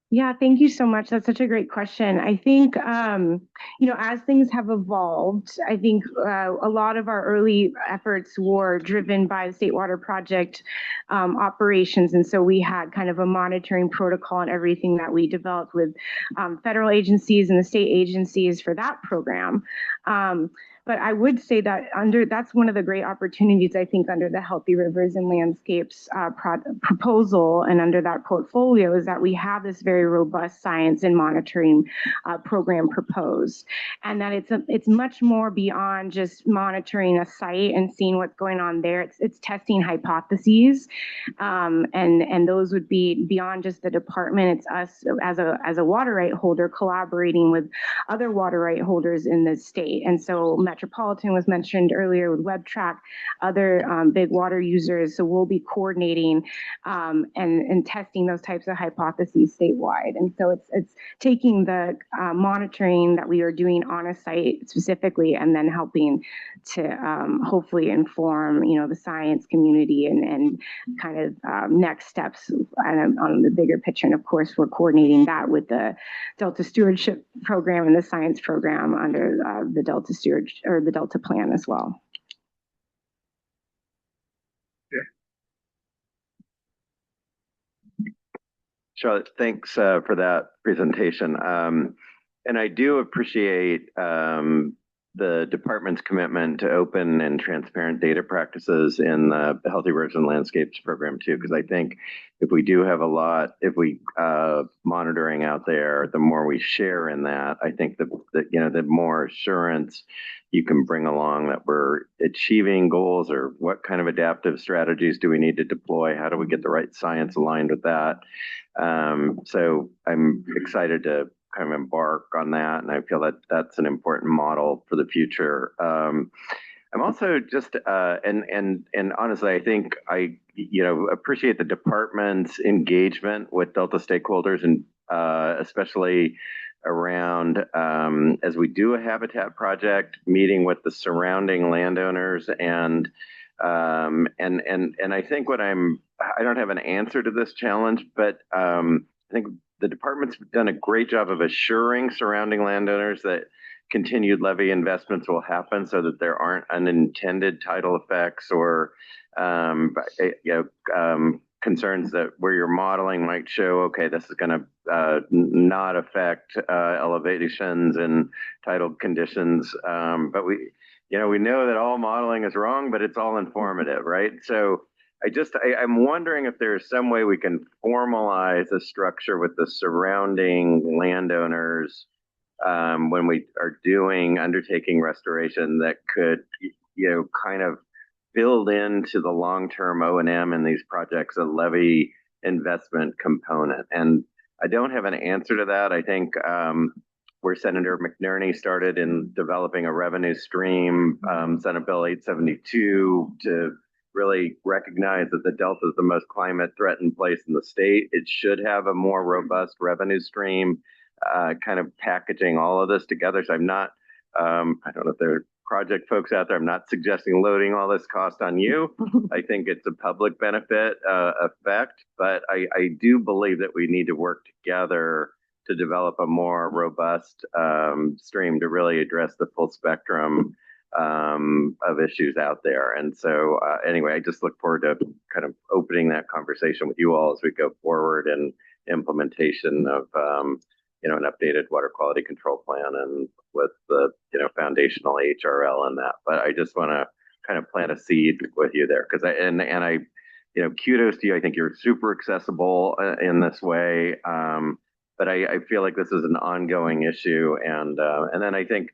Yeah, thank you so much. That's such a great question. I think, as things have evolved, I think a lot of our early efforts were driven by the State Water Project operations. And so we had kind of a monitoring protocol and everything that we developed with federal agencies and the state agencies for that program. But I would say that that's one of the great opportunities, I think, under the Healthy Rivers and Landscapes proposal and under that portfolio, is that we have this very robust science and monitoring program proposed. And that it's much more beyond just monitoring a site and seeing what's going on there. It's testing hypotheses. And those would be beyond just the department. It's us as a water right holder collaborating with other water right holders in the state. And so Metropolitan was mentioned earlier with WebTrack, other big water users. So we'll be coordinating and testing those types of hypotheses statewide. And so it's taking the monitoring that we are doing on a site specifically, and then helping to hopefully inform, the science community and kind of next steps on the bigger picture. And of course, we're coordinating that with the Delta Stewardship Program and the science program under the Delta Stewardship or the Delta Plan as well. Charlotte, thanks for that presentation. And I do appreciate the department's commitment to open and transparent data practices in the Healthy Rivers and Landscapes program too, because I think if we do have if we monitoring out there, the more we share in that, I think the more assurance you can bring along that we're achieving goals, or what kind of adaptive strategies do we need to deploy? How do we get the right science aligned with that? So I'm excited to kind of embark on that, and I feel that that's an important model for the future. I'm also just and honestly, I think I appreciate the department's engagement with Delta stakeholders, and especially around as we do a habitat project, meeting with the surrounding landowners, and I think I don't have an answer to this challenge, but I think the department's done a great job of assuring surrounding landowners that continued levy investments will happen, so that there aren't unintended tidal effects or concerns that where your modeling might show, okay, this is going to not affect elevations and tidal conditions, but we know that all modeling is wrong, but it's all informative, right? So I'm wondering if there's some way we can formalize a structure with the surrounding landowners when we are undertaking restoration that could, kind of build into the long-term O&M in these projects a levy investment component. And I don't have an answer to that. I think where Senator McNerney started in developing a revenue stream, Senate Bill 872, to really recognize that the Delta is the most climate threatened place in the state. It should have a more robust revenue stream, kind of packaging all of this together. So I'm not, I don't know if there are project folks out there, I'm not suggesting loading all this cost on you. I think it's a public benefit effect, but I do believe that we need to work together to develop a more robust stream to really address the full spectrum of issues out there. And so anyway, I just look forward to kind of opening that conversation with you all as we go forward in implementation of an updated water quality control plan, and with the foundational HRL and that. But I just want to kind of plant a seed with you there, because I kudos to you. I think you're super accessible in this way, but I feel like this is an ongoing issue, and then I think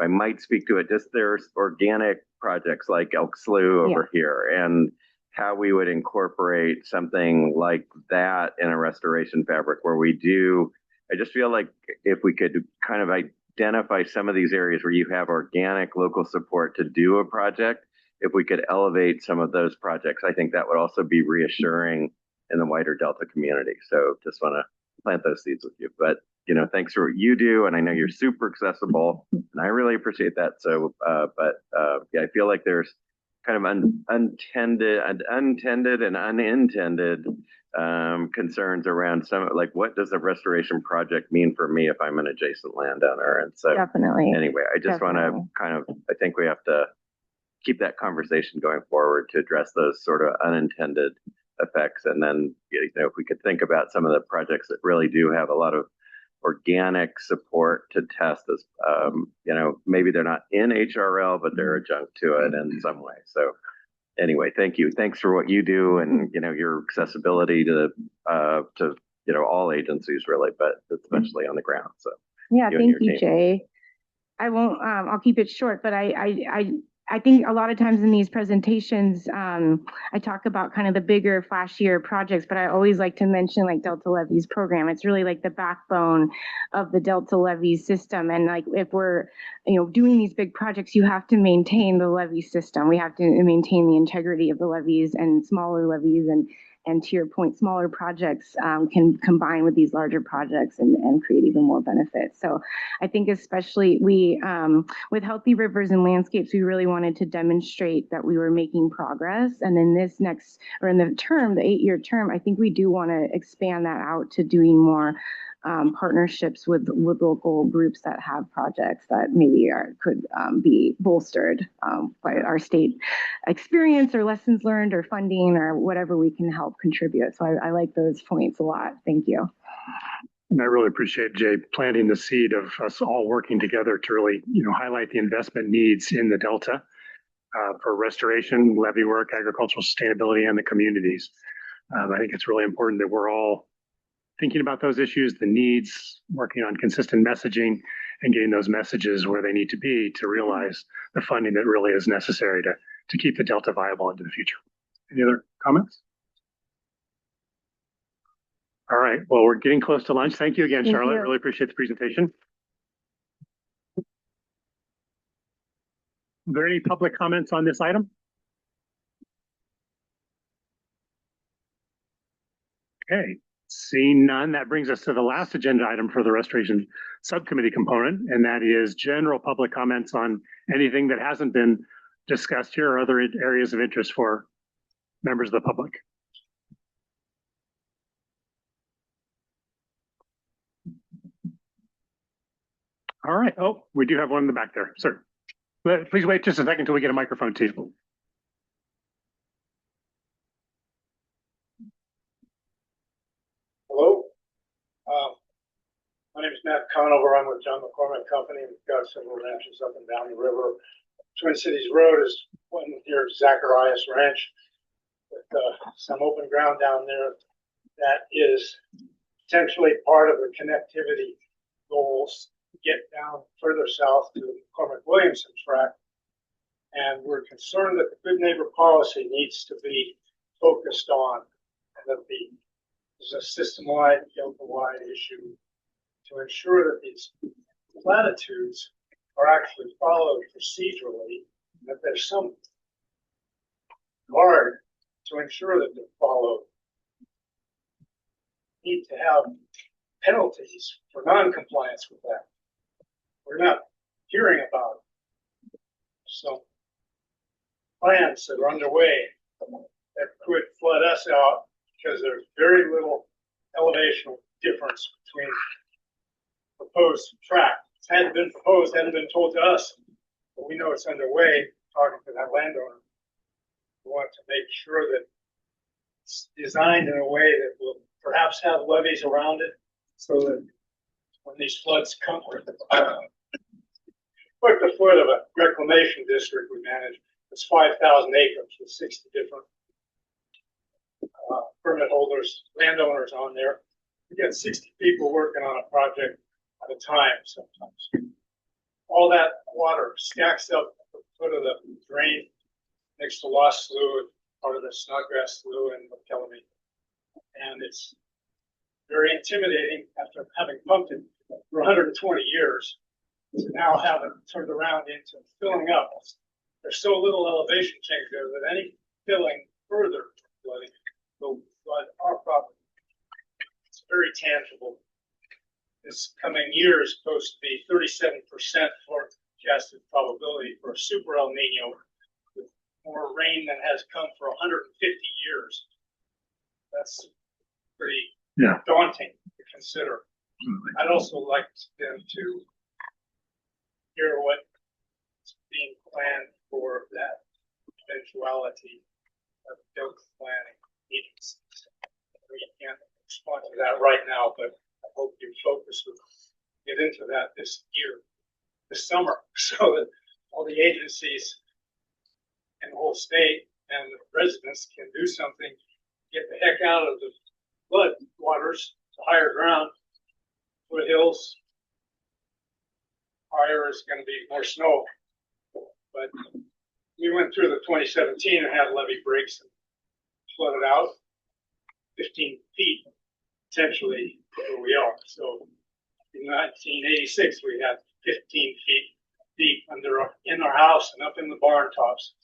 I might speak to it. Just there's organic projects like Elk Slough over here, and how we would incorporate something like that in a restoration fabric where we do. I just feel like if we could kind of identify some of these areas where you have organic local support to do a project, if we could elevate some of those projects, I think that would also be reassuring in the wider Delta community. So just want to plant those seeds with you. But thanks for what you do, and I know you're super accessible, and I really appreciate that. So, yeah, I feel like there's kind of unintended and unintended concerns around some, like, what does a restoration project mean for me if I'm an adjacent landowner? And so, definitely. Anyway, I just want to I think we have to keep that conversation going forward to address those sort of unintended effects. And then, if we could think about some of the projects that really do have a lot of organic support to test this, maybe they're not in HRL, but they're adjunct to it in some way. So anyway, thank you. Thanks for what you do, and, your accessibility to all agencies really, but especially on the ground. So yeah, thank you, Jay. I won't, I'll keep it short, but I think a lot of times in these presentations, I talk about kind of the bigger, flashier projects, but I always like to mention like Delta Levees program. It's really like the backbone of the Delta levee system. And like if we're, doing these big projects, you have to maintain the levee system. We have to maintain the integrity of the levees, and smaller levees and to your point, smaller projects can combine with these larger projects and create even more benefits. So I think especially we, with Healthy Rivers and Landscapes, we really wanted to demonstrate that we were making progress. And in this next, or in the term, the 8-year term, I think we do want to expand that out to doing more partnerships with local groups that have projects that maybe could be bolstered by our state experience or lessons learned or funding or whatever we can help contribute. So I like those points a lot. Thank you. And I really appreciate Jay planting the seed of us all working together to really, highlight the investment needs in the Delta for restoration, levee work, agricultural sustainability, and the communities. I think it's really important that we're all thinking about those issues, the needs, working on consistent messaging, and getting those messages where they need to be to realize the funding that really is necessary to keep the Delta viable into the future. Any other comments? All right, well, we're getting close to lunch. Thank you again, Charlotte. I really appreciate the presentation. Are there any public comments on this item? Okay, seeing none, that brings us to the last agenda item for the Restoration Subcommittee component, and that is general public comments on anything that hasn't been discussed here or other areas of interest for members of the public. All right. Oh, we do have one in the back there, sir. But please wait just a second until we get a microphone to you. Hello. My name is Matt Conover. I'm with John McCormick Company. We've got several ranches up and down the river. Twin Cities Road is one near Zacharias Ranch with some open ground down there that is potentially part of the connectivity goals to get down further south to the McCormick-Williamson track. And we're concerned that the good neighbor policy needs to be focused on, and that there's a system-wide, Delta-wide issue to ensure that these latitudes are actually followed procedurally, that there's some guard to ensure that they're followed. We need to have penalties for non-compliance with that. We're not hearing about some plans that are underway that could flood us out because there's very little elevational difference between proposed track. It hadn't been proposed, hadn't been told to us, but we know it's underway. Talking to that landowner, we want to make sure that it's designed in a way that will perhaps have levees around it, so that when these floods come, put the foot of a reclamation district we manage. It's 5,000 acres with 60 different permit holders, landowners on there. We got 60 people working on a project at a time sometimes. All that water stacks up at the foot of the drain next to Lost Slough, part of the Snodgrass Slough in McKelvey. And it's very intimidating after having pumped it for 120 years to now have it turned around into filling up. There's so little elevation change there that any filling further flooding will flood our property. It's very tangible. This coming year is supposed to be 37% forecasted probability for a super El Nino with more rain than has come for 150 years. That's pretty daunting to consider. I'd also like them to hear what's being planned for that eventuality of Delta planning agencies. We can't respond to that right now, but I hope you focus with get into that this year, this summer, so that all the agencies in the whole state and the residents can do something, get the heck out of the flood waters to higher ground, foothills. Higher is going to be more snow, but we went through the 2017 and had levee breaks and flooded out 15 feet potentially where we are. So in 1986 we had 15 feet deep in our house and up in the barn tops.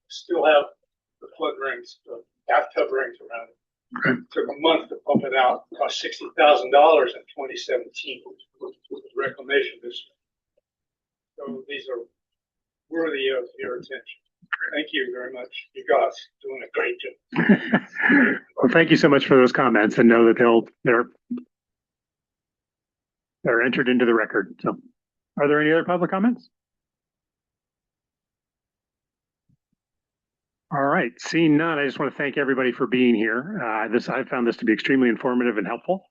Still have the flood rings, the bathtub rings around it. It took a month to pump it out. It cost $60,000 in 2017 with the reclamation district. So these are worthy of your attention. Thank you very much. You guys doing a great job. Well, thank you so much for those comments, and know that they're entered into the record. So, are there any other public comments? All right, seeing none, I just want to thank everybody for being here. I found this to be extremely informative and helpful.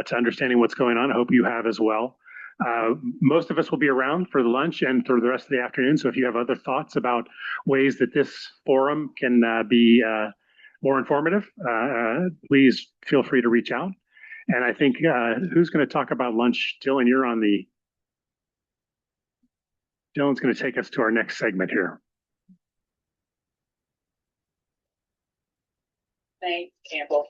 to understanding what's going on. I hope you have as well. Most of us will be around for the lunch and for the rest of the afternoon. So if you have other thoughts about ways that this forum can be more informative, please feel free to reach out. And I think who's going to talk about lunch? Dylan, you're on the. Dylan's going to take us to our next segment here. Thanks, Campbell.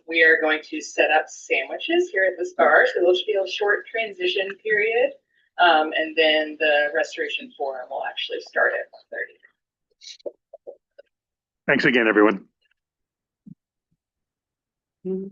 We are going to set up sandwiches here at the Star, so there'll be a short transition period, and then the restoration forum will actually start at 1:30. Thanks again, everyone. Mm-hmm.